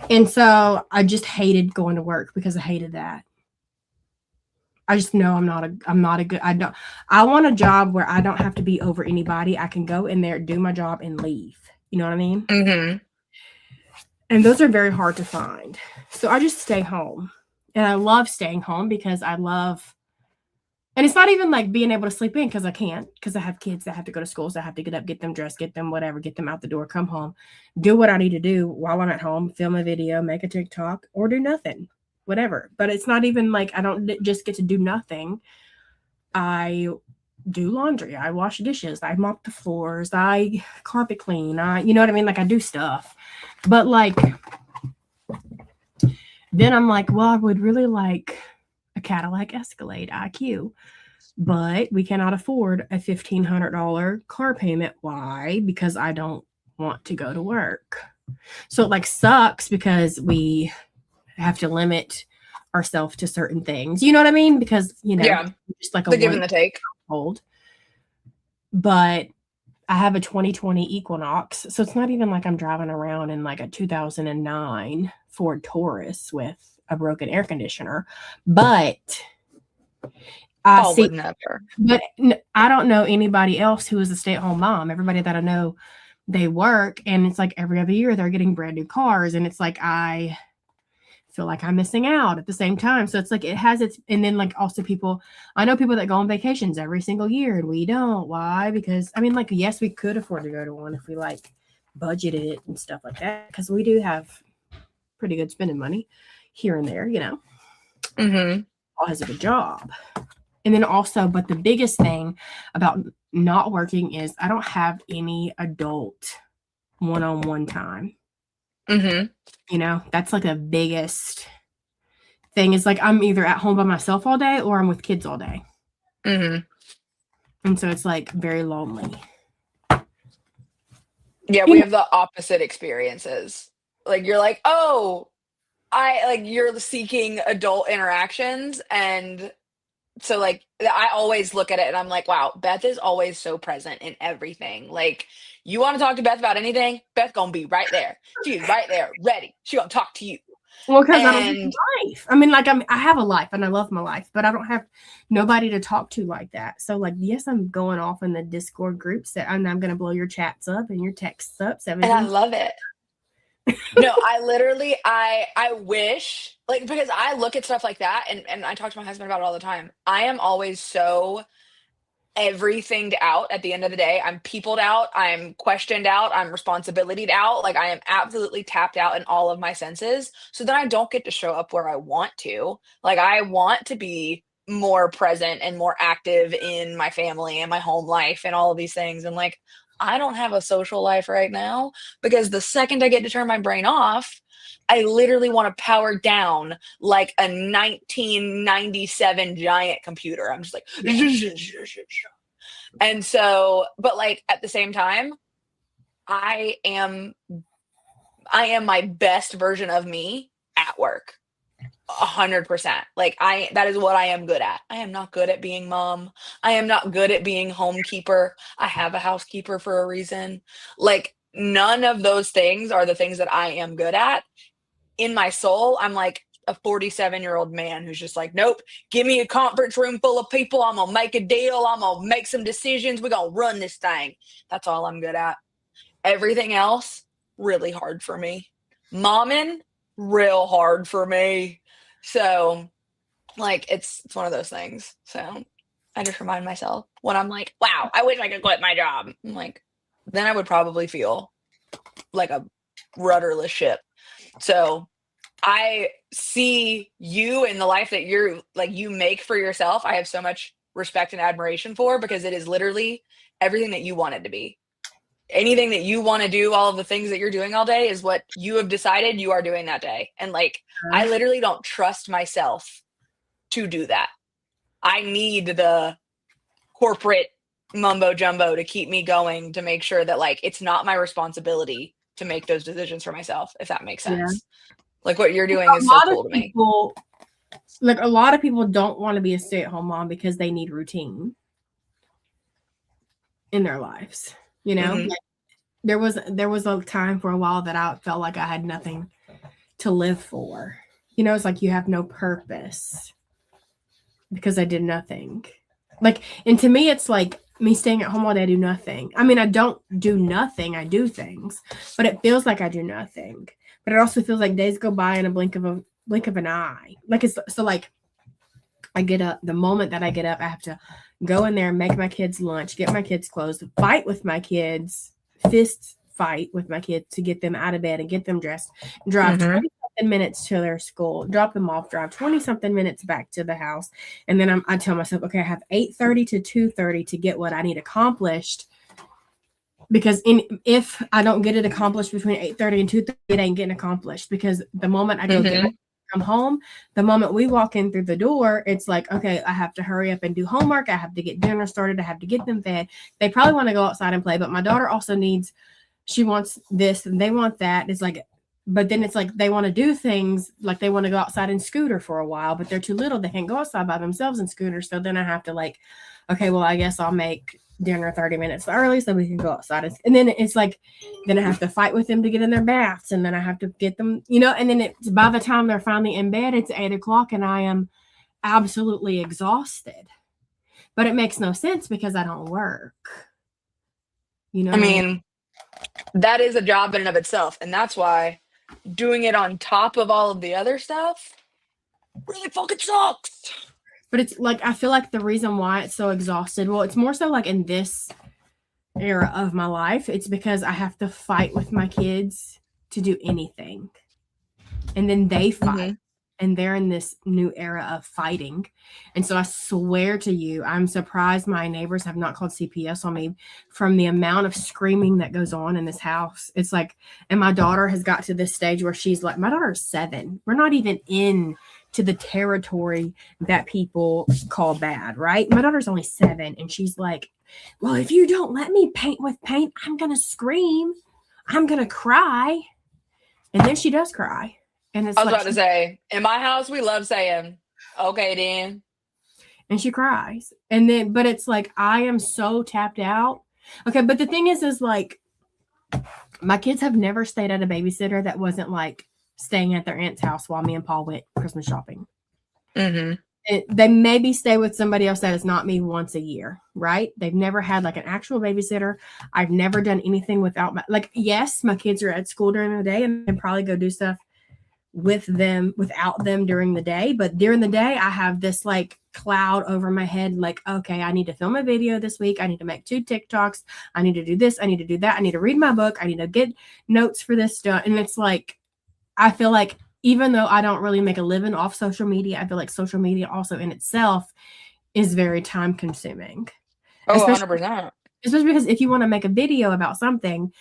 And so I just hated going to work because I hated that. I just know I want a job where I don't have to be over anybody. I can go in there, do my job and leave. You know what I mean? Mm-hmm. And those are very hard to find. So I just stay home. And I love staying home because and it's not even like being able to sleep in because I can't, because I have kids that have to go to school. So I have to get up, get them dressed, get them whatever, get them out the door, come home, do what I need to do while I'm at home, film a video, make a TikTok, or do nothing, whatever. But it's not even like I don't just get to do nothing. I do laundry, I wash dishes, I mop the floors, I carpet clean, you know what I mean? Like I do stuff. But like, then I'm like, well, I would really like a Cadillac Escalade IQ, but we cannot afford a $1,500 car payment. Why? Because I don't want to go to work. So it like sucks because we have to limit ourselves to certain things. You know what I mean? Because, Yeah. just like a The give and the take. household. But I have a 2020 Equinox, so it's not even like I'm driving around in like a 2009 Ford Taurus with a broken air conditioner. But Paul would never. But I don't know anybody else who is a stay-at-home mom. Everybody that I know, they work, and it's like every other year they're getting brand new cars, and it's like I feel like I'm missing out at the same time. So it's like it has its, and then like also I know people that go on vacations every single year, and we don't. Why? Because I mean, like, yes, we could afford to go to one if we like budgeted it and stuff like that, because we do have pretty good spending money here and there, all has a good job. And then also, but the biggest thing about not working is I don't have any adult one-on-one time. That's like the biggest thing is like I'm either at home by myself all day or I'm with kids all day. And so it's like very lonely. Yeah, we have the opposite experiences. Like you're like, oh, you're seeking adult interactions, and so like I always look at it and I'm like, wow, Beth is always so present in everything. Like, you want to talk to Beth about anything, Beth gonna be right there. She's right there, ready. She gonna talk to you. Well, because I don't have a life. I mean, like I have a life and I love my life, but I don't have nobody to talk to like that. So like, yes, I'm going off in the Discord groups and I'm gonna blow your chats up and your texts up. And I love it. No, I literally, I wish, like, because I look at stuff like that and I talk to my husband about it all the time. I am always so everythinged out at the end of the day. I'm peopled out, I'm questioned out, I'm responsibilityed out. Like, I am absolutely tapped out in all of my senses. So then I don't get to show up where I want to. Like, I want to be more present and more active in my family and my home life and all of these things. And like, I don't have a social life right now, because the second I get to turn my brain off, I literally want to power down like a 1997 giant computer. I'm just like, and so, but like at the same time, I am my best version of me at work. 100%. Like that is what I am good at. I am not good at being mom. I am not good at being homekeeper. I have a housekeeper for a reason. Like, none of those things are the things that I am good at. In my soul, I'm like a 47-year-old man who's just like, nope, give me a conference room full of people. I'm gonna make a deal. I'm gonna make some decisions. We're gonna run this thing. That's all I'm good at. Everything else, really hard for me. Momming, real hard for me. So like, it's one of those things. So I just remind myself when I'm like, wow, I wish I could quit my job. I'm like, then I would probably feel like a rudderless ship. So I see you in the life that you make for yourself. I have so much respect and admiration for, because it is literally everything that you want it to be. Anything that you want to do, all of the things that you're doing all day is what you have decided you are doing that day. And like, I literally don't trust myself to do that. I need the corporate mumbo jumbo to keep me going, to make sure that like, it's not my responsibility to make those decisions for myself, if that makes sense. Yeah. Like, what you're doing is so cool to me. Like, a lot of people don't want to be a stay-at-home mom because they need routine in their lives. Like, there was a time for a while that I felt like I had nothing to live for. It's like you have no purpose because I did nothing. Like, and to me, it's like me staying at home all day, I do nothing. I mean, I don't do nothing. I do things, but it feels like I do nothing. But it also feels like days go by in a blink of an eye. Like, it's so like, I get up, the moment that I get up, I have to go in there and make my kids lunch, get my kids clothes, fight with my kids, fist fight with my kids to get them out of bed and get them dressed, drive 20-something minutes to their school, drop them off, drive 20-something minutes back to the house. And then I tell myself, okay, I have 8:30 to 2:30 to get what I need accomplished. Because if I don't get it accomplished between 8:30 and 2:30, it ain't getting accomplished. Because the moment I go come home, the moment we walk in through the door, it's like, okay, I have to hurry up and do homework. I have to get dinner started. I have to get them fed. They probably want to go outside and play, but my daughter also she wants this and they want that. It's like, But then it's like they want to do things like they want to go outside and scooter for a while, but they're too little. They can't go outside by themselves and scooter. So then I have to like, okay, well, I guess I'll make dinner 30 minutes early so we can go outside. And then it's like, then I have to fight with them to get in their baths. And then I have to get them, and then it's by the time they're finally in bed, it's 8 o'clock and I am absolutely exhausted. But it makes no sense because I don't work. I mean, that is a job in and of itself. And that's why doing it on top of all of the other stuff really fucking sucks. But it's like, I feel like the reason why it's so exhausted, well, it's more so like in this era of my life, it's because I have to fight with my kids to do anything. And then they fight. And they're in this new era of fighting. And so I swear to you, I'm surprised my neighbors have not called CPS on me from the amount of screaming that goes on in this house. It's like, and my daughter has got to this stage where she's like, my daughter's 7. We're not even in to the territory that people call bad, right? My daughter's only 7. And she's like, well, if you don't let me paint with paint, I'm going to scream. I'm going to cry. And then she does cry. And it's I was about to say, in my house, we love saying, okay, then. And she cries. And then, but it's like, I am so tapped out. Okay. But the thing is like, my kids have never stayed at a babysitter that wasn't like staying at their aunt's house while me and Paul went Christmas shopping. They maybe stay with somebody else that is not me once a year, right? They've never had like an actual babysitter. I've never done anything without yes, my kids are at school during the day and probably go do stuff without them during the day. But during the day, I have this like cloud over my head. Like, okay, I need to film a video this week. I need to make 2 TikToks. I need to do this. I need to do that. I need to read my book. I need to get notes for this stuff. And it's like, I feel like even though I don't really make a living off social media, I feel like social media also in itself is very time consuming. Oh, 100%. Especially because if you want to make a video about something,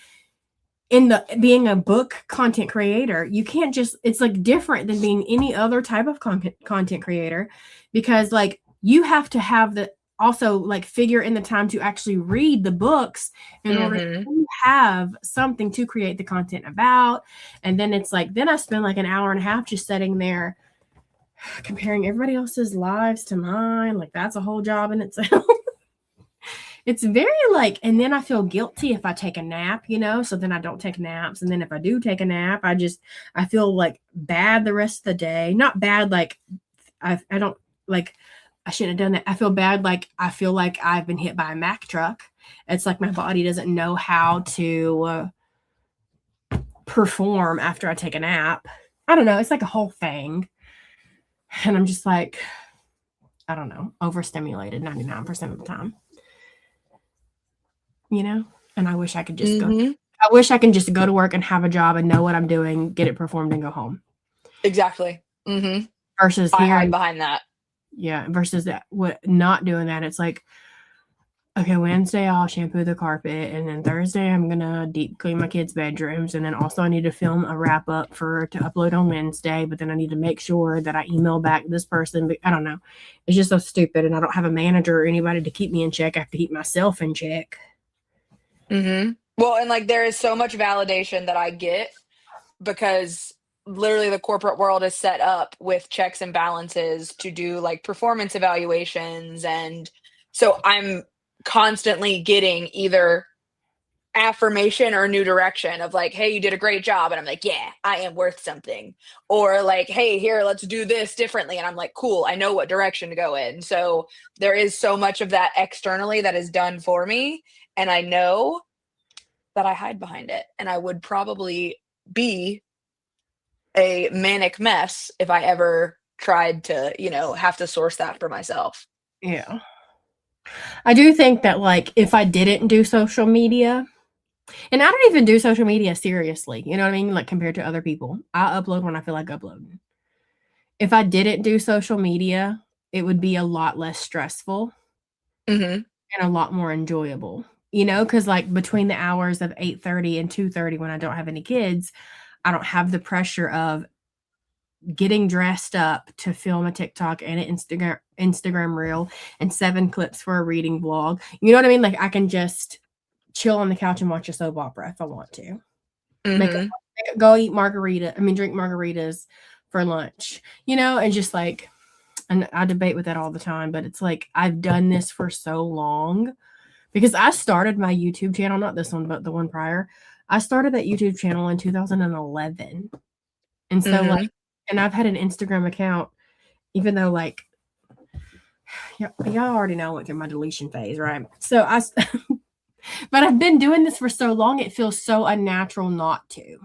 being a book content creator, you can't just, it's like different than being any other type of content creator, because like you have to have also like figure in the time to actually read the books in order to have something to create the content about. And then it's like, then I spend like an hour and a half just sitting there comparing everybody else's lives to mine. Like that's a whole job in itself. It's very like, and then I feel guilty if I take a nap, so then I don't take naps. And then if I do take a nap, I feel like bad the rest of the day. Not bad, like I don't like, I shouldn't have done that. I feel bad. Like I feel like I've been hit by a Mack truck. It's like my body doesn't know how to perform after I take a nap. I don't know. It's like a whole thing. And I'm just like, I don't know, overstimulated 99% of the time. And I wish I could just go. I wish I can just go to work and have a job and know what I'm doing, get it performed, and go home. Exactly. Versus I hide behind that. Yeah. Versus not doing that. It's like, okay, Wednesday I'll shampoo the carpet, and then Thursday I'm gonna deep clean my kids' bedrooms, and then also I need to film a wrap up to upload on Wednesday. But then I need to make sure that I email back this person. But I don't know. It's just so stupid, and I don't have a manager or anybody to keep me in check. I have to keep myself in check. Well, and like there is so much validation that I get because literally the corporate world is set up with checks and balances to do like performance evaluations. And so I'm constantly getting either affirmation or new direction of like, hey, you did a great job. And I'm like, yeah, I am worth something. Or like, hey, here, let's do this differently. And I'm like, cool, I know what direction to go in. So there is so much of that externally that is done for me. And I know that I hide behind it. And I would probably be a manic mess if I ever tried to, have to source that for myself. Yeah. I do think that like if I didn't do social media, and I don't even do social media seriously, you know what I mean? Like compared to other people, I upload when I feel like uploading. If I didn't do social media, it would be a lot less stressful and a lot more enjoyable, because like between the hours of 8:30 and 2:30 when I don't have any kids, I don't have the pressure of getting dressed up to film a TikTok and an Instagram reel and 7 clips for a reading vlog. You know what I mean? Like I can just chill on the couch and watch a soap opera if I want to. Make a go eat drink margaritas for lunch, and just like, and I debate with that all the time, but it's like, I've done this for so long because I started my YouTube channel, not this one, but the one prior. I started that YouTube channel in 2011. And so like, and I've had an Instagram account, even though like, y'all already know I went through my deletion phase, right? So but I've been doing this for so long, it feels so unnatural not to.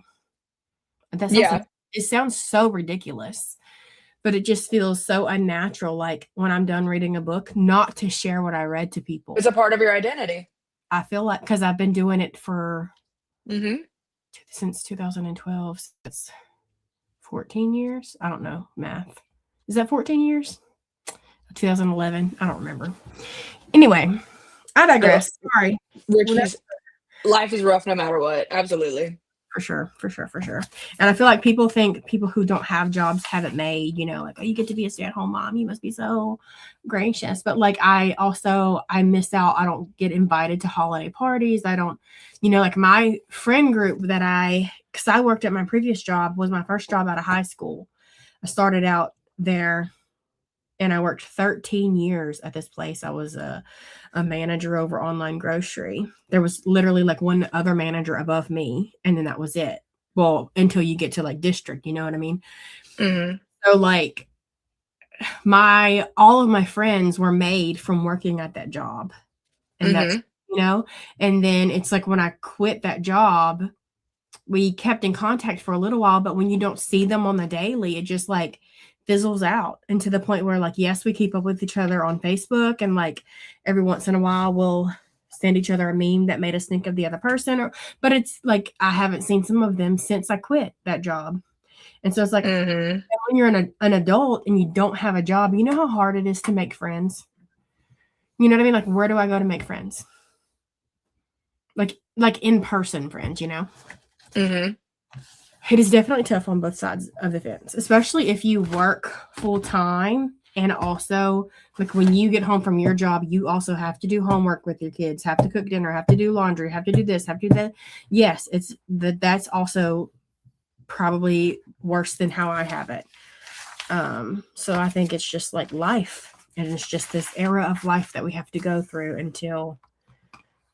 It sounds so ridiculous, but it just feels so unnatural. Like when I'm done reading a book, not to share what I read to people. It's a part of your identity. I feel like, because I've been doing it for since 2012. So it's 14 years. I don't know math. Is that 14 years? 2011. I don't remember. Anyway, I digress. Sorry. Richie's life is rough no matter what. Absolutely. For sure. And I feel like people think people who don't have jobs have it made, like, oh, you get to be a stay-at-home mom. You must be so gracious. But like, I miss out. I don't get invited to holiday parties. I don't, like my friend group because I worked at my previous job, was my first job out of high school. I started out there and I worked 13 years at this place. I was a manager over online grocery. There was literally like one other manager above me, and then that was it. Well, until you get to like district, you know what I mean? So like all of my friends were made from working at that job. And that's, and then it's like when I quit that job, we kept in contact for a little while, but when you don't see them on the daily, it just like fizzles out, and to the point where like, yes, we keep up with each other on Facebook, and like every once in a while we'll send each other a meme that made us think of the other person, but it's like I haven't seen some of them since I quit that job. And so it's like when you're an adult and you don't have a job, you know how hard it is to make friends. You know what I mean? Like, where do I go to make friends? Like in-person friends, It is definitely tough on both sides of the fence, especially if you work full time. And also, like when you get home from your job, you also have to do homework with your kids, have to cook dinner, have to do laundry, have to do this, have to do that. Yes, that's also probably worse than how I have it. So I think it's just like life, and it's just this era of life that we have to go through until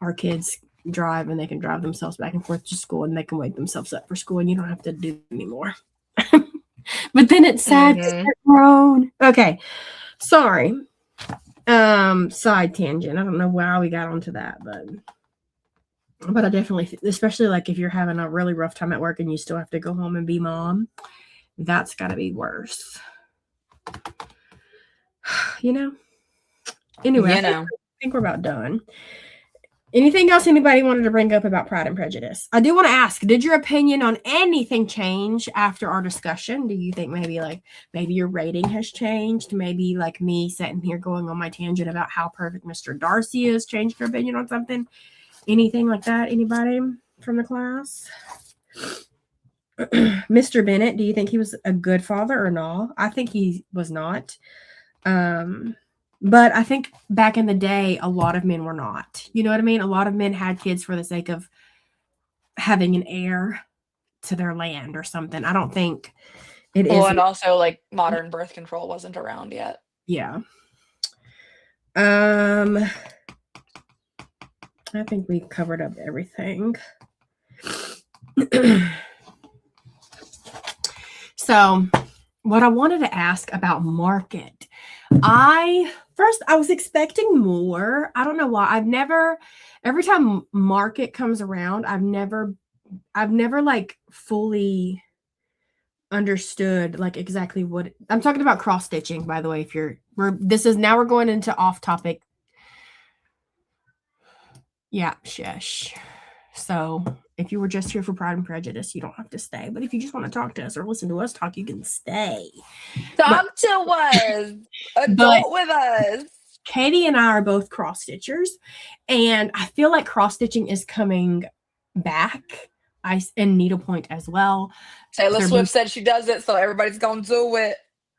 our kids drive and they can drive themselves back and forth to school, and they can wake themselves up for school, and you don't have to do it anymore. But then it's sad because they're grown. Okay, sorry. Side tangent. I don't know why we got onto that, but I definitely, especially like if you're having a really rough time at work and you still have to go home and be mom, that's got to be worse. Anyway, I think we're about done. Anything else anybody wanted to bring up about Pride and Prejudice? I do want to ask, did your opinion on anything change after our discussion? Do you think maybe your rating has changed? Maybe like me sitting here going on my tangent about how perfect Mr. Darcy is changed your opinion on something? Anything like that? Anybody from the class? Mr. Bennett, do you think he was a good father or no? I think he was not. But I think back in the day, a lot of men were not. You know what I mean? A lot of men had kids for the sake of having an heir to their land or something. I don't think it is. And also like modern birth control wasn't around yet. Yeah. I think we covered up everything. So what I wanted to ask about market, I was expecting more. I don't know why. Every time market comes around, I've never like fully understood like exactly what I'm talking about. Cross stitching, by the way, we're going into off topic. Yeah, shush. So if you were just here for Pride and Prejudice, you don't have to stay. But if you just want to talk to us or listen to us talk, you can stay. Talk to us. Adult with us. Katie and I are both cross stitchers, and I feel like cross stitching is coming back. And needlepoint as well. Taylor Swift said she does it, so everybody's gonna do it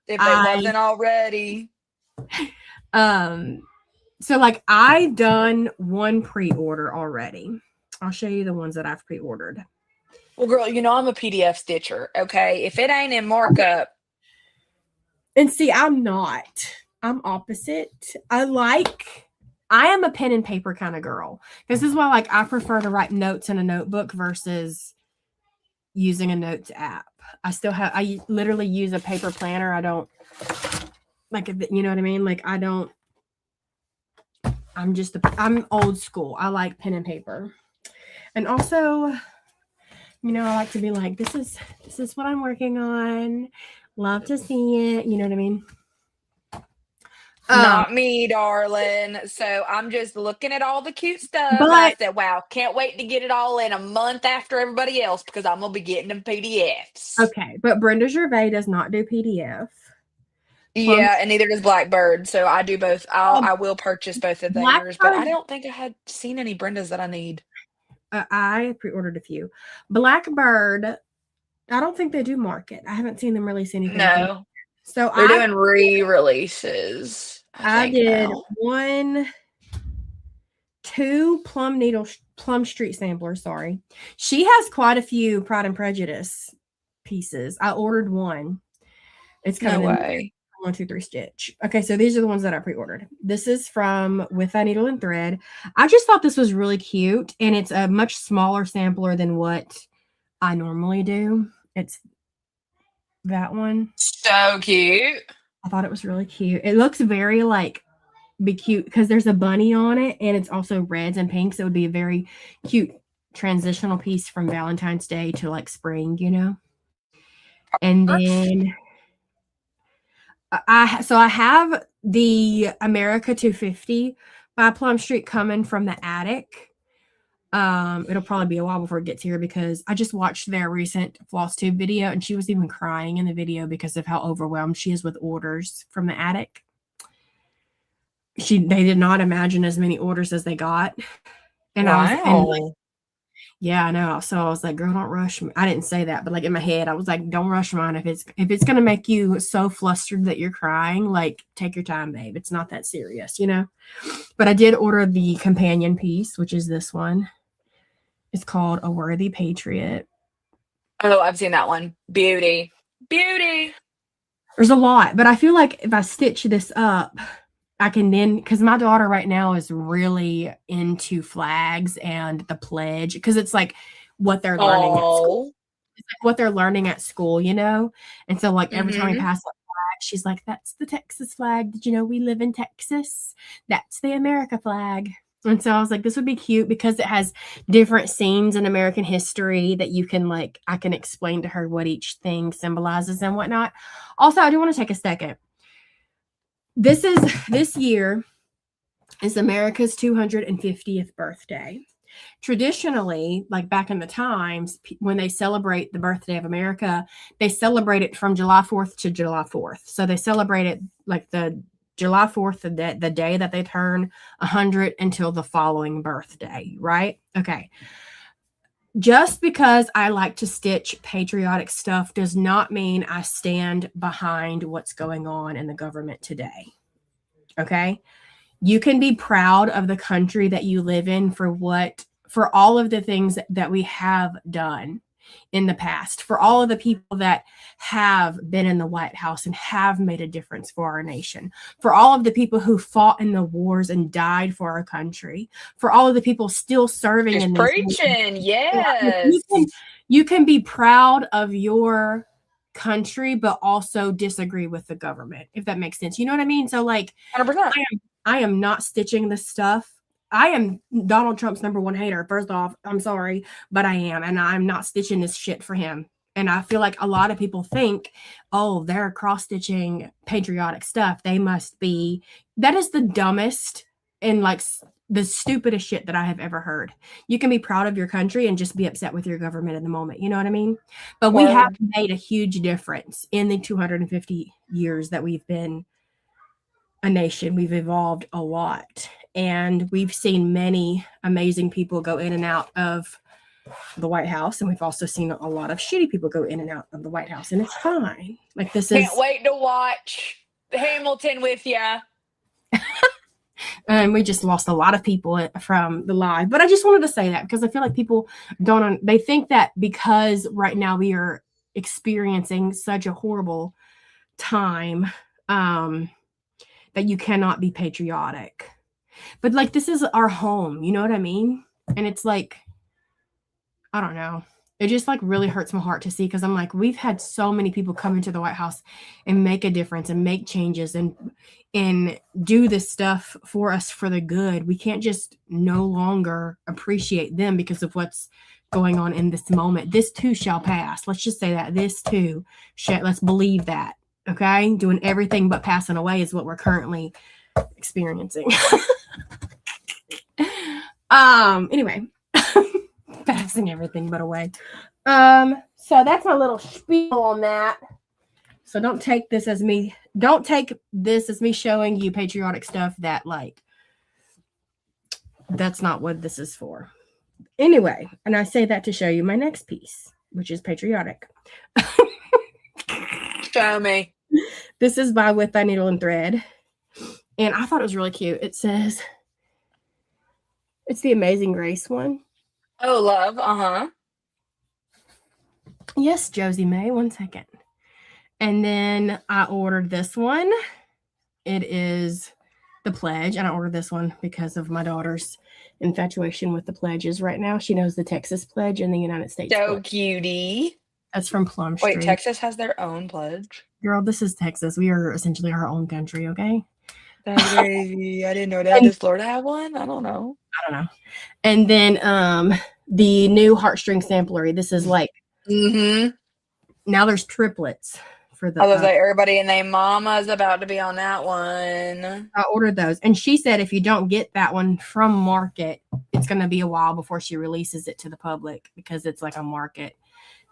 if they wasn't already. So like I've done one pre-order already. I'll show you the ones that I've pre-ordered. Well, girl, you know I'm a PDF stitcher, okay? If it ain't in markup, And see, I'm not. I'm opposite. I am a pen and paper kind of girl. This is why, like, I prefer to write notes in a notebook versus using a notes app. I literally use a paper planner. I don't, like, you know what I mean? Like, I'm old school. I like pen and paper. And also, you know, I like to be like, this is what I'm working on. Love to see it. You know what I mean? not me, darling. So I'm just looking at all the cute stuff. I But said, wow, can't wait to get it all in a month after everybody else because I'm gonna be getting them PDFs. okay, but Brenda Gervais does not do PDF. Plum Yeah, and neither does Blackbird. So I do both. I will purchase both of theirs, but I Blackbird, don't think I had seen any Brendas that I need. I pre-ordered a few. Blackbird, I don't think they do market. I haven't seen them release anything. No, So they're doing re-releases. I think did now. 2 Plum Street samplers. Sorry, she has quite a few Pride and Prejudice pieces. I ordered one. It's No coming in way. 1, 2, 3 stitch. Okay, so these are the ones that I pre-ordered. This is from With a Needle and Thread. I just thought this was really cute, and it's a much smaller sampler than what I normally do. It's that one. So cute. I thought it was really cute. It looks very like be cute because there's a bunny on it, and it's also reds and pinks. So it would be a very cute transitional piece from Valentine's Day to like spring, you know. And then I have the America 250 by Plum Street coming from the attic. It'll probably be a while before it gets here because I just watched their recent floss tube video, and she was even crying in the video because of how overwhelmed she is with orders from the attic. They did not imagine as many orders as they got. And Wow. yeah, I know. So I was like, girl, don't rush me. I didn't say that, but like in my head, I was like, don't rush mine. If it's gonna make you so flustered that you're crying, like take your time, babe. It's not that serious, you know? But I did order the companion piece, which is this one. It's called A Worthy Patriot. Oh, I've seen that one. Beauty. Beauty. There's a lot, but I feel like if I stitch this up, I can then, because my daughter right now is really into flags and the pledge, because it's like what they're learning at school. It's like what they're learning at school, you know? And so like every time we pass a flag, she's like, that's the Texas flag. Did you know we live in Texas? That's the America flag. And so I was like, this would be cute because it has different scenes in American history that you can like, I can explain to her what each thing symbolizes and whatnot. Also, I do want to take a second. This year is America's 250th birthday. Traditionally, like back in the times when they celebrate the birthday of America, they celebrate it from July 4th to July 4th. So they celebrate it like the July 4th, the day that they turn 100 until the following birthday, right? Okay. Just because I like to stitch patriotic stuff does not mean I stand behind what's going on in the government today. Okay? You can be proud of the country that you live in for all of the things that we have done in the past, for all of the people that have been in the White House and have made a difference for our nation, for all of the people who fought in the wars and died for our country, for all of the people still serving in these preaching, yes. You can be proud of your country, but also disagree with the government, if that makes sense. You know what I mean? So like 100%. I am not stitching this stuff. I am Donald Trump's #1 hater. First off, I'm sorry, but I am. And I'm not stitching this shit for him. And I feel like a lot of people think, oh, they're cross-stitching patriotic stuff. They must be. That is the dumbest and like the stupidest shit that I have ever heard. You can be proud of your country and just be upset with your government in the moment. You know what I mean? But we have made a huge difference in the 250 years that we've been a nation. We've evolved a lot, and we've seen many amazing people go in and out of the White House, and we've also seen a lot of shitty people go in and out of the White House, and it's fine. Like this Can't wait to watch Hamilton with ya. And we just lost a lot of people from the live. But I just wanted to say that because I feel like people they think that because right now we are experiencing such a horrible time, that you cannot be patriotic. But like, this is our home, you know what I mean? And it's like, I don't know. It just like really hurts my heart to see, because I'm like, we've had so many people come into the White House and make a difference and make changes and do this stuff for us for the good. We can't just no longer appreciate them because of what's going on in this moment. This too shall pass. Let's just say that this too let's believe that. Okay, doing everything but passing away is what we're currently experiencing. Anyway. Passing everything but away. So that's my little spiel on that. So don't take this as me showing you patriotic stuff that like that's not what this is for. Anyway, and I say that to show you my next piece, which is patriotic. Show me. This is by With Thy Needle and Thread. And I thought it was really cute. It says, it's the Amazing Grace one. Oh, love. Uh-huh. Yes, Josie May. 1 second. And then I ordered this one. It is The Pledge. And I ordered this one because of my daughter's infatuation with the pledges right now. She knows the Texas Pledge and the United States So Pledge. cutie. That's from Plum Street. Wait, Texas has their own pledge? Girl, this is Texas. We are essentially our own country, okay? That's crazy. I didn't know that. Does Florida have one? I don't know. I don't know. And then the new Heartstring Samplery. This is like, now there's triplets for the. I was like, everybody and their mama's about to be on that one. I ordered those. And she said if you don't get that one from market, it's going to be a while before she releases it to the public because it's like a market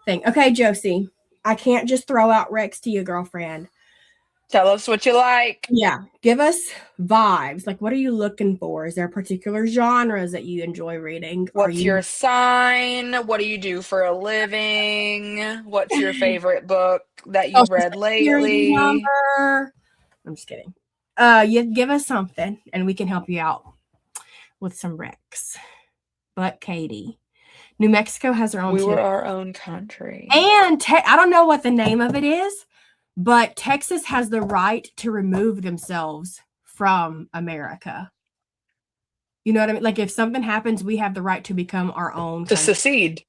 thing. Okay, Josie, I can't just throw out Rex to you, girlfriend. Tell us what you like. Yeah. Give us vibes. Like, what are you looking for? Is there particular genres that you enjoy reading? What's your sign? What do you do for a living? What's your favorite book that you've read lately? Number. I'm just kidding. You give us something and we can help you out with some Rex. But Katie, New Mexico has their own. We were our own country. And I don't know what the name of it is, but Texas has the right to remove themselves from America. You know what I mean? Like if something happens, we have the right to become our own. To secede.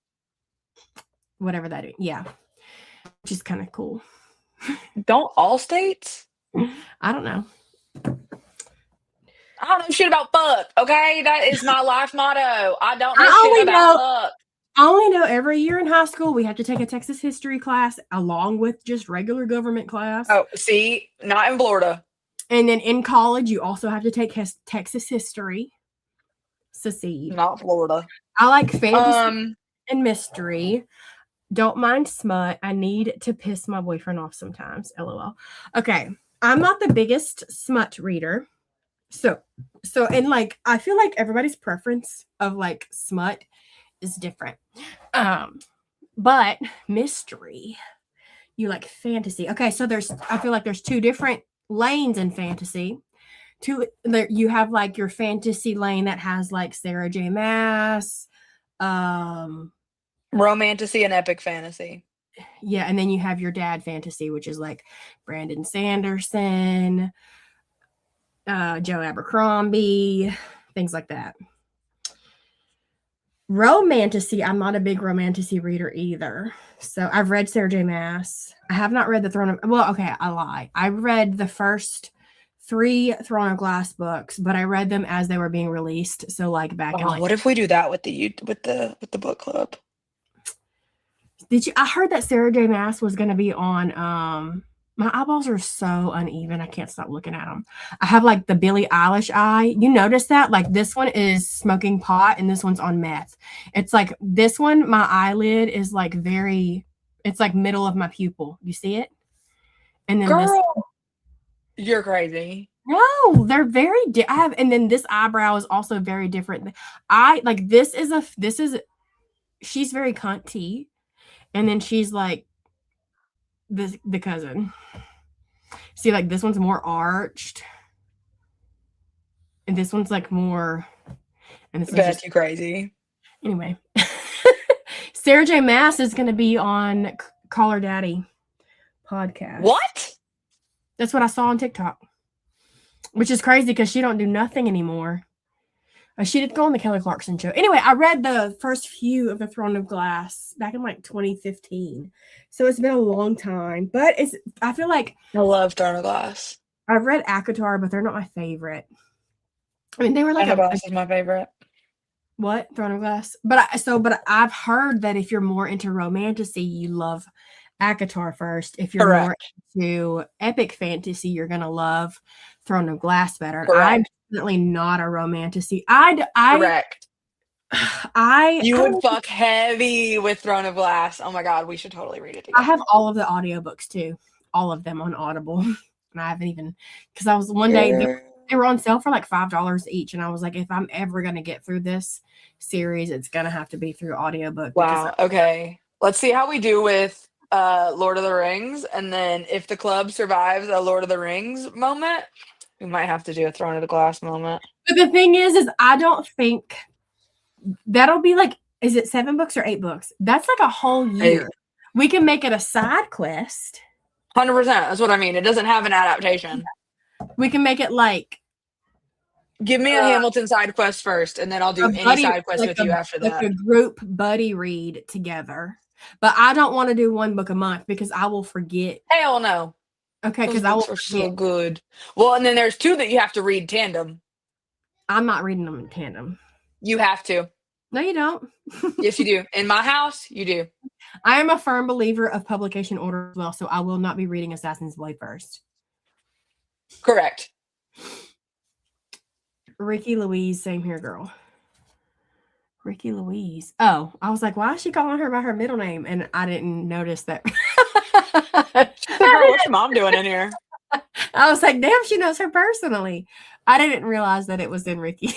Whatever that is. Yeah. Which is kind of cool. Don't all states? I don't know. I don't know shit about fuck, okay? That is my life motto. I don't know shit about fuck. I only know every year in high school we have to take a Texas history class along with just regular government class. Oh, see? Not in Florida. And then in college, you also have to take Texas history. Secede. Not Florida. I like fantasy and mystery. Don't mind smut. I need to piss my boyfriend off sometimes. LOL. Okay. I'm not the biggest smut reader. So and like I feel like everybody's preference of like smut is different. But mystery, you like fantasy. Okay, so I feel like there's two different lanes in fantasy. You have like your fantasy lane that has like Sarah J. Maas, romantasy and epic fantasy. Yeah, and then you have your dad fantasy, which is like Brandon Sanderson, Joe Abercrombie, things like that. Romantasy, I'm not a big romantasy reader either. So I've read Sarah J. Maas. I have not read the Throne of... Well, okay, I lie. I read the first 3 Throne of Glass books, but I read them as they were being released. So like back in... what if we do that with the book club? I heard that Sarah J. Maas was going to be on... my eyeballs are so uneven. I can't stop looking at them. I have like the Billie Eilish eye. You notice that? Like this one is smoking pot and this one's on meth. It's like this one, my eyelid is like it's like middle of my pupil. You see it? And then Girl, you're crazy. No, they're very and then this eyebrow is also very different. She's very cunty. And then she's like the cousin. See, like this one's more arched. And this one's like more. And this is Beth, just you crazy. anyway. Sarah J. Maas is going to be on Call Her Daddy podcast. What? That's what I saw on TikTok, which is crazy because she don't do nothing anymore. She did go on the Kelly Clarkson show. Anyway, I read the first few of The Throne of Glass back in like 2015. So it's been a long time. But I feel like I love Throne of Glass. I've read ACOTAR, but they're not my favorite. I mean, they were like Throne of Glass is my favorite. What? Throne of Glass? But I've heard that if you're more into romantasy, you love ACOTAR first. If you're more into epic fantasy, you're gonna love Throne of Glass better. I'm definitely not a romantasy. Correct. You would fuck heavy with Throne of Glass. Oh my god, we should totally read it together. I have all of the audiobooks too, all of them on Audible, and I haven't even because I was one day they were on sale for like $5 each, and I was like, if I'm ever gonna get through this series, it's gonna have to be through audiobook. Wow. Okay, let's see how we do with Lord of the Rings, and then if the club survives a Lord of the Rings moment, we might have to do a Throne of the Glass moment. But the thing is I don't think that'll be like, is it 7 books or 8 books? That's like a whole year. 8. We can make it a side quest. 100%. That's what I mean. It doesn't have an adaptation. We can make it like, give me a Hamilton side quest first, and then I'll do any side quest with you after that. Like a group buddy read together. But I don't want to do 1 book a month because I will forget. Hell no. Okay, because I will forget. So good. Well, and then there's 2 that you have to read tandem. I'm not reading them in tandem. You have to. No, you don't. Yes, you do. In my house, you do. I am a firm believer of publication order as well, so I will not be reading Assassin's Blade first. Correct. Ricky Louise, same here, girl. Ricky Louise. Oh, I was like, why is she calling her by her middle name? And I didn't notice that. Girl, what's your mom doing in here? I was like, damn, she knows her personally. I didn't realize that it was in Ricky.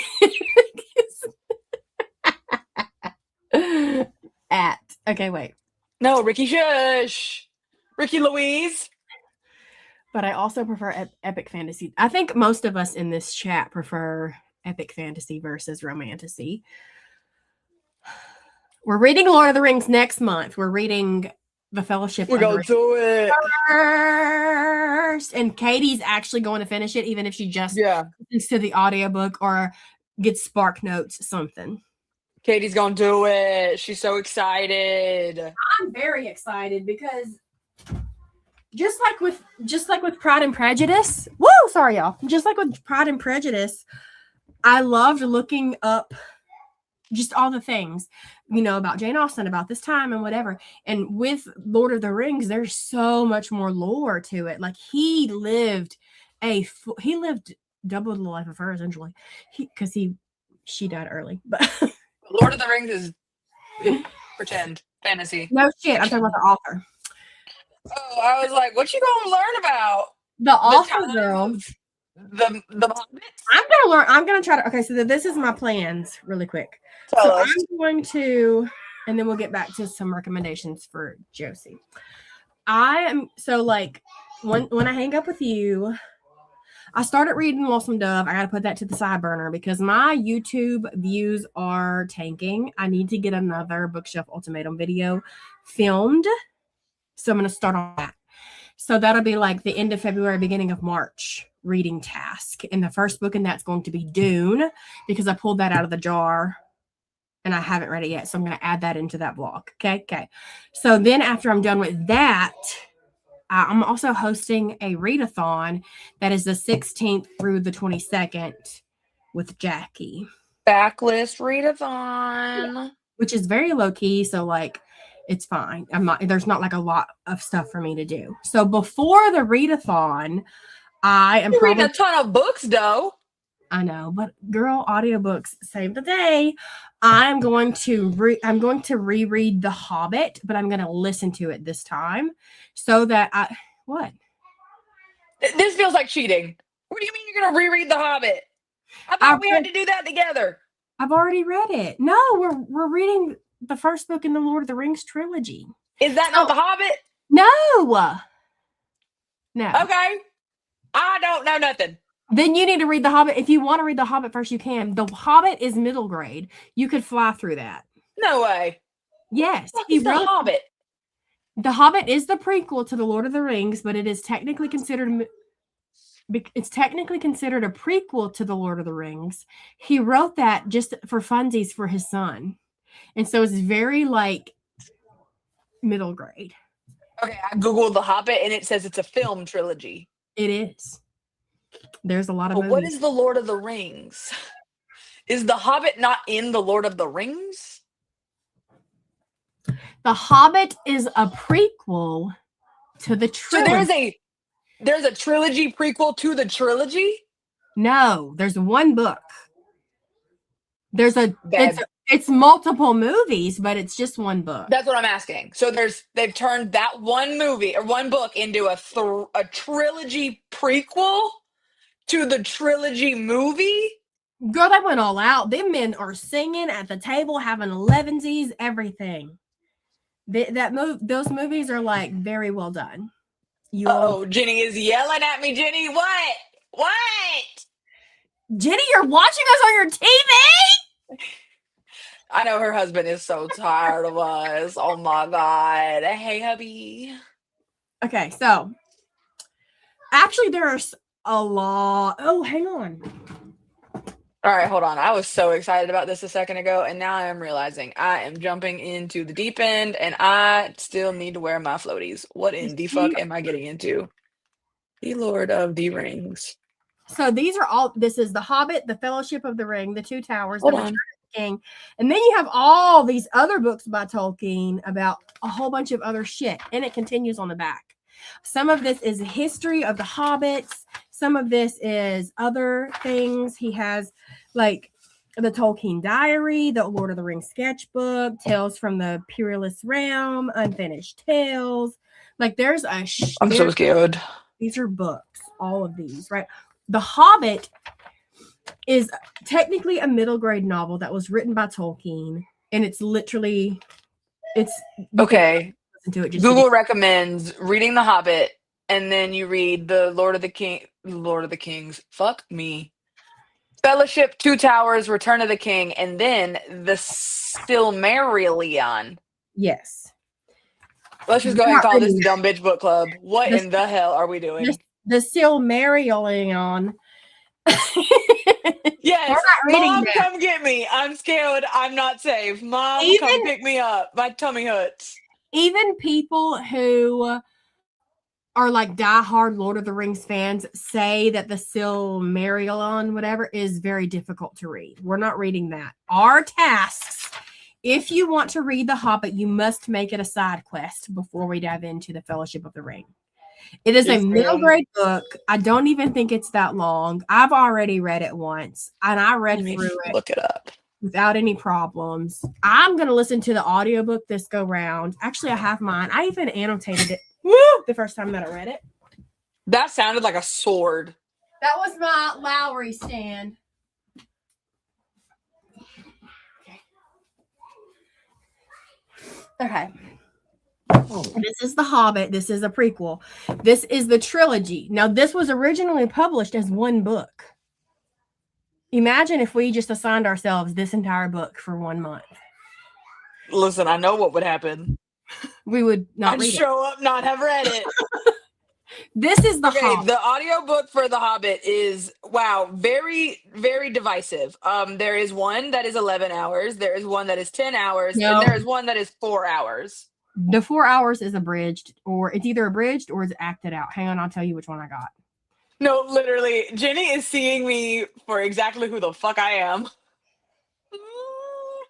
Okay, wait. No, Ricky Shush. Ricky Louise. But I also prefer epic fantasy. I think most of us in this chat prefer epic fantasy versus romantasy. We're reading Lord of the Rings next month. We're reading The Fellowship. We're going to do it first. And Katie's actually going to finish it, even if she just listens to the audiobook or gets Spark Notes, something. Katie's going to do it. She's so excited. I'm very excited because just like with Pride and Prejudice. Woo, sorry, y'all. Just like with Pride and Prejudice, I loved looking up just all the things, about Jane Austen, about this time and whatever. And with Lord of the Rings, there's so much more lore to it. Like he lived double the life of her, essentially. She died early, but Lord of the Rings is pretend fantasy. No shit, I'm talking about the author. Oh, I was like, what you gonna learn about? The author, girl. The Hobbit? I'm gonna try to. Okay, so this is my plans really quick. I'm going to, and then we'll get back to some recommendations for Josie. When I hang up with you, I started reading Lonesome Dove. I got to put that to the side burner because my YouTube views are tanking. I need to get another Bookshelf Ultimatum video filmed. So I'm going to start on that. So that'll be like the end of February, beginning of March reading task. And the first book in that's going to be Dune because I pulled that out of the jar and I haven't read it yet. So I'm going to add that into that vlog. Okay. So then after I'm done with that, I'm also hosting a readathon that is the 16th through the 22nd with Jackie. Backlist readathon. Which is very low key. So it's fine. There's not like a lot of stuff for me to do. So before the readathon, I am reading a ton of books though. I know, but girl, audiobooks save the day. I'm going to reread The Hobbit, but I'm going to listen to it this time so that what? This feels like cheating. What do you mean you're going to reread The Hobbit? I thought we had to do that together. I've already read it. No, we're reading the first book in the Lord of the Rings trilogy. Is that not The Hobbit? No. Okay. I don't know nothing. Then you need to read The Hobbit. If you want to read The Hobbit first, you can. The Hobbit is middle grade. You could fly through that. No way. Yes, Fuck he is the wrote. Hobbit? The Hobbit is the prequel to The Lord of the Rings, but it is technically considered. It's technically considered a prequel to The Lord of the Rings. He wrote that just for funsies for his son, and so it's very like middle grade. Okay, I googled The Hobbit and it says it's a film trilogy. It is. There's a lot of But movies. what is The Lord of the Rings? Is The Hobbit not in The Lord of the Rings? The Hobbit is a prequel to the So trilogy. there's a trilogy prequel to the trilogy? No, there's one book. There's a Babe. it's multiple movies, but it's just one book. That's what I'm asking. So they've turned that one movie or one book into a trilogy prequel to the trilogy movie? Girl, they went all out. Them men are singing at the table, having 11sies, everything. Those movies are like very well done. Oh, Jenny is yelling at me. Jenny, what? What? Jenny, you're watching us on your TV? I know her husband is so tired of us. Oh my God. Hey, hubby. Okay, so actually there's a lot. Oh, hang on. All right, hold on. I was so excited about this a second ago, and now I am realizing I am jumping into the deep end, and I still need to wear my floaties. What in the fuck am I getting into? The Lord of the Rings. So these are all. This is The Hobbit, The Fellowship of the Ring, The Two Towers, Hold The on. Return of the King, and then you have all these other books by Tolkien about a whole bunch of other shit, and it continues on the back. Some of this is history of the Hobbits. Some of this is other things. He has like the Tolkien Diary, the Lord of the Rings sketchbook, Tales from the Peerless Realm, Unfinished Tales. Like there's a. I'm so scared. These are books, all of these, right? The Hobbit is technically a middle grade novel that was written by Tolkien, and it's literally Okay. Listen to it. Just Google recommends reading The Hobbit, and then you read the Lord of the Kings. Fuck me. Fellowship, Two Towers, Return of the King, and then the Silmarillion. Yes. Let's just go ahead and call this Dumb Bitch Book Club. What This- in the hell are we doing? The Silmarillion. Yes, We're not reading Mom, that. come get me. I'm scared. I'm not safe. Mom, come Even- pick me up. My tummy hurts. Even people who are like diehard Lord of the Rings fans say that the Silmarillion, whatever, is very difficult to read. We're not reading that. Our tasks, if you want to read The Hobbit, you must make it a side quest before we dive into the Fellowship of the Ring. It is a middle grade book. I don't even think it's that long. I've already read it once, and I read through it. Look it up. Without any problems. I'm going to listen to the audiobook this go round. Actually, I have mine. I even annotated it the first time that I read it. That sounded like a sword. That was my Lowry stand. Okay. This is The Hobbit. This is a prequel. This is the trilogy. Now, this was originally published as one book. Imagine if we just assigned ourselves this entire book for 1 month. Listen, I know what would happen. We would not I'd read show up, not have read it. This is The Okay, Hobbit. the audiobook for The Hobbit is, wow, very, very divisive. There is one that is 11 hours. There is one that is 10 hours. No. And there is one that is 4 hours. The 4 hours is abridged, or it's either abridged or it's acted out. Hang on, I'll tell you which one I got. No, literally, Jenny is seeing me for exactly who the fuck I am.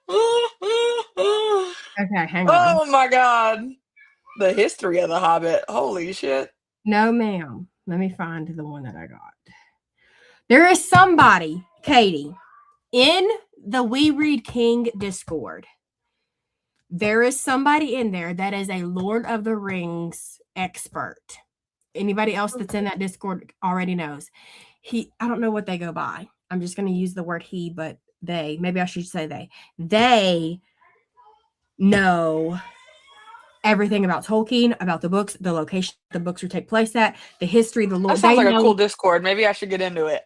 Okay, hang on. Oh my God. The history of The Hobbit. Holy shit. No, ma'am. Let me find the one that I got. There is somebody, Katie, in the We Read King Discord. There is somebody in there that is a Lord of the Rings expert. Anybody else that's in that Discord already knows. I don't know what they go by. I'm just going to use the word he, but they, maybe I should say they know everything about Tolkien, about the books, the location the books would take place at, the history, the lore. That sounds They like a know cool Discord. Maybe I should get into it.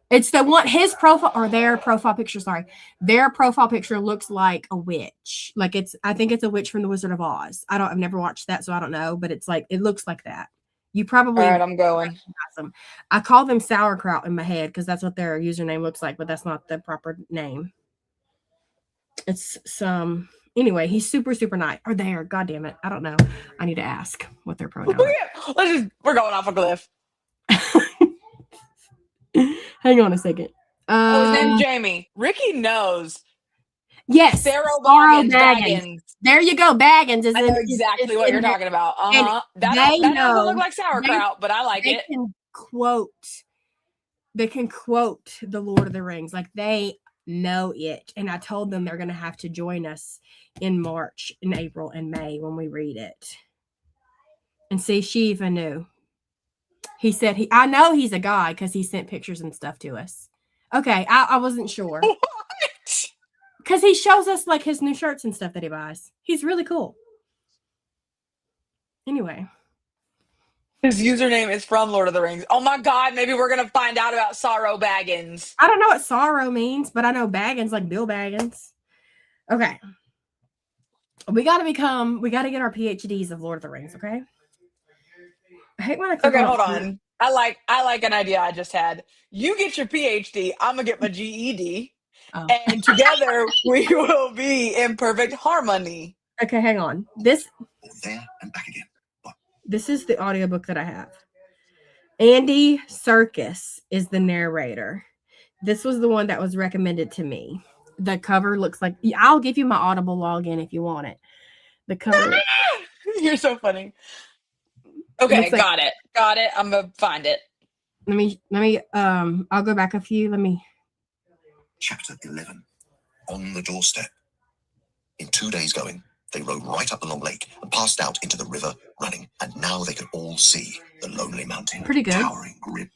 it's the one his profile or their profile picture. Sorry, their profile picture looks like a witch. Like I think it's a witch from the Wizard of Oz. I've never watched that, so I don't know, but it's like it looks like that. You probably All right, I'm going. recognize them. I call them sauerkraut in my head because that's what their username looks like, but that's not the proper name. It's some anyway. He's super super nice. Or there, god damn it, I don't know. I need to ask what their pronouns. We're going off a cliff. Hang on a second. His name's Jamie. Ricky knows. Yes, Sarah Baggins. Baggins. There you go. Baggins is I know exactly what you're talking about. That doesn't look like sauerkraut, but I like it. They can quote the Lord of the Rings. Like they know it. And I told them they're going to have to join us in March, in April, and May when we read it. And see, she even knew. He said I know he's a guy because he sent pictures and stuff to us. Okay, I wasn't sure. What? Because he shows us like his new shirts and stuff that he buys. He's really cool. Anyway. His username is from Lord of the Rings. Oh my God, maybe we're going to find out about Sorrow Baggins. I don't know what sorrow means, but I know Baggins like Bill Baggins. Okay. We got to get our PhDs of Lord of the Rings, okay? I hate when I click Okay, hold on. I like an idea I just had. You get your PhD, I'm going to get my GED. Oh. And together we will be in perfect harmony. Okay, hang on. This there and back again. This is the audiobook that I have. Andy Serkis is the narrator. This was the one that was recommended to me. The cover looks like I'll give you my Audible login if you want it. The cover. You're so funny. Okay, got it. I'm gonna find it. Let me I'll go back a few. Chapter 11. On the doorstep. In 2 days going, they rode right up the long lake and passed out into the river running, and now they could all see the lonely mountain. Pretty good. Towering grim.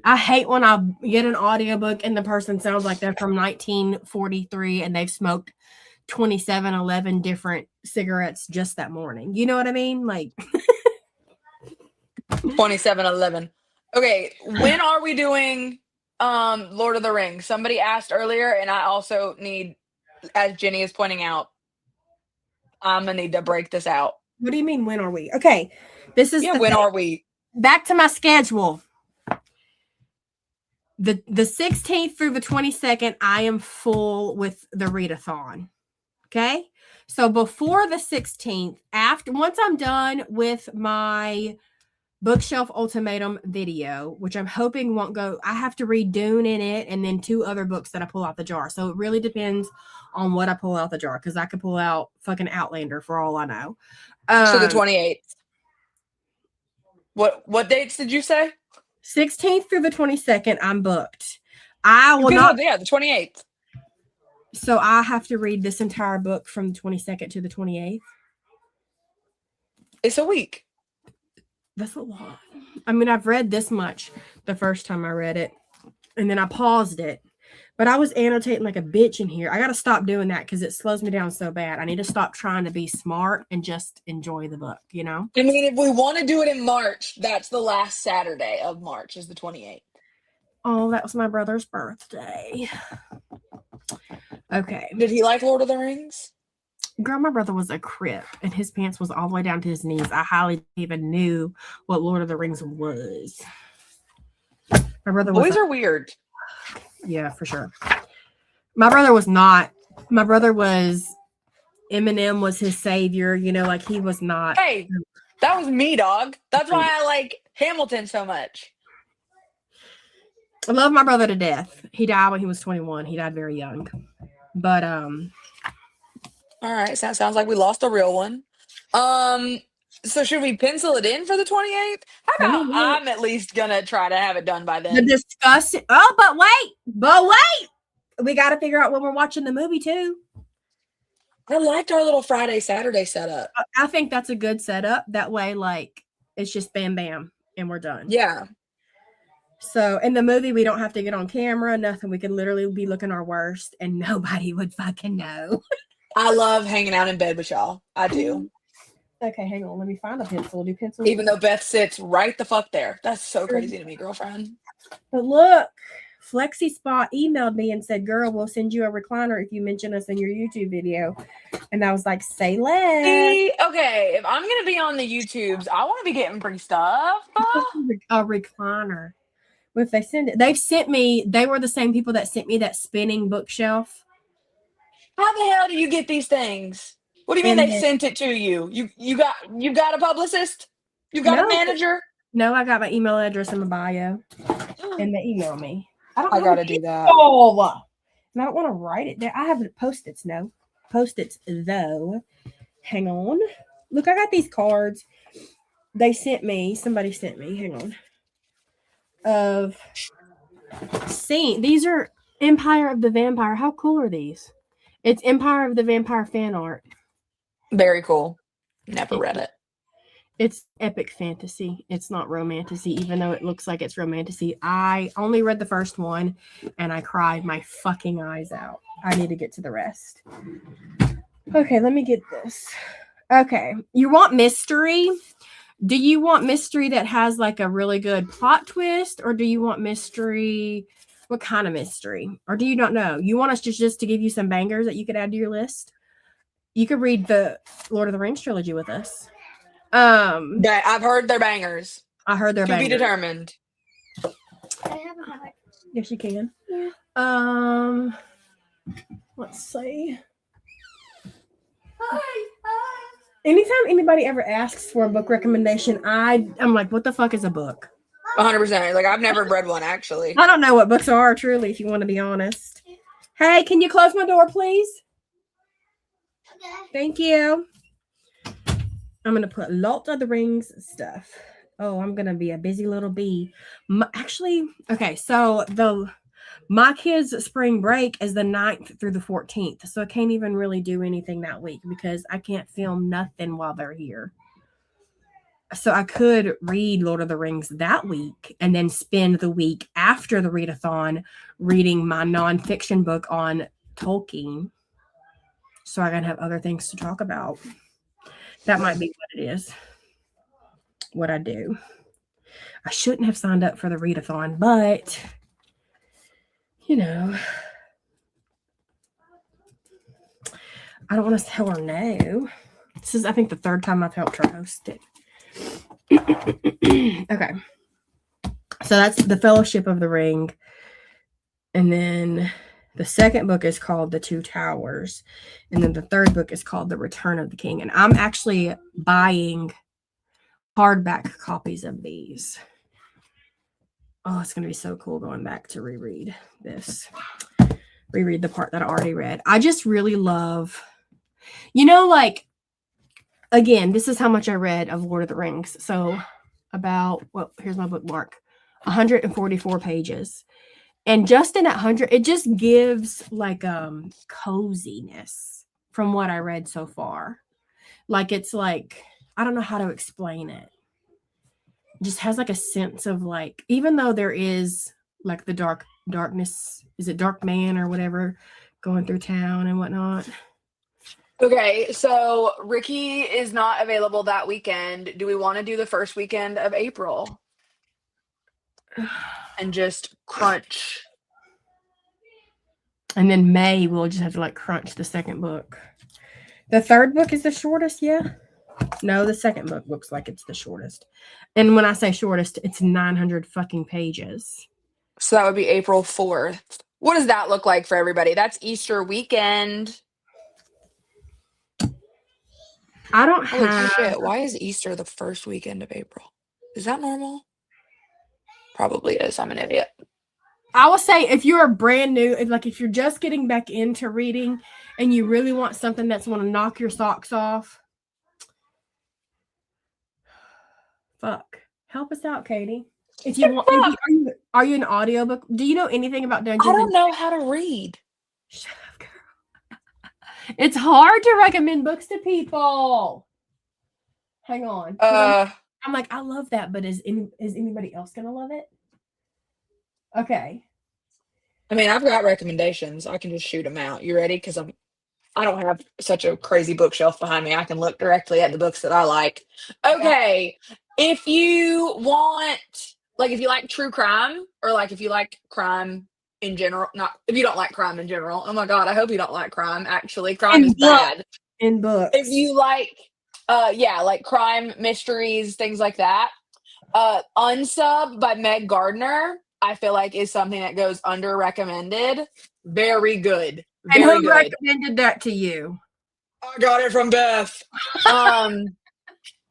I hate when I get an audiobook and the person sounds like they're from 1943 and they've smoked 2711 different cigarettes just that morning. You know what I mean? Like 2711. Okay, when are we doing Lord of the Rings? Somebody asked earlier, and I also need, as Jenny is pointing out, I'm gonna need to break this out. What do you mean, when are we? Okay, this is when are we? Back to my schedule. The 16th through the 22nd, I am full with the readathon. Okay, so before the 16th, once I'm done with my bookshelf ultimatum video, which I'm hoping won't go, I have to read Dune in it and then 2 other books that I pull out the jar. So it really depends on what I pull out the jar, because I could pull out fucking Outlander for all I know. So the 28th. What dates did you say? 16th through the 22nd, I'm booked. I will not. Yeah, the 28th. So I have to read this entire book from the 22nd to the 28th. It's a week. That's a lot. I mean, I've read this much the first time I read it, and then I paused it. But I was annotating like a bitch in here. I got to stop doing that because it slows me down so bad. I need to stop trying to be smart and just enjoy the book, you know? I mean, if we want to do it in March, that's the last Saturday of March is the 28th. Oh, that was my brother's birthday. Okay. Did he like Lord of the Rings? Girl, my brother was a crip, and his pants was all the way down to his knees. I highly even knew what Lord of the Rings was. My brother was. Boys are weird. Yeah, for sure. My brother was not. My brother was. Eminem was his savior. You know, like he was not. Hey, that was me, dog. That's why I like Hamilton so much. I love my brother to death. He died when he was 21. He died very young. But all right, so that sounds like we lost a real one. So should we pencil it in for the 28th? How about I'm at least gonna try to have it done by then. But wait. We got to figure out when we're watching the movie too. I liked our little Friday, Saturday setup. I think that's a good setup. That way, like, it's just bam, bam, and we're done. Yeah. So in the movie, we don't have to get on camera, nothing. We can literally be looking our worst and nobody would fucking know. I love hanging out in bed with y'all. I do. Okay, hang on. Let me find a pencil. Do pencils? Even though Beth sits right the fuck there. That's so crazy to me, girlfriend. But look, Flexi Spot emailed me and said, "Girl, we'll send you a recliner if you mention us in your YouTube video." And I was like, "Say less." See, okay, if I'm gonna be on the YouTubes, I want to be getting free stuff. A recliner. If they send it, they've sent me. They were the same people that sent me that spinning bookshelf. How the hell do you get these things? What do you mean And they sent it to you? You got a publicist? You got no, a manager? no, I got my email address in my bio, and they email me. I don't. I have gotta a do that. pencil, and I don't want to write it there. I have Post-its. No Post-its though. Hang on. Look, I got these cards. They sent me. Somebody sent me. Hang on. Of seeing these are Empire of the Vampire. How cool are these? It's Empire of the Vampire fan art. Very cool. Never read it. It's epic fantasy. It's not romantasy, even though it looks like it's romantasy. I only read the first one and I cried my fucking eyes out. I need to get to the rest. Okay, let me get this. Okay, you want mystery? Do you want mystery that has like a really good plot twist, or do you want mystery? What kind of mystery? Or do you not know? You want us just to give you some bangers that you could add to your list? You could read the Lord of the Rings trilogy with us. I've heard they're bangers. I heard they're To bangers. be determined. Yes, you can. Yeah. Let's see. Anytime anybody ever asks for a book recommendation, I'm like, what the fuck is a book? 100%. Like, I've never read one, actually. I don't know what books are, truly, if you want to be honest. Hey, can you close my door, please? Okay. Thank you. I'm going to put Lord of the Rings stuff. Oh, I'm going to be a busy little bee. Actually, okay, so my kids' spring break is the 9th through the 14th. So I can't even really do anything that week because I can't film nothing while they're here. So I could read Lord of the Rings that week and then spend the week after the readathon reading my nonfiction book on Tolkien. So I can have other things to talk about. That might be what it is. What I do. I shouldn't have signed up for the readathon, but you know, I don't want to tell her no. This is, I think, the third time I've helped her host it. Okay. So that's The Fellowship of the Ring. And then the second book is called The Two Towers. And then the third book is called The Return of the King. And I'm actually buying hardback copies of these. Oh, it's going to be so cool going back to reread this. Reread the part that I already read. I just really love, like, again, this is how much I read of Lord of the Rings. So here's my bookmark, 144 pages. And just in that 100, it just gives like coziness from what I read so far. Like, it's like, I don't know how to explain it. Just has like a sense of like, even though there is like the darkness, is it Dark Man or whatever going through town and whatnot. Okay, so Ricky is not available that weekend. Do we want to do the first weekend of April? And just crunch. And then May, we'll just have to like crunch the second book. The third book is the shortest, yeah? No, the second book looks like it's the shortest. And when I say shortest, it's 900 fucking pages. So that would be April 4th. What does that look like for everybody? That's Easter weekend. I don't Holy have... shit, why is Easter the first weekend of April? Is that normal? Probably is. I'm an idiot. I will say, if you're brand new, if you're just getting back into reading and you really want something that's going to knock your socks off, fuck. Help us out, Katie. If you want, are you an audiobook? Do you know anything about Dungeons? I don't know how to read. Shut up, girl. It's hard to recommend books to people. Hang on. I'm like, I love that, but is anybody else gonna love it? Okay. I mean, I've got recommendations. I can just shoot them out. You ready? Because I'm I don't have such a crazy bookshelf behind me. I can look directly at the books that I like. Okay. If you want, like, if you like true crime or like if you like crime in general, not if you don't like crime in general. Oh my God. I hope you don't like crime. Actually, crime is bad. In books. If you like, like crime, mysteries, things like that, Unsub by Meg Gardner, I feel like is something that goes under recommended. Very good. And Very who good. recommended that to you? I got it from Beth.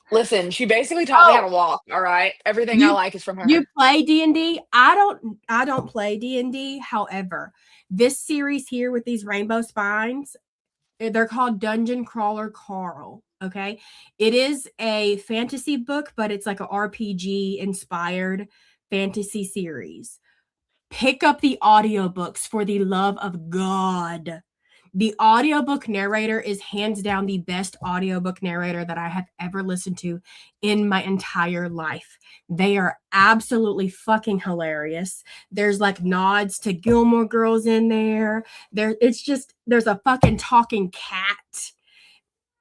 Listen, she basically taught me how to walk. All right, everything I like is from her. You play D&D? I don't play D&D. However, this series here with these rainbow spines, they're called Dungeon Crawler Carl. Okay, it is a fantasy book, but it's like an RPG inspired fantasy series. Pick up the audiobooks for the love of God. The audiobook narrator is hands down the best audiobook narrator that I have ever listened to in my entire life. They are absolutely fucking hilarious. There's like nods to Gilmore Girls in there. There's a fucking talking cat.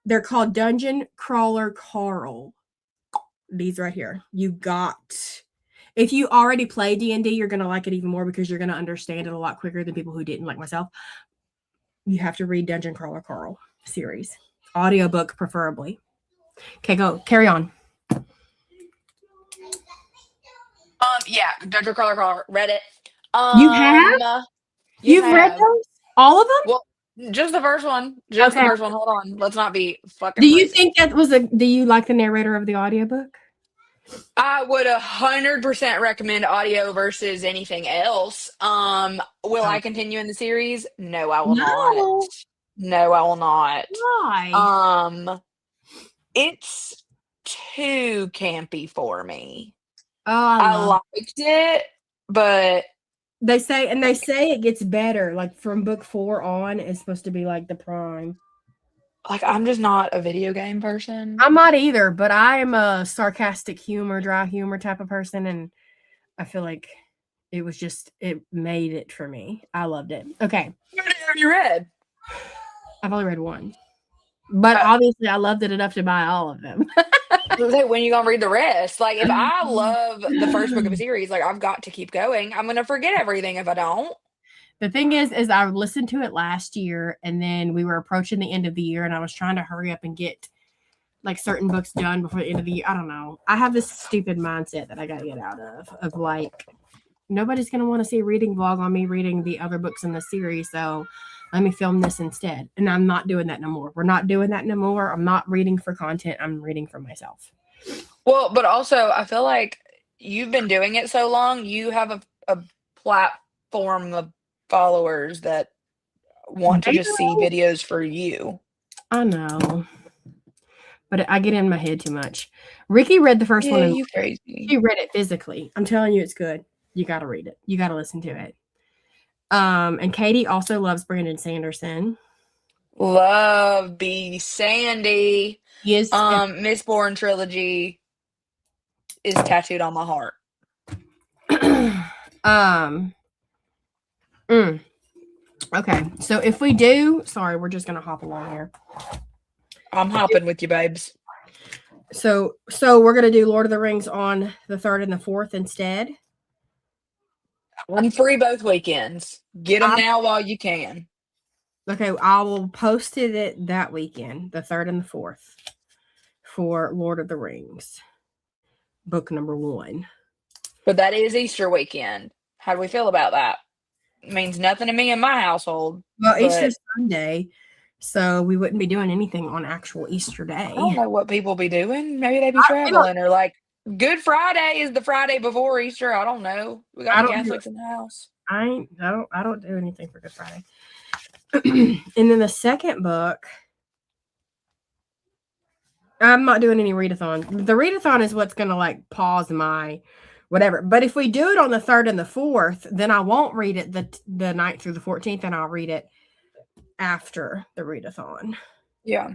They're called Dungeon Crawler Carl. These right here. If you already play D&D, you're going to like it even more because you're going to understand it a lot quicker than people who didn't, like myself. You have to read Dungeon Crawler Carl series. Audiobook preferably. Okay, go. Carry on. Yeah, Dungeon Crawler Carl, read it. You have? You've read those? All of them? Well, just the first one. Just the Okay. first one. Hold on. Let's not be fucking Do you crazy. think that do you like the narrator of the audiobook? I would 100% recommend audio versus anything else. Will I continue in the series? No, I will not. No, I will not. Why? It's too campy for me. Oh, I liked it, but they say it gets better. Like from book 4 on, it's supposed to be like the prime. like I'm just not a video game person. I'm not either, but I am a sarcastic humor, dry humor type of person, and I feel like it made it for me. I loved it. Okay. How many have you read? I've only read one. But obviously I loved it enough to buy all of them. When you gonna read the rest? Like if I love the first book of a series, like I've got to keep going. I'm gonna forget everything if I don't. The thing is I listened to it last year, and then we were approaching the end of the year, and I was trying to hurry up and get like certain books done before the end of the year. I don't know. I have this stupid mindset that I got to get out of like, nobody's going to want to see a reading vlog on me reading the other books in the series. So let me film this instead. And I'm not doing that no more. We're not doing that no more. I'm not reading for content. I'm reading for myself. Well, but also I feel like you've been doing it so long, you have a platform of followers that want to just see videos for you. I know. But I get in my head too much. Ricky read the first one. You crazy. She read it physically. I'm telling you, it's good. You got to read it. You got to listen to it. And Katie also loves Brandon Sanderson. Love B. Sandy. Yes. Mistborn trilogy is tattooed on my heart. Okay. So if we do, sorry, we're just gonna hop along here. I'm hopping with you, babes. So we're gonna do Lord of the Rings on the 3rd and the 4th instead. I'm free both weekends. Get them now while you can. Okay, I will post it that weekend, the 3rd and the 4th, for Lord of the Rings, book number 1. But that is Easter weekend. How do we feel about that? It means nothing to me in my household. Well, Easter's Sunday, so we wouldn't be doing anything on actual Easter Day. I don't know what people be doing. Maybe they be traveling or like Good Friday is the Friday before Easter. I don't know. We got Catholics in the house. I don't do anything for Good Friday. And then the second book, I'm not doing any readathon. The readathon is what's gonna like pause my whatever. But if we do it on the 3rd and the 4th, then I won't read it the 9th through the 14th, and I'll read it after the readathon. Yeah.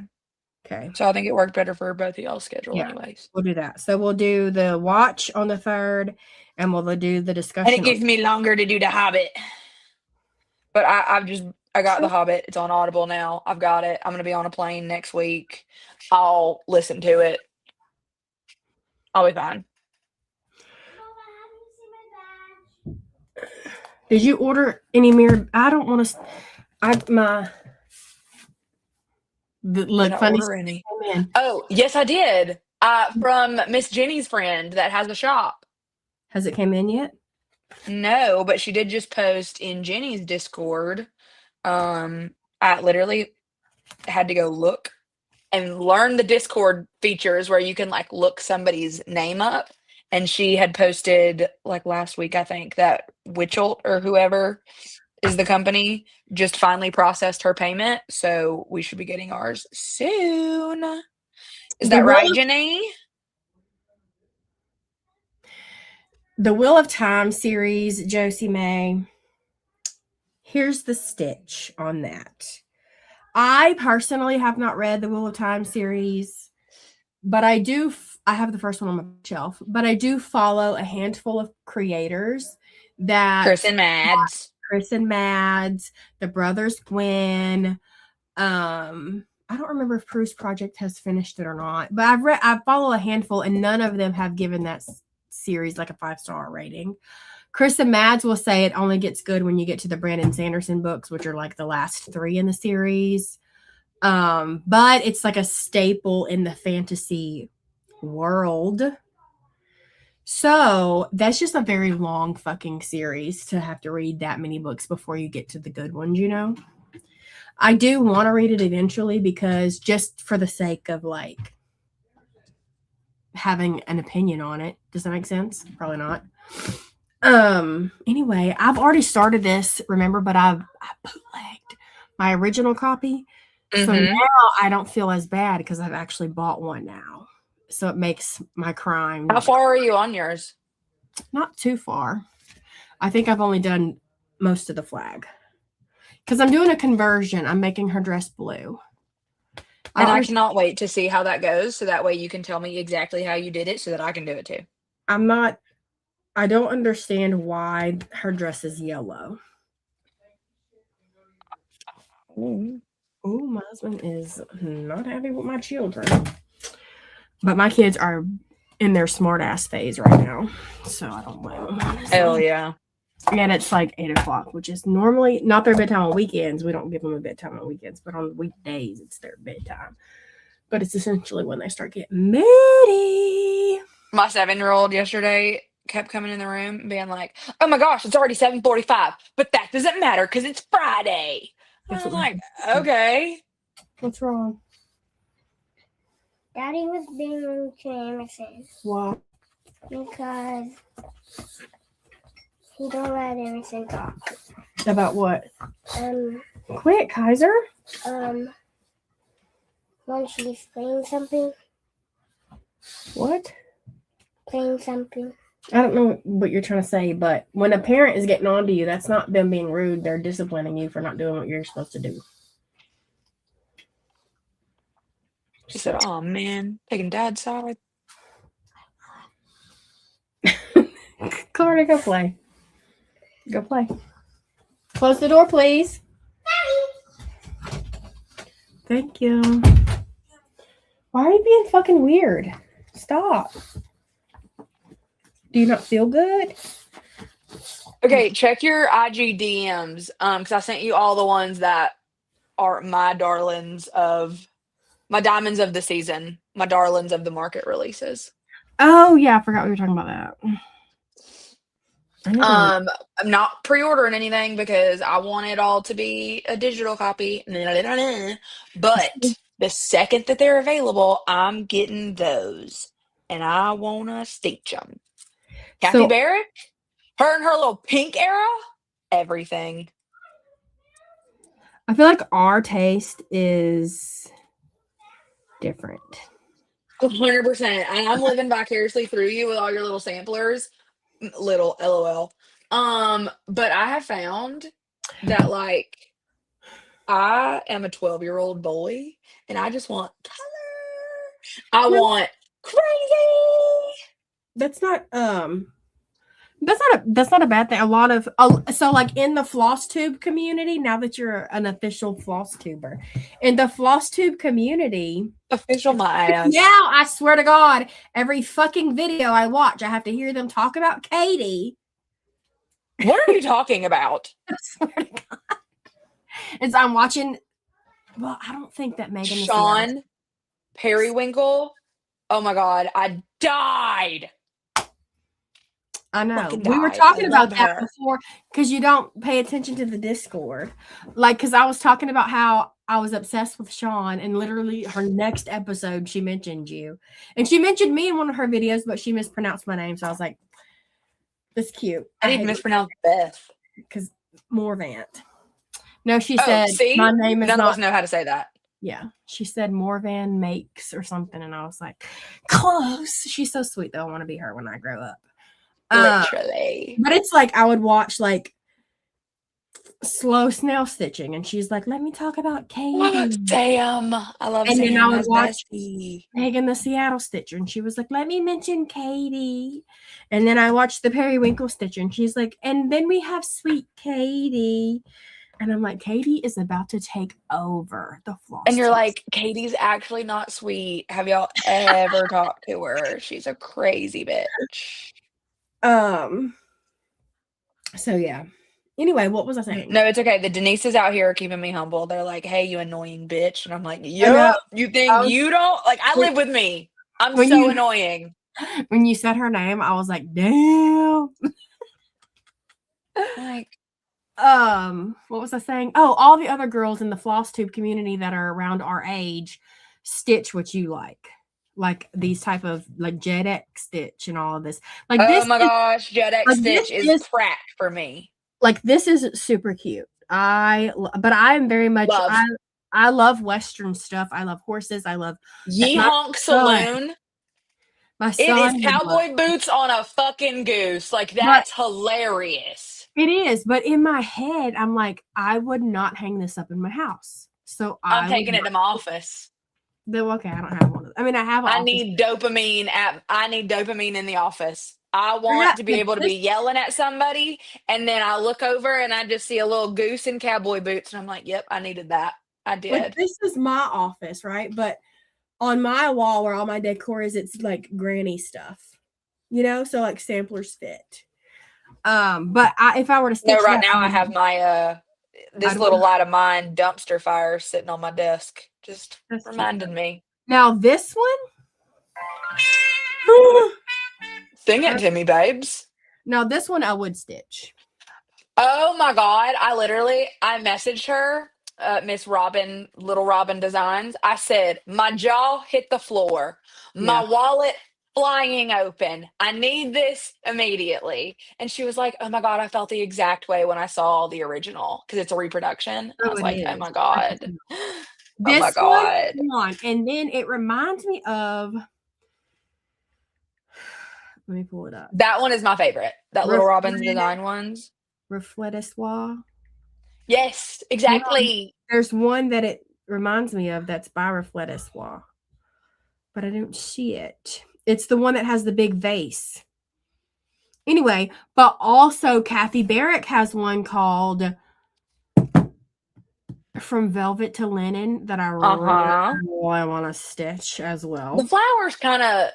Okay. So I think it worked better for both of y'all's schedule anyways. We'll do that. So we'll do the watch on the 3rd, and we'll do the discussion. And it gives me longer to do the Hobbit. But I got The Hobbit. It's on Audible now. I've got it. I'm going to be on a plane next week. I'll listen to it. I'll be fine. Did you order any mirror? I don't want to. Look, Did I funny. order any? Oh, yes, I did. From Miss Jenny's friend that has a shop. Has it came in yet? No, but she did just post in Jenny's Discord. I literally had to go look and learn the Discord features where you can like look somebody's name up. And she had posted like last week, I think, that Witchelt or whoever is the company just finally processed her payment. So we should be getting ours soon. Is that right, Jenny? The Wheel of Time series, Josie May. Here's the stitch on that. I personally have not read the Wheel of Time series, but I have the first one on my shelf, but I do follow a handful of creators that Chris and Mads, the brothers Gwyn. I don't remember if Proust Project has finished it or not, but I follow a handful, and none of them have given that series like a 5-star rating. Chris and Mads will say it only gets good when you get to the Brandon Sanderson books, which are like the last 3 in the series. But it's like a staple in the fantasy world. So that's just a very long fucking series to have to read that many books before you get to the good ones, you know? I do want to read it eventually because just for the sake of like having an opinion on it. Does that make sense? Probably not. Anyway, I've already started this, remember, but I bootlegged my original copy. So now I don't feel as bad because I've actually bought one now. So it makes my crime. How far are you on yours? Not too far. I think I've only done most of the flag. Because I'm doing a conversion. I'm making her dress blue. And I cannot wait to see how that goes. So that way you can tell me exactly how you did it so that I can do it too. I don't understand why her dress is yellow. Oh, my husband is not happy with my children. But my kids are in their smart ass phase right now. So I don't blame them. Hell yeah. And it's like 8 o'clock, which is normally not their bedtime on weekends. We don't give them a bedtime on weekends, but on weekdays, it's their bedtime. But it's essentially when they start getting moody. My 7-year-old yesterday kept coming in the room and being like, oh my gosh, it's already 7:45, but that doesn't matter because it's Friday. I was like, okay. What's wrong? Daddy was being rude to Emerson. Why? Because he don't let Emerson talk. About what? Quit, Kaiser. When she's playing something. What? Playing something. I don't know what you're trying to say, but when a parent is getting on to you, that's not them being rude. They're disciplining you for not doing what you're supposed to do. She said, oh man, taking Dad's side. Carter, go play. Go play. Close the door, please. Thank you. Why are you being fucking weird? Stop. Do you not feel good? Okay, check your IG DMs. Because I sent you all the ones that are my diamonds of the season, my darlings of the market releases. Oh yeah, I forgot we were talking about that. I'm not pre-ordering anything because I want it all to be a digital copy. But the second that they're available, I'm getting those, and I wanna stitch them. Kathy Barrett, her and her little pink era, everything. I feel like our taste is different. 100%. And I'm living vicariously through you with all your little samplers. Little LOL. But I have found that like I am a 12-year-old boy and I just want color. I want crazy. That's not That's not a bad thing. A lot of so like in the floss tube community, now that you're an official floss tuber, in the floss tube community, Official my ass. now I swear to God, every fucking video I watch, I have to hear them talk about Katie. What are you talking about? I swear to God. And so I'm watching. Well, I don't think that Megan is Sean Periwinkle. Oh my God, I died. I know. Fucking We were died. talking I about love that her. before because you don't pay attention to the Discord. Like, because I was talking about how I was obsessed with Sean, and literally her next episode, she mentioned you. And she mentioned me in one of her videos, but she mispronounced my name. So I was like, that's cute. I need to mispronounce Beth. Because Morvant. No, she Oh, said, see? my name is None of not. us know how to say that. Yeah. She said Morvan makes or something. And I was like, close. She's so sweet, though. I want to be her when I grow up. Literally. But it's like I would watch like slow snail stitching, and she's like, "Let me talk about Katie." Damn, I love And then Sam. I would That's watch bestie. Megan the Seattle Stitcher, and she was like, "Let me mention Katie." And then I watched the Periwinkle Stitcher, and she's like, "And then we have Sweet Katie." And I'm like, Katie is about to take over the floss. And you're tube. like, Katie's actually not sweet. Have y'all ever talked to her? She's a crazy bitch. So yeah. Anyway, what was I saying? No, it's okay. The Denises out here are keeping me humble. They're like, hey, you annoying bitch. And I'm like, know. yup, you think was- you don't? Like, I live with me. I'm When so you- annoying. When you said her name, I was like, damn. Like, What was I saying? Oh, all the other girls in the floss tube community that are around our age stitch what you like these type of like Jedex stitch and all of this. Like oh this my is, gosh, Jedex like, Stitch this is is- crack for me. like this is super cute. But I am very much Love. I love Western stuff. I love horses. I love Ye my Honk son- Saloon. my It is son. cowboy boots on a fucking goose. Like, that's hilarious. It is, but in my head, I'm like, I would not hang this up in my house. So I'm taking it to my office. Though, okay, I don't have one of those. I mean, I have. I need dopamine in the office. I want to be able to be yelling at somebody, and then I look over and I just see a little goose in cowboy boots, and I'm like, "Yep, I needed that. I did." Like, this is my office, right? But on my wall where all my decor is, it's like granny stuff, so like samplers fit. But if I were to stitch, No, right now I have my this little light of mine dumpster fire sitting on my desk, just reminding me. Now this one. Sing it to me, babes. Now this one I would stitch. Oh my God. I messaged her, Miss Robin, Little Robin Designs. I said, my jaw hit the floor, my wallet flying open. I need this immediately. And she was like, oh my God, I felt the exact way when I saw the original because it's a reproduction. I was like, oh my God. This oh my God. one, and then it reminds me of. Let me pull it up. That one is my favorite. That Little Robin's Design ones. Refletissoir. Yes, exactly. There's one that it reminds me of that's by Refletissoir, but I don't see it. It's the one that has the big vase. Anyway, but also Kathy Barrick has one called From Velvet to Linen that I really want to stitch as well. The flowers kind of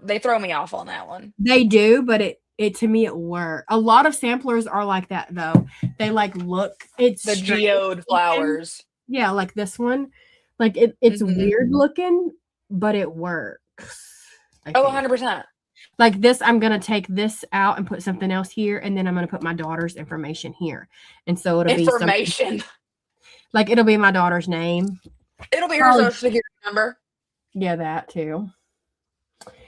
they throw me off on that one. They do, but it to me it worked. A lot of samplers are like that though. They like look it's the geode flowers. Yeah, like this one. Like it's weird looking, but it works. 100%. Like this, I'm gonna take this out and put something else here, and then I'm gonna put my daughter's information here. And so it'll be information. Like it'll be my daughter's name. It'll be her social security number. Yeah, that too.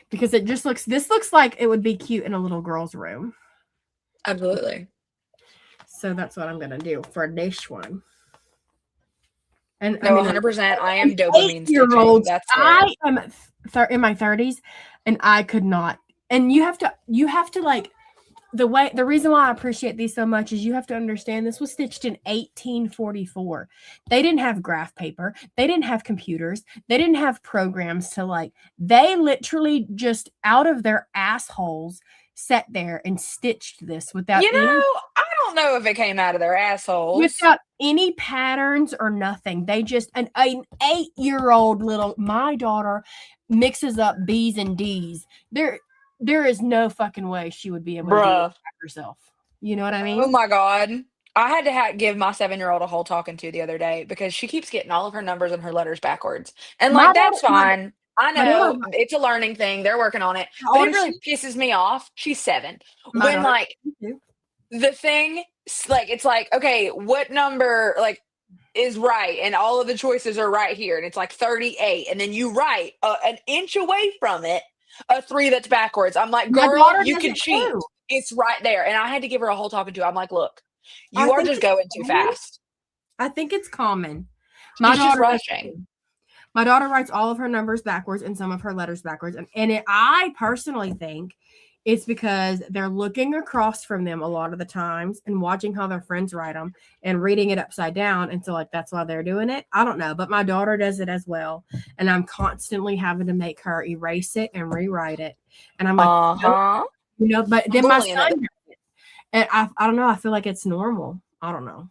Because it just this looks like it would be cute in a little girl's room. Absolutely. So that's what I'm going to do for this one. And no, 100%. I am dopamine stitching. That's I am in my 30s and I could not. And you have to like the reason why I appreciate these so much is you have to understand this was stitched in 1844. They didn't have graph paper. They didn't have computers. They didn't have programs to they literally just out of their assholes sat there and stitched this without You know, I don't know if it came out of their assholes. any patterns or nothing. They just an 8-year-old little my daughter mixes up B's and D's. There is no fucking way she would be able to do it herself. You know what I mean? Oh my God. I had to give my 7-year-old a whole talking to the other day because she keeps getting all of her numbers and her letters backwards. And like, that's fine. I know it's a learning thing. They're working on it. But it really pisses me off. She's 7. When like the thing, like, it's like, okay, what number like is right? And all of the choices are right here. And it's like 38. And then you write an inch away from it, a 3 that's backwards. I'm like, girl, you can cheat. Too. It's right there. And I had to give her a whole talking to. I'm like, look, you are just going too fast. I think it's common. My daughter rushing. My daughter writes all of her numbers backwards and some of her letters backwards. And I personally think it's because they're looking across from them a lot of the times and watching how their friends write them and reading it upside down. And so like, that's why they're doing it. I don't know, but my daughter does it as well. And I'm constantly having to make her erase it and rewrite it. And I'm like, you know, but then my son does it. And I don't know. I feel like it's normal. I don't know.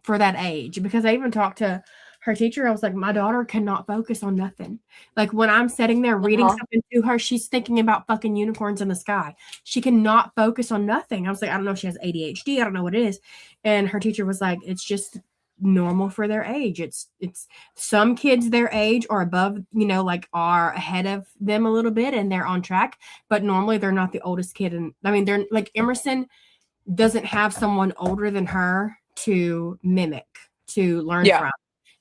For that age. Because I even talked to her teacher. I was like, my daughter cannot focus on nothing. Like when I'm sitting there reading something to her, she's thinking about fucking unicorns in the sky. She cannot focus on nothing. I was like, I don't know if she has ADHD. I don't know what it is. And her teacher was like, it's just normal for their age. It's some kids their age or above, you know, like are ahead of them a little bit and they're on track, but normally they're not the oldest kid. And I mean, they're like Emerson doesn't have someone older than her to mimic, to learn from.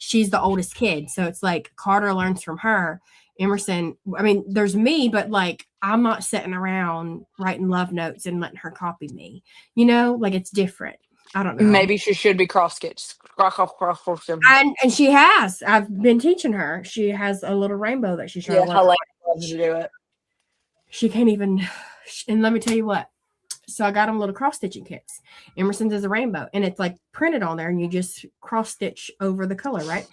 She's the oldest kid. So it's like Carter learns from her. Emerson, I mean, there's me, but like, I'm not sitting around writing love notes and letting her copy me, you know, like it's different. I don't know. Maybe she should be cross-stitched. And she has. I've been teaching her. She has a little rainbow that she's trying to learn. Loves to do it. She can't even. And let me tell you what. So I got them little cross stitching kits. Emerson's is a rainbow, and it's like printed on there, and you just cross stitch over the color, right?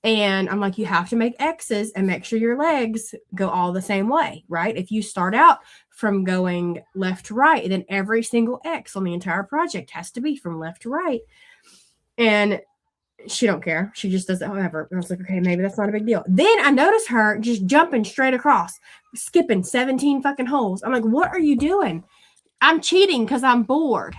And I'm like, you have to make X's and make sure your legs go all the same way, right? If you start out from going left to right, then every single X on the entire project has to be from left to right. And she don't care. She just does it however. I was like, okay, maybe that's not a big deal. Then I notice her just jumping straight across, skipping 17 fucking holes. I'm like, what are you doing? I'm cheating because I'm bored.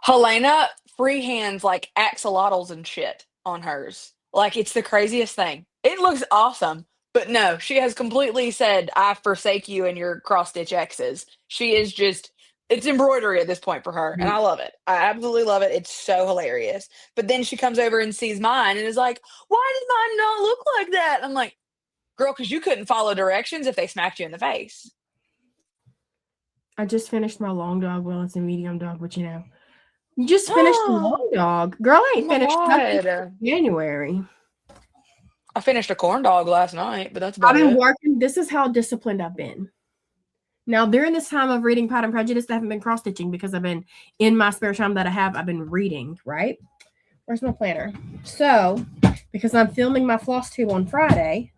Helena freehands like axolotls and shit on hers. Like, it's the craziest thing. It looks awesome. But no, she has completely said, I forsake you and your cross-stitch X's. She is just, it's embroidery at this point for her. And I love it. I absolutely love it. It's so hilarious. But then she comes over and sees mine and is like, why did mine not look like that? I'm like, girl, because you couldn't follow directions if they smacked you in the face. I just finished my long dog. Well, it's a medium dog, but you know. You just finished the long dog. Girl, I ain't finished nothing January. I finished a corn dog last night, but that's about it. I've been working. This is how disciplined I've been. Now, during this time of reading Pride and Prejudice, I haven't been cross-stitching because I've been, in my spare time that I've been reading, right? Where's my planner? So, because I'm filming my floss tube on Friday,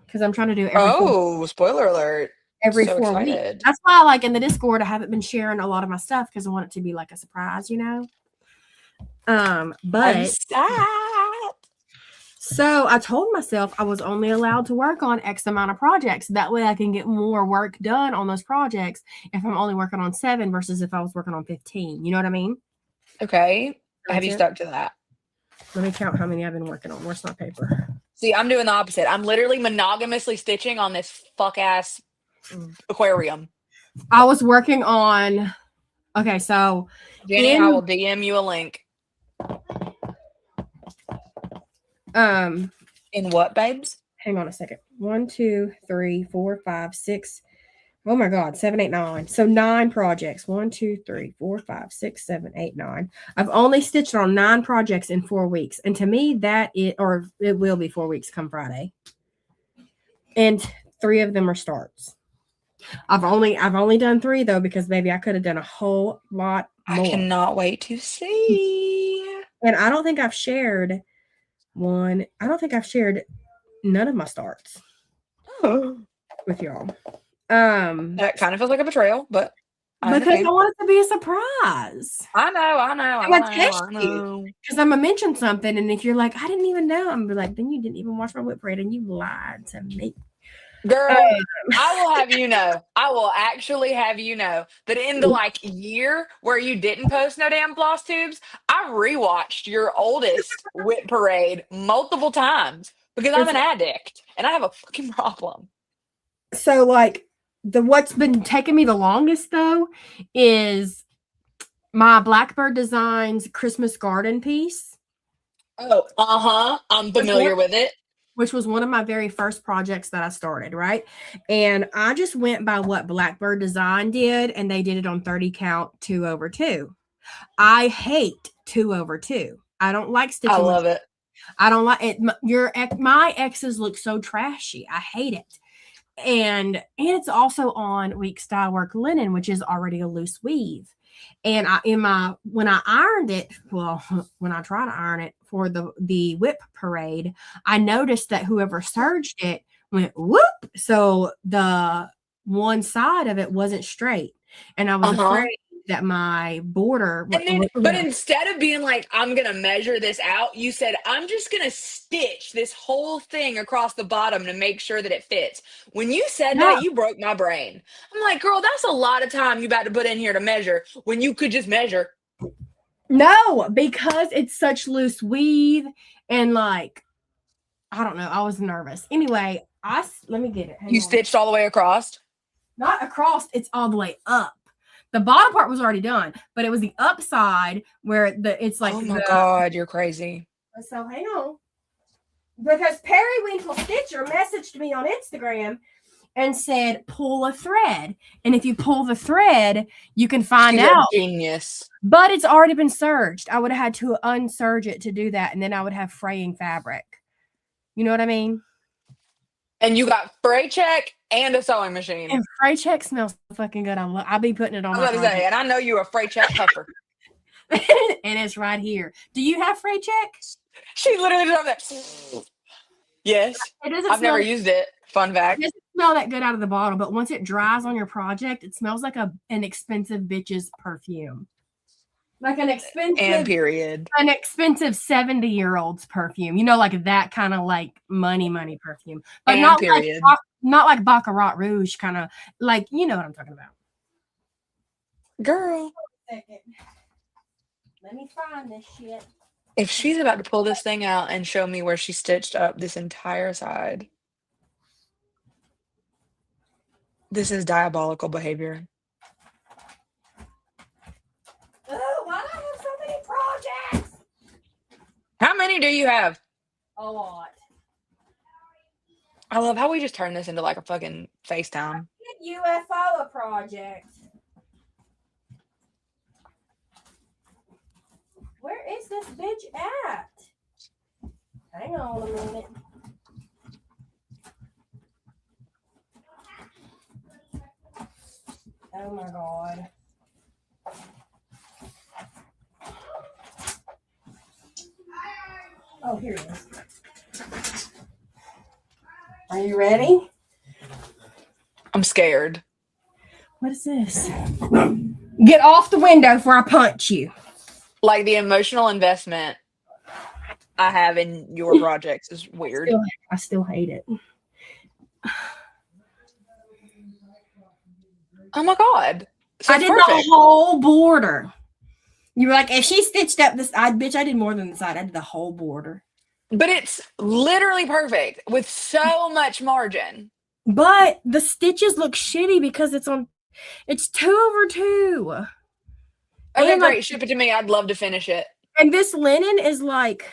because I'm trying to do every spoiler alert. Every 4 weeks. That's why, like, in the Discord, I haven't been sharing a lot of my stuff because I want it to be like a surprise, you know? But so I told myself I was only allowed to work on X amount of projects. That way I can get more work done on those projects if I'm only working on 7 versus if I was working on 15. You know what I mean? Okay. Have you stuck to that? Let me count how many I've been working on. Where's my paper? See, I'm doing the opposite. I'm literally monogamously stitching on this fuck-ass aquarium. I was working on... Okay, so... Jenny, I will DM you a link. In what, babes? Hang on a second. 1, 2, 3, 4, 5, 6. Oh my God, 7, 8, 9. So 9 projects. 1, 2, 3, 4, 5, 6, 7, 8, 9. I've only stitched on 9 projects in 4 weeks. And to me, it will be 4 weeks come Friday. And 3 of them are starts. I've only done 3 though, because baby, I could have done a whole lot more. I cannot wait to see. And I don't think I've shared none of my starts with y'all. That kind of feels like a betrayal, but I because understand. I want it to be a surprise. I know. I'm gonna test you because I'm gonna mention something, and if you're like, I didn't even know, I'm gonna be like, then you didn't even watch my whip parade, and you lied to me. Girl, I will have you know. I will actually have you know that in the like year where you didn't post no damn floss tubes, I rewatched your oldest whip parade multiple times because I'm an addict and I have a fucking problem. So like what's been taking me the longest though is my Blackbird Designs Christmas garden piece. Oh, I'm familiar with it. Which was one of my very first projects that I started, right? And I just went by what Blackbird Design did, and they did it on 30 count 2/2. I hate 2/2. I don't like stitching. I love it. I don't like it. My X's look so trashy. I hate it. And it's also on Week Style Work linen, which is already a loose weave. And when I ironed it, well, when I tried to iron it for the whip parade, I noticed that whoever serged it went whoop. So the one side of it wasn't straight, and I was afraid that my border. But instead of being like, I'm gonna measure this out, you said, I'm just gonna stitch this whole thing across the bottom to make sure that it fits. When you said that, you broke my brain. I'm like, girl, that's a lot of time you about to put in here to measure when you could just measure. No, because it's such loose weave and like, I don't know. I was nervous. Anyway, let me get it. You stitched all the way across? Not across. It's all the way up. The bottom part was already done, but it was the upside where it's like. Oh my God, you're crazy. So hang on. Because Periwinkle Stitcher messaged me on Instagram and said, pull a thread. And if you pull the thread, you can find out. Genius. But it's already been serged. I would have had to unserge it to do that. And then I would have fraying fabric. You know what I mean? And you got fray check and a sewing machine. And fray check smells fucking good. I'll be putting it on I was about to say, and I know you're a fray check puffer. And it's right here. Do you have fray check? She literally does that. Yes. I've never used it. Fun fact. It doesn't smell that good out of the bottle, but once it dries on your project, it smells like an expensive bitch's perfume. Like an expensive an expensive 70-year-old's perfume. You know, like that kind of like money perfume. But not like Baccarat Rouge kind of like, you know what I'm talking about. Girl. Let me find this shit. If she's about to pull this thing out and show me where she stitched up this entire side, this is diabolical behavior. Oh, why do I have so many projects? How many do you have? A lot. I love how we just turned this into like a fucking FaceTime. UFO project. Where is this bitch at? Hang on a minute. Oh my God. Oh, here it is. Are you ready? I'm scared. What is this? Get off the window before I punch you. Like the emotional investment I have in your projects is weird. I still hate it. Oh my God. So I did the whole border. You were like, if she stitched up this side, bitch, I did more than the side. I did the whole border. But it's literally perfect with so much margin. But the stitches look shitty because it's 2/2. Okay, and great. Like, ship it to me. I'd love to finish it. And this linen is like,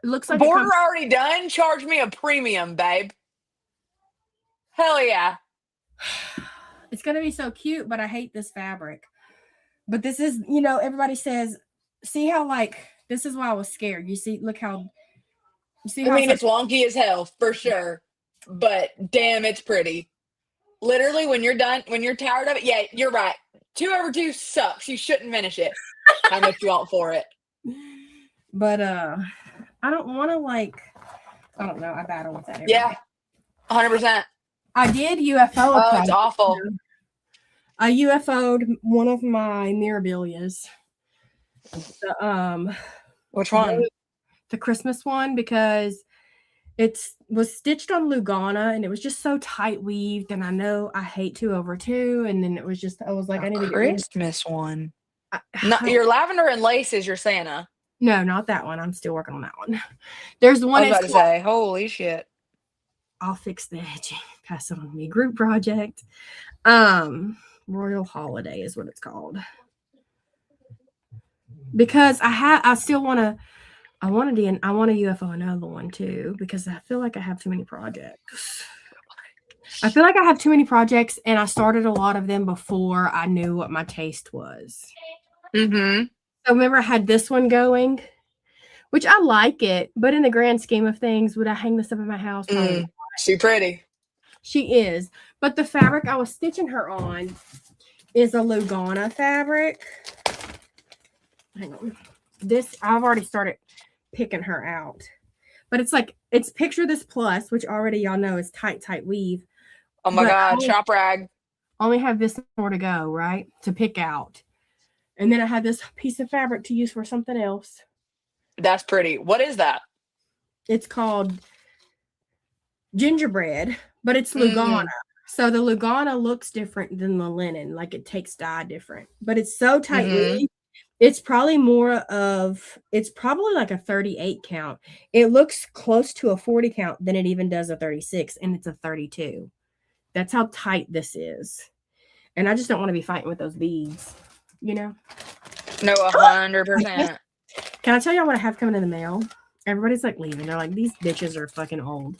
looks like border already done. Charge me a premium, babe. Hell yeah. It's gonna be so cute, but I hate this fabric. But this is, you know, everybody says, see how like this is why I was scared. You see, look how. You see? I mean, it's wonky as hell for sure, but damn, it's pretty. Literally, when you're done, when you're tired of it, yeah, you're right. 2/2 sucks. You shouldn't finish it. How much you want for it? But I don't want to like. I don't know. I battle with that. Yeah, 100%. I did UFO a Oh, it's project. awful. I UFO'd one of my mirabilias. Which one? The Christmas one, because it was stitched on Lugana and it was just so tight weaved, and I know I hate 2/2, and then it was just I was like, I need to get rid of Christmas one. it. No, your lavender and lace is your Santa. No, not that one. I'm still working on that one. There's one. I was about to say, holy shit. I'll fix the edging. Pass it on to me. Group project. Royal Holiday is what it's called. Because I still want to. I want a UFO another one too, because I feel like I have too many projects. I feel like I have too many projects, and I started a lot of them before I knew what my taste was. Mm-hmm. So remember, I had this one going, which I like it, but in the grand scheme of things, would I hang this up in my house? Probably. She pretty. She is, but the fabric I was stitching her on is a Lugana fabric. Hang on. This, I've already started picking her out, but it's picture this plus, which already y'all know is tight weave. Oh my God, shop rag. Only have this more to go, right? To pick out. And then I have this piece of fabric to use for something else. That's pretty. What is that? It's called gingerbread, but it's Lugana. So the Lugana looks different than the linen. Like it takes dye different, but it's so tight weave. It's probably it's probably like a 38 count. It looks close to a 40 count than it even does a 36, and it's a 32. That's how tight this is. And I just don't want to be fighting with those beads, you know? No, 100%. Can I tell y'all what I have coming in the mail? Everybody's like leaving. They're like, these bitches are fucking old.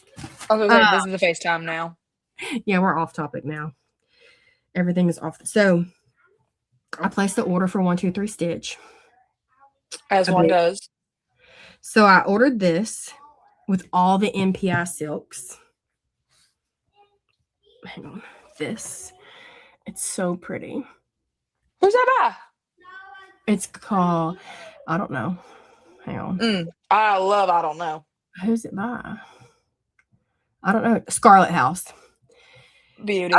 I was like, this is the FaceTime now. Yeah, we're off topic now. Everything is off. So I placed the order for 123 Stitch. As one does. So I ordered this with all the MPI silks. Hang on. This. It's so pretty. Who's that by? It's called, I don't know. Hang on. I don't know. Who's it by? I don't know. Scarlet House. Beauty.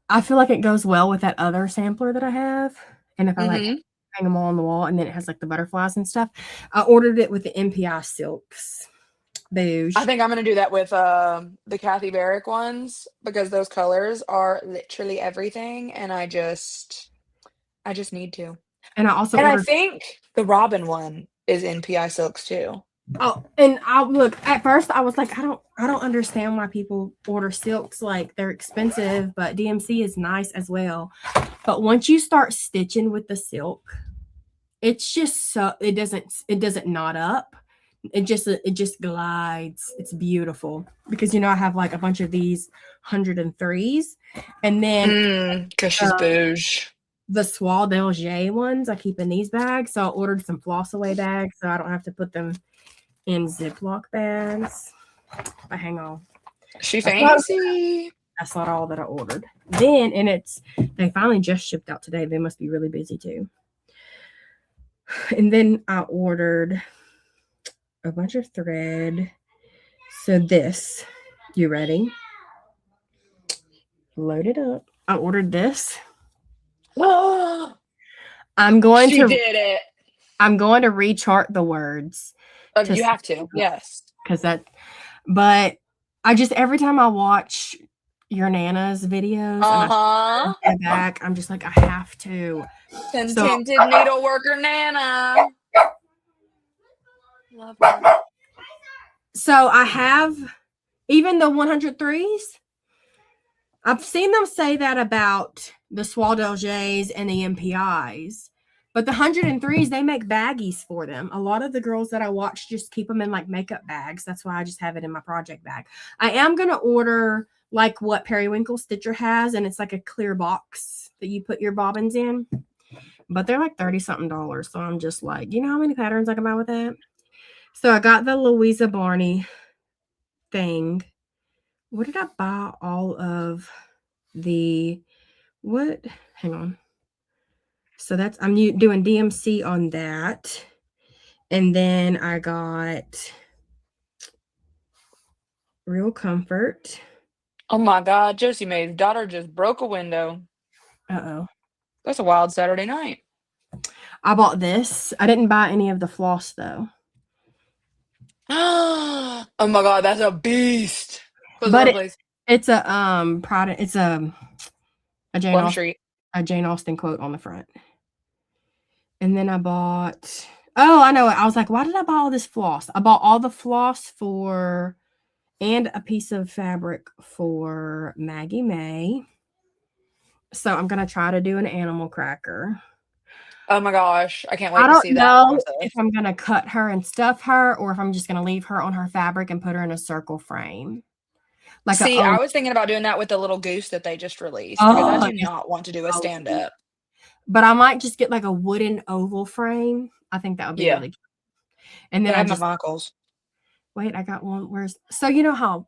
I feel like it goes well with that other sampler that I have. And if I like hang them all on the wall, and then it has like the butterflies and stuff. I ordered it with the MPI silks. Bouge. I think I'm going to do that with the Kathy Barrick ones, because those colors are literally everything. And I just need to. And I also I think the Robin one is NPI silks too. Oh, and I look, at first I was like, I don't understand why people order silks. Like, they're expensive, but DMC is nice as well. But once you start stitching with the silk, it's just so it doesn't knot up. It just glides. It's beautiful, because I have like a bunch of these 103s, and then because she's bouge. The Soie d'Alger ones I keep in these bags. So I ordered some floss away bags so I don't have to put them in Ziploc bags. But hang on. She fancy. That's not all that I ordered. Then, and they finally just shipped out today. They must be really busy too. And then I ordered a bunch of thread. So this, you ready? Load it up. I ordered this. I'm going to did it. I'm going to rechart the words. You have to, yes. But I just, every time I watch your Nana's videos and I back, I'm just like, I have to. Contented needleworker Nana. Love her. So I have, even the 103s, I've seen them say that about the Soie d'Algers and the MPIs, but the 103s, they make baggies for them. A lot of the girls that I watch just keep them in like makeup bags. That's why I just have it in my project bag. I am going to order like what Periwinkle Stitcher has, and it's like a clear box that you put your bobbins in, but they're like $30-something. So I'm just like, you know how many patterns I can buy with that? So I got the Louisa Barney thing. What did I buy all of the, what? Hang on. So I'm doing DMC on that. And then I got Real Comfort. Oh my God, Josie Mae's daughter just broke a window. Uh-oh. That's a wild Saturday night. I bought this. I didn't buy any of the floss though. Oh my God, that's a beast. What's But our place? it's a product. It's a Plum Street. Jane Austen quote on the front. And then I bought. Oh, I know it. I was like, why did I buy all this floss? I bought all the floss and a piece of fabric for Maggie May. So I'm gonna try to do an animal cracker. Oh my gosh, I can't wait I to don't see that know process. if I'm gonna cut her and stuff her, or if I'm just gonna leave her on her fabric and put her in a circle frame. See, I was thinking about doing that with the little goose that they just released because I do not want to do a stand up. But I might just get like a wooden oval frame. I think that would be really cute. And then I have my uncles. Wait, I got one. So you know how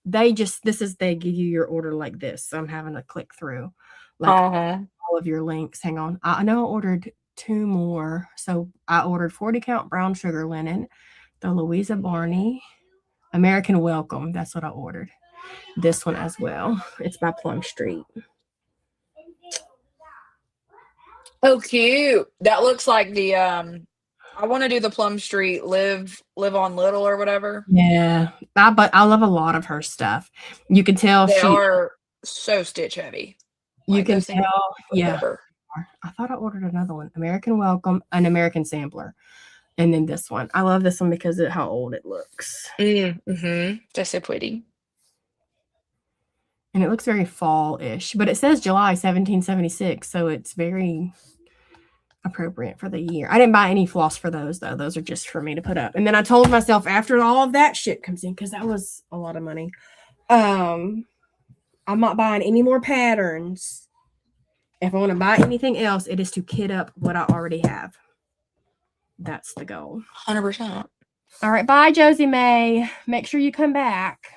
they give you your order like this. So I'm having to click through like all of your links. Hang on. I know I ordered 2 more. So I ordered 40 count brown sugar linen, the Louisa Barney, American Welcome. That's what I ordered. This one as well. It's by Plum Street. Oh, cute. That looks like the I want to do the Plum Street live on little or whatever. Yeah. But I love a lot of her stuff. You can tell they are so stitch heavy. You can tell. Yeah. I thought I ordered another one. American Welcome, an American Sampler. And then this one. I love this one because of how old it looks. That's so pretty. And it looks very fall-ish. But it says July 1776. So it's very appropriate for the year. I didn't buy any floss for those, though. Those are just for me to put up. And then I told myself after all of that shit comes in, because that was a lot of money, I'm not buying any more patterns. If I want to buy anything else, it is to kit up what I already have. That's the goal. 100%. All right. Bye, Josie Mae. Make sure you come back.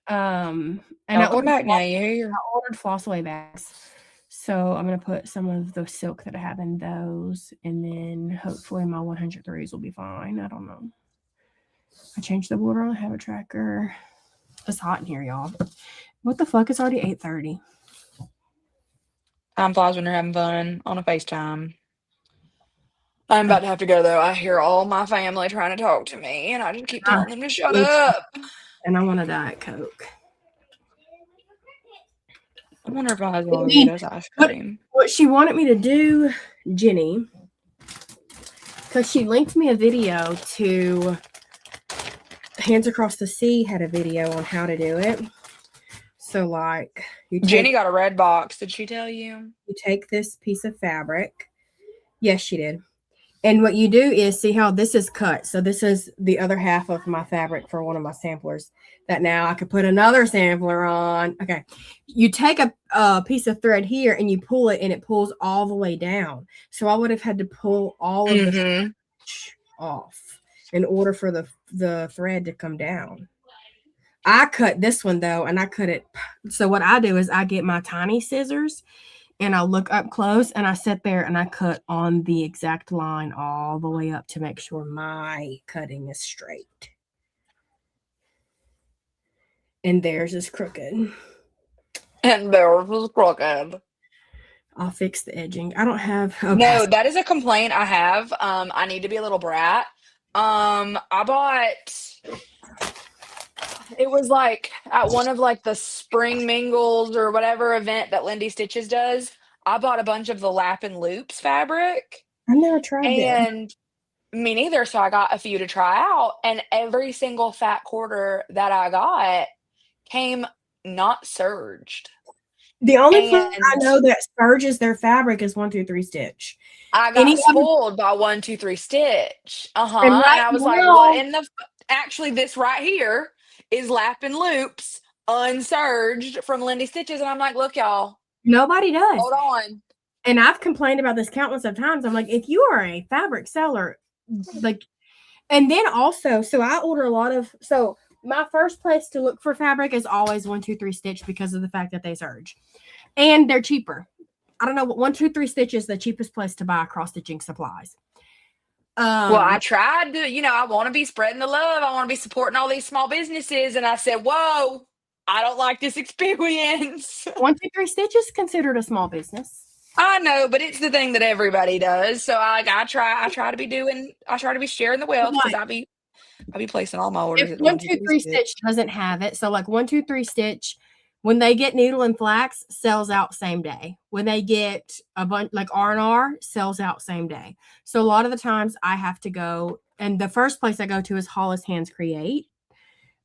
And I ordered floss away bags. So I'm going to put some of the silk that I have in those. And then hopefully my 103s will be fine. I don't know. I changed the border on the habit tracker. It's hot in here, y'all. What the fuck? It's already 8:30. Time flies when you're having fun on a FaceTime. I'm about to have to go, though. I hear all my family trying to talk to me, and I just keep telling them to shut up. And I want a Diet Coke. I wonder if I have Doritos ice cream. What she wanted me to do, Jenny, because she linked me a video to Hands Across the Sea had a video on how to do it. So like Jenny got a red box. Did she tell you? You take this piece of fabric. Yes, she did. And what you do is see how this is cut. So this is the other half of my fabric for one of my samplers that now I could put another sampler on. Okay. You take a piece of thread here and you pull it and it pulls all the way down. So I would have had to pull all of the off in order for the thread to come down. I cut this one though, and I cut it. So what I do is I get my tiny scissors and I look up close and I sit there and I cut on the exact line all the way up to make sure my cutting is straight. And theirs is crooked. And theirs is crooked. I'll fix the edging. I don't have. Okay. No, that is a complaint I have. I need to be a little brat. I bought. It was like at one of like the spring mingles or whatever event that Lindy Stitches does. I bought a bunch of the lap and loops fabric. I never tried it. And me neither. So I got a few to try out. And every single fat quarter that I got came not serged. The only place I know that serges their fabric is 1, 2, 3 stitch. I got spoiled by 1, 2, 3 stitch. And I was like, what in the actually this right here is lap and loops unserged from Lindy Stitches. And I'm like, look, y'all. Nobody does. Hold on. And I've complained about this countless of times. I'm like, if you are a fabric seller, like, and then also, so I order a lot of, so my first place to look for fabric is always 1, 2, 3 stitch because of the fact that they serge. And they're cheaper. I don't know what 1, 2, 3 stitch is the cheapest place to buy cross stitching supplies. Well, I tried to, I want to be spreading the love. I want to be supporting all these small businesses. And I said, whoa, I don't like this experience. 123 Stitch is considered a small business. I know, but it's the thing that everybody does. So I try to be sharing the wealth because I'll be placing all my orders If at 123 Stitch doesn't have it, so like 123 Stitch, when they get needle and flax, sells out same day. When they get a bunch like R&R, sells out same day. So a lot of the times I have to go, and the first place I go to is Hollis Hands Create.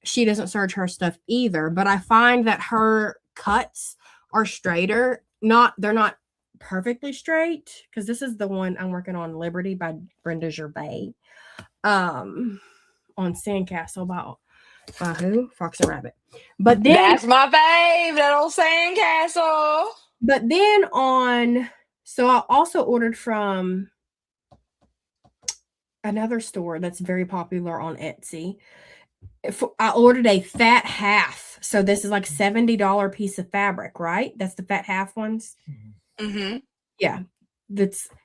She doesn't search her stuff either, but I find that her cuts are straighter. They're not perfectly straight, because this is the one I'm working on, Liberty by Brenda Gervais. On Sandcastle by who? Fox and Rabbit. But then That's my fave, that old sandcastle. But then so I also ordered from another store that's very popular on Etsy. I ordered a fat half. So this is like $70 piece of fabric, right? That's the fat half ones. Mm-hmm. Yeah.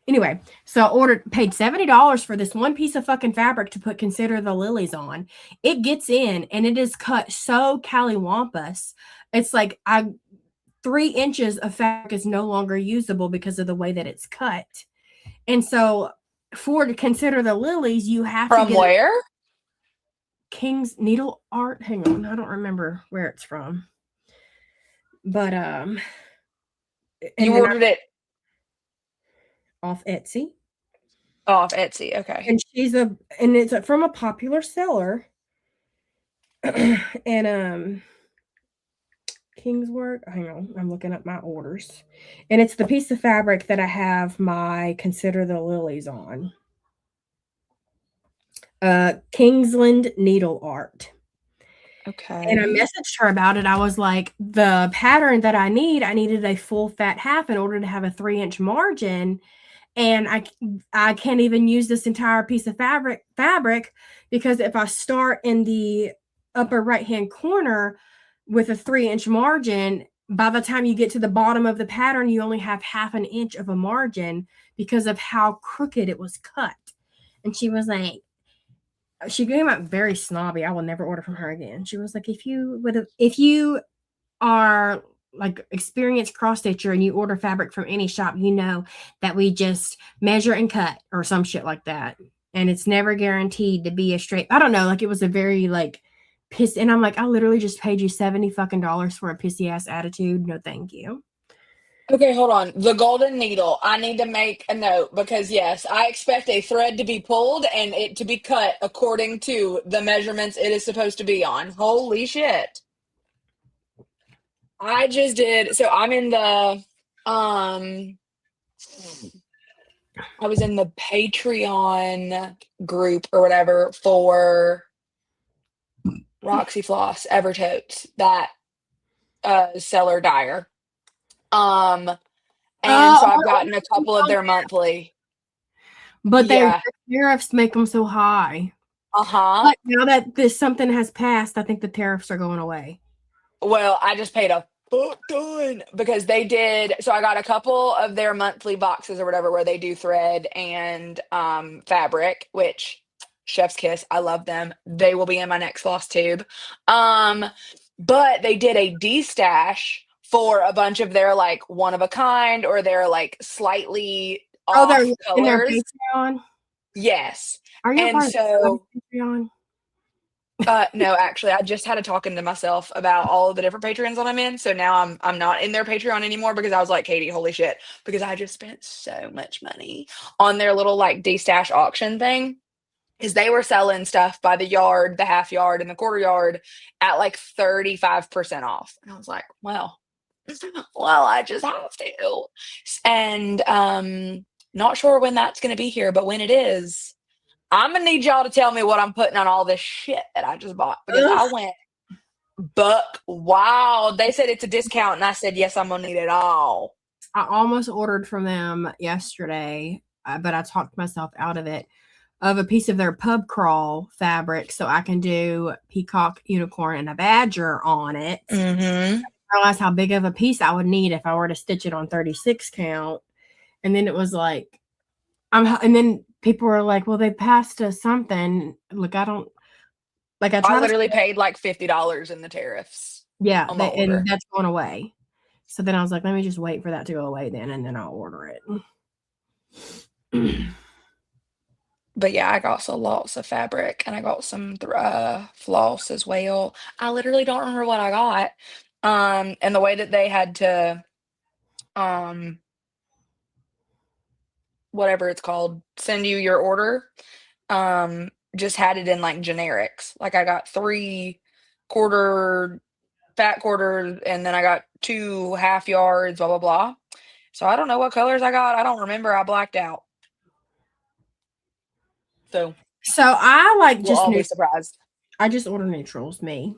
Anyway, so I paid $70 for this one piece of fucking fabric to put Consider the Lilies on. It gets in and it is cut so callywumpus. It's like 3 inches of fabric is no longer usable because of the way that it's cut. And so to Consider the Lilies, you have From to get where? King's Needle Art. Hang on, I don't remember where it's from. But you ordered it off Etsy. Off Etsy, okay. And it's from a popular seller. And King's Work. Hang on, I'm looking up my orders. And it's the piece of fabric that I have my Consider the Lilies on. Kingsland Needle Art. Okay. And I messaged her about it. I was like, the pattern that I needed a full fat half in order to have a 3-inch margin. And I can't even use this entire piece of fabric because if I start in the upper right-hand corner with a 3-inch margin, by the time you get to the bottom of the pattern, you only have 1/2 inch of a margin because of how crooked it was cut. And she was like, she came out very snobby. I will never order from her again. She was like, if you are like experienced cross stitcher and you order fabric from any shop, you know that we just measure and cut or some shit like that. And it's never guaranteed to be a straight, I don't know, like it was a very like pissed. And I'm like, I literally just paid you $70 fucking for a pissy ass attitude. No, thank you. Okay, hold on. The golden needle. I need to make a note because yes, I expect a thread to be pulled and it to be cut according to the measurements it is supposed to be on. Holy shit. I just did. So I'm in the, I was in the Patreon group or whatever for Roxy Floss Evertotes, that seller Dyer. And so I've gotten a couple of their monthly. But Yeah. their tariffs make them so high. Uh-huh. But now that something has passed, I think the tariffs are going away. Well, I just paid a fuck ton because they did. So I got a couple of their monthly boxes or whatever where they do thread and fabric, which chef's kiss. I love them. They will be in my next floss tube. But they did a D-stash for a bunch of their like one of a kind or their like slightly off they're colors. in their Patreon? Yes. Are you And part so of Patreon? no, actually, I just had a talking to myself about all of the different Patreons that I'm in. So now I'm not in their Patreon anymore because I was like, Katie, holy shit, because I just spent so much money on their little like D-stash auction thing. Because they were selling stuff by the yard, the half yard, and the quarter yard at like 35% off. And I was like, well, I just have to. And not sure when that's going to be here, but when it is, I'm going to need y'all to tell me what I'm putting on all this shit that I just bought. Because I went buck wild. They said it's a discount, and I said, yes, I'm going to need it all. I almost ordered from them yesterday, but I talked myself out of it, of a piece of their pub crawl fabric so I can do peacock, unicorn, and a badger on it. Mm-hmm. I realized how big of a piece I would need if I were to stitch it on 36 count. And then it was like, and then people were like, well, they passed us something. Look, I don't like. I I try to literally paid like $50 in the tariffs yeah, on my order. and that's going away. So then I was like, let me just wait for that to go away then, and then I'll order it. But yeah, I got some lots of fabric and I got some floss as well. I literally don't remember what I got. And the way that they had to whatever it's called, send you your order, just had it in like generics. Like I got 3 quarter fat quarters and then I got 2 half yards, blah blah blah. So I don't know what colors I got. I don't remember. I blacked out. So So I like we'll just all be neutral. surprised. I just order neutrals, me.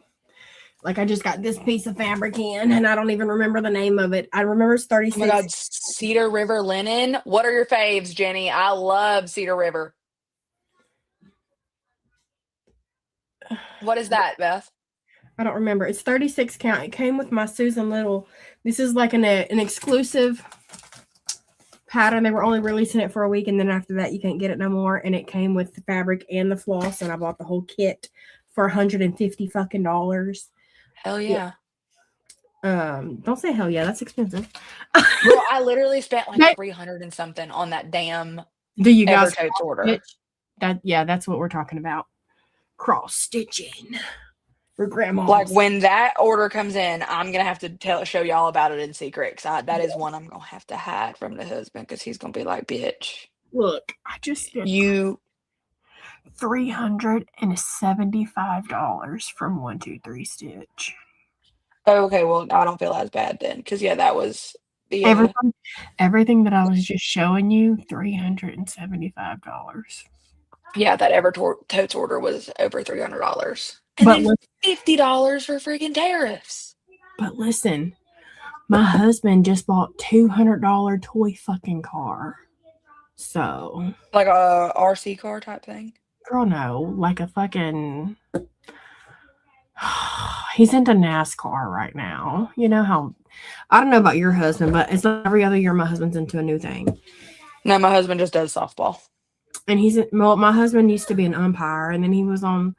Like I just got this piece of fabric in, and I don't even remember the name of it. I remember it's Oh 36. my God, Cedar River linen. What are your faves, Jenny? I love Cedar River. What is that, Beth? I don't remember. It's 36 count. It came with my Susan Little. This is like an exclusive pattern. They were only releasing it for a week, and then after that, you can't get it no more. And it came with the fabric and the floss, and I bought the whole kit for $150 fucking dollars. Hell yeah. Don't say hell yeah. That's expensive. Girl, I literally spent like 300 and something on that damn Do you guys Evertotes order. stitch? That's what we're talking about. Cross stitching for grandma. Like when that order comes in, I'm gonna have to show y'all about it in secret. That is one I'm gonna have to hide from the husband because he's gonna be like, "Bitch, look, I just spent you $375 from 123 Stitch. okay." Well, I don't feel as bad then because yeah, that was the everything that I was just showing you. $375. yeah, that Evertotes order was over $300, and But then $50 for freaking tariffs. But listen, my husband just bought $200 toy fucking car. So Like a RC car type thing. girl, no, like a fucking. He's into NASCAR right now. You know how I don't know about your husband, but it's like every other year my husband's into a new thing. No, my husband just does softball. And my husband used to be an umpire, and then he was on,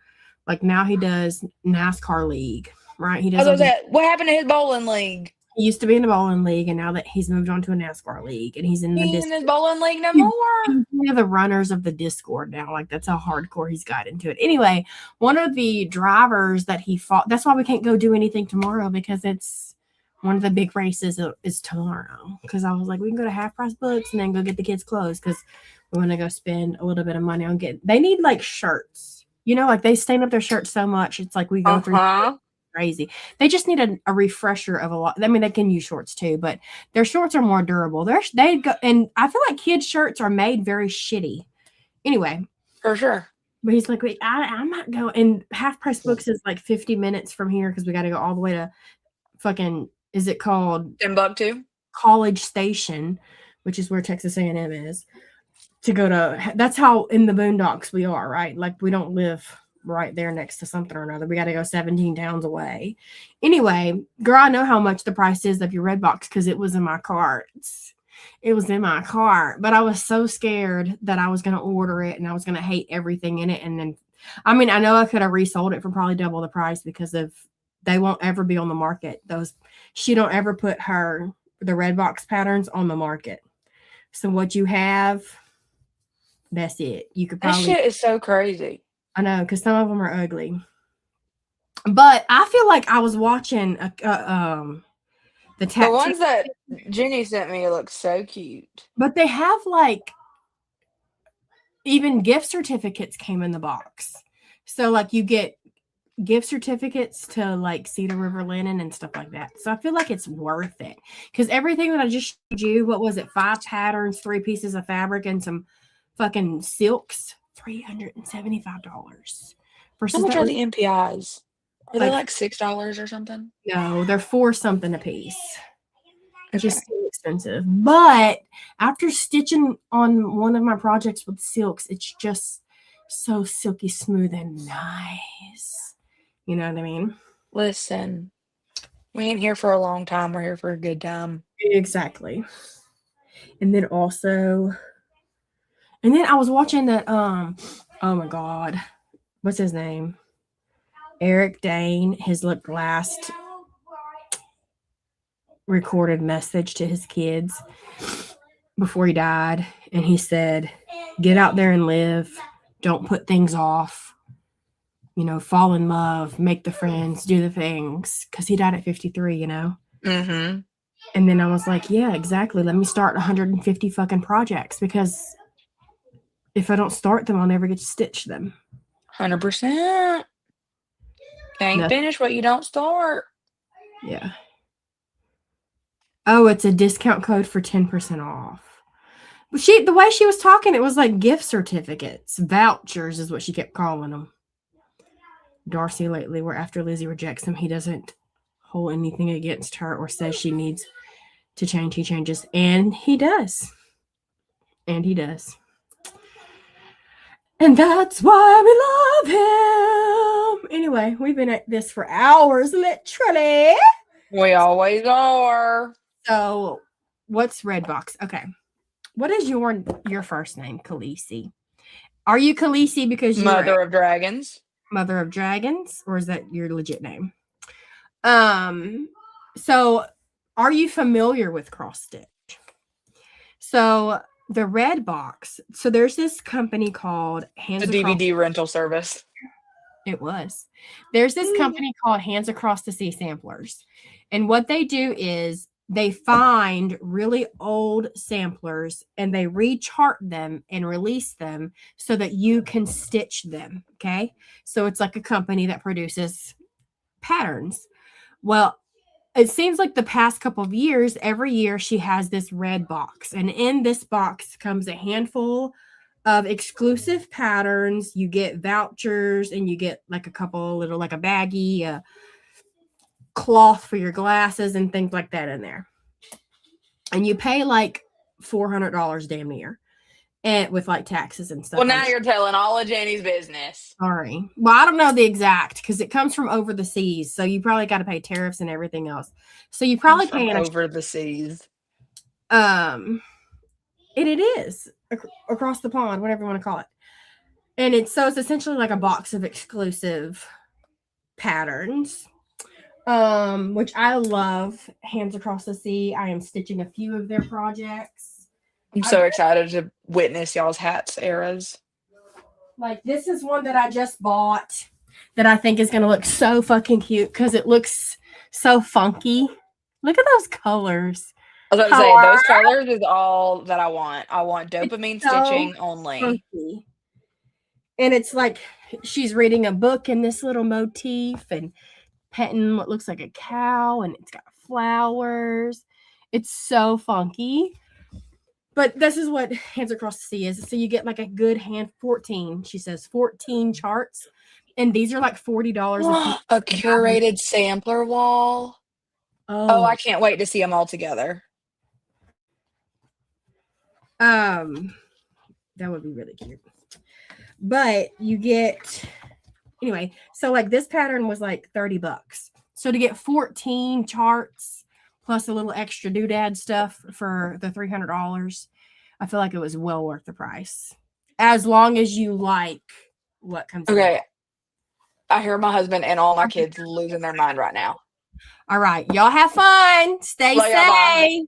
like now he does NASCAR league, right? He does. What happened to his bowling league? He used to be in the bowling league, and now that he's moved on to a NASCAR league, and he's in He in his bowling league no more. He's one of the runners of the Discord now. Like that's how hardcore he's got into it. Anyway, one of the drivers that he fought. That's why we can't go do anything tomorrow because it's one of the big races is tomorrow. Because I was like, we can go to Half Price Books and then go get the kids' clothes because we want to go spend a little bit of money on getting. They need like shirts. You know, like they stain up their shirts so much. It's like we go through. Crazy. They just need a refresher of a lot. I mean, they can use shorts too, but their shorts are more durable. They go, and I feel like kids' shirts are made very shitty. Anyway, for sure. But he's like, wait, I'm not going. And Half Price Books is like 50 minutes from here because we got to go all the way to fucking. Is it called Timbuktu? College Station, which is where Texas A&M is. To go to. That's how in the boondocks we are, right? Like we don't live right there next to something or another. We got to go 17 towns away. Anyway, girl, I know how much the price is of your Redbox because it was in my cart. It was in my cart, but I was so scared that I was going to order it and I was going to hate everything in it. And then, I mean, I know I could have resold it for probably double the price because they won't ever be on the market. She don't ever put the Redbox patterns on the market. So what you have, that's it. You could probably. That shit is so crazy. I know, because some of them are ugly. But I feel like I was watching the ones that Jenny sent me look so cute. But they have like even gift certificates came in the box. So like you get gift certificates to like Cedar River linen and stuff like that. So I feel like it's worth it. Because everything that I just showed you, what was it? 5 patterns, 3 pieces of fabric, and some fucking silks. $375. How much are the MPIs? Are they like $6 or something? No, they're $4 something a piece. It's just so expensive. But after stitching on one of my projects with silks, it's just so silky smooth and nice. You know what I mean? Listen, we ain't here for a long time. We're here for a good time. Exactly. And then also, And then I was watching that, oh my God, what's his name? Eric Dane, his last recorded message to his kids before he died. And he said, get out there and live. Don't put things off. Fall in love, make the friends, do the things. Because he died at 53, Mm-hmm. And then I was like, yeah, exactly. Let me start 150 fucking projects, because if I don't start them, I'll never get to stitch them. 100%. Can't finish what you don't start. Yeah. Oh, it's a discount code for 10% off. But the way she was talking, it was like gift certificates. Vouchers is what she kept calling them. Darcy lately, where after Lizzie rejects him, he doesn't hold anything against her or says she needs to change. He changes. And he does. And he does. And that's why we love him. Anyway, we've been at this for hours, literally. We always are. So, what's Redbox? Okay. What is your first name, Khaleesi? Are you Khaleesi because you're Mother of Dragons? Mother of Dragons, or is that your legit name? So are you familiar with cross stitch? So the Red Box. So there's this company called Hands A Across. DVD rental service. It was. There's this company called Hands Across the Sea Samplers, and what they do is they find really old samplers and they rechart them and release them so that you can stitch them. Okay. So it's like a company that produces patterns. Well, it seems like the past couple of years, every year she has this red box. And in this box comes a handful of exclusive patterns. You get vouchers and you get like a couple little, like a baggie, cloth for your glasses and things like that in there. And you pay like $400 damn near, and with like taxes and stuff. Well, now you're telling all of Jenny's business. Sorry. Well, I don't know the exact because it comes from over the seas. So you probably got to pay tariffs and everything else. So you probably pay over the seas. It is across the pond, whatever you want to call it. And it's essentially like a box of exclusive patterns. Which I love. Hands Across the Sea. I am stitching a few of their projects. I'm so excited to witness y'all's hats eras. Like, this is one that I just bought that I think is going to look so fucking cute because it looks so funky. Look at those colors. I was about to say, those colors is all that I want. I want dopamine stitching only. Funky. And it's like she's reading a book in this little motif and petting what looks like a cow, and it's got flowers. It's so funky. But this is what Hands Across the Sea is. So you get like a good 14, she says, 14 charts. And these are like $40. A curated sampler wall. Oh, I can't wait to see them all together. That would be really cute. But you get, anyway, so like this pattern was like $30. So to get 14 charts plus a little extra doodad stuff for the $300, I feel like it was well worth the price. As long as you like what comes out. Okay. I hear my husband and all my kids losing their mind right now. All right. Y'all have fun. Stay safe.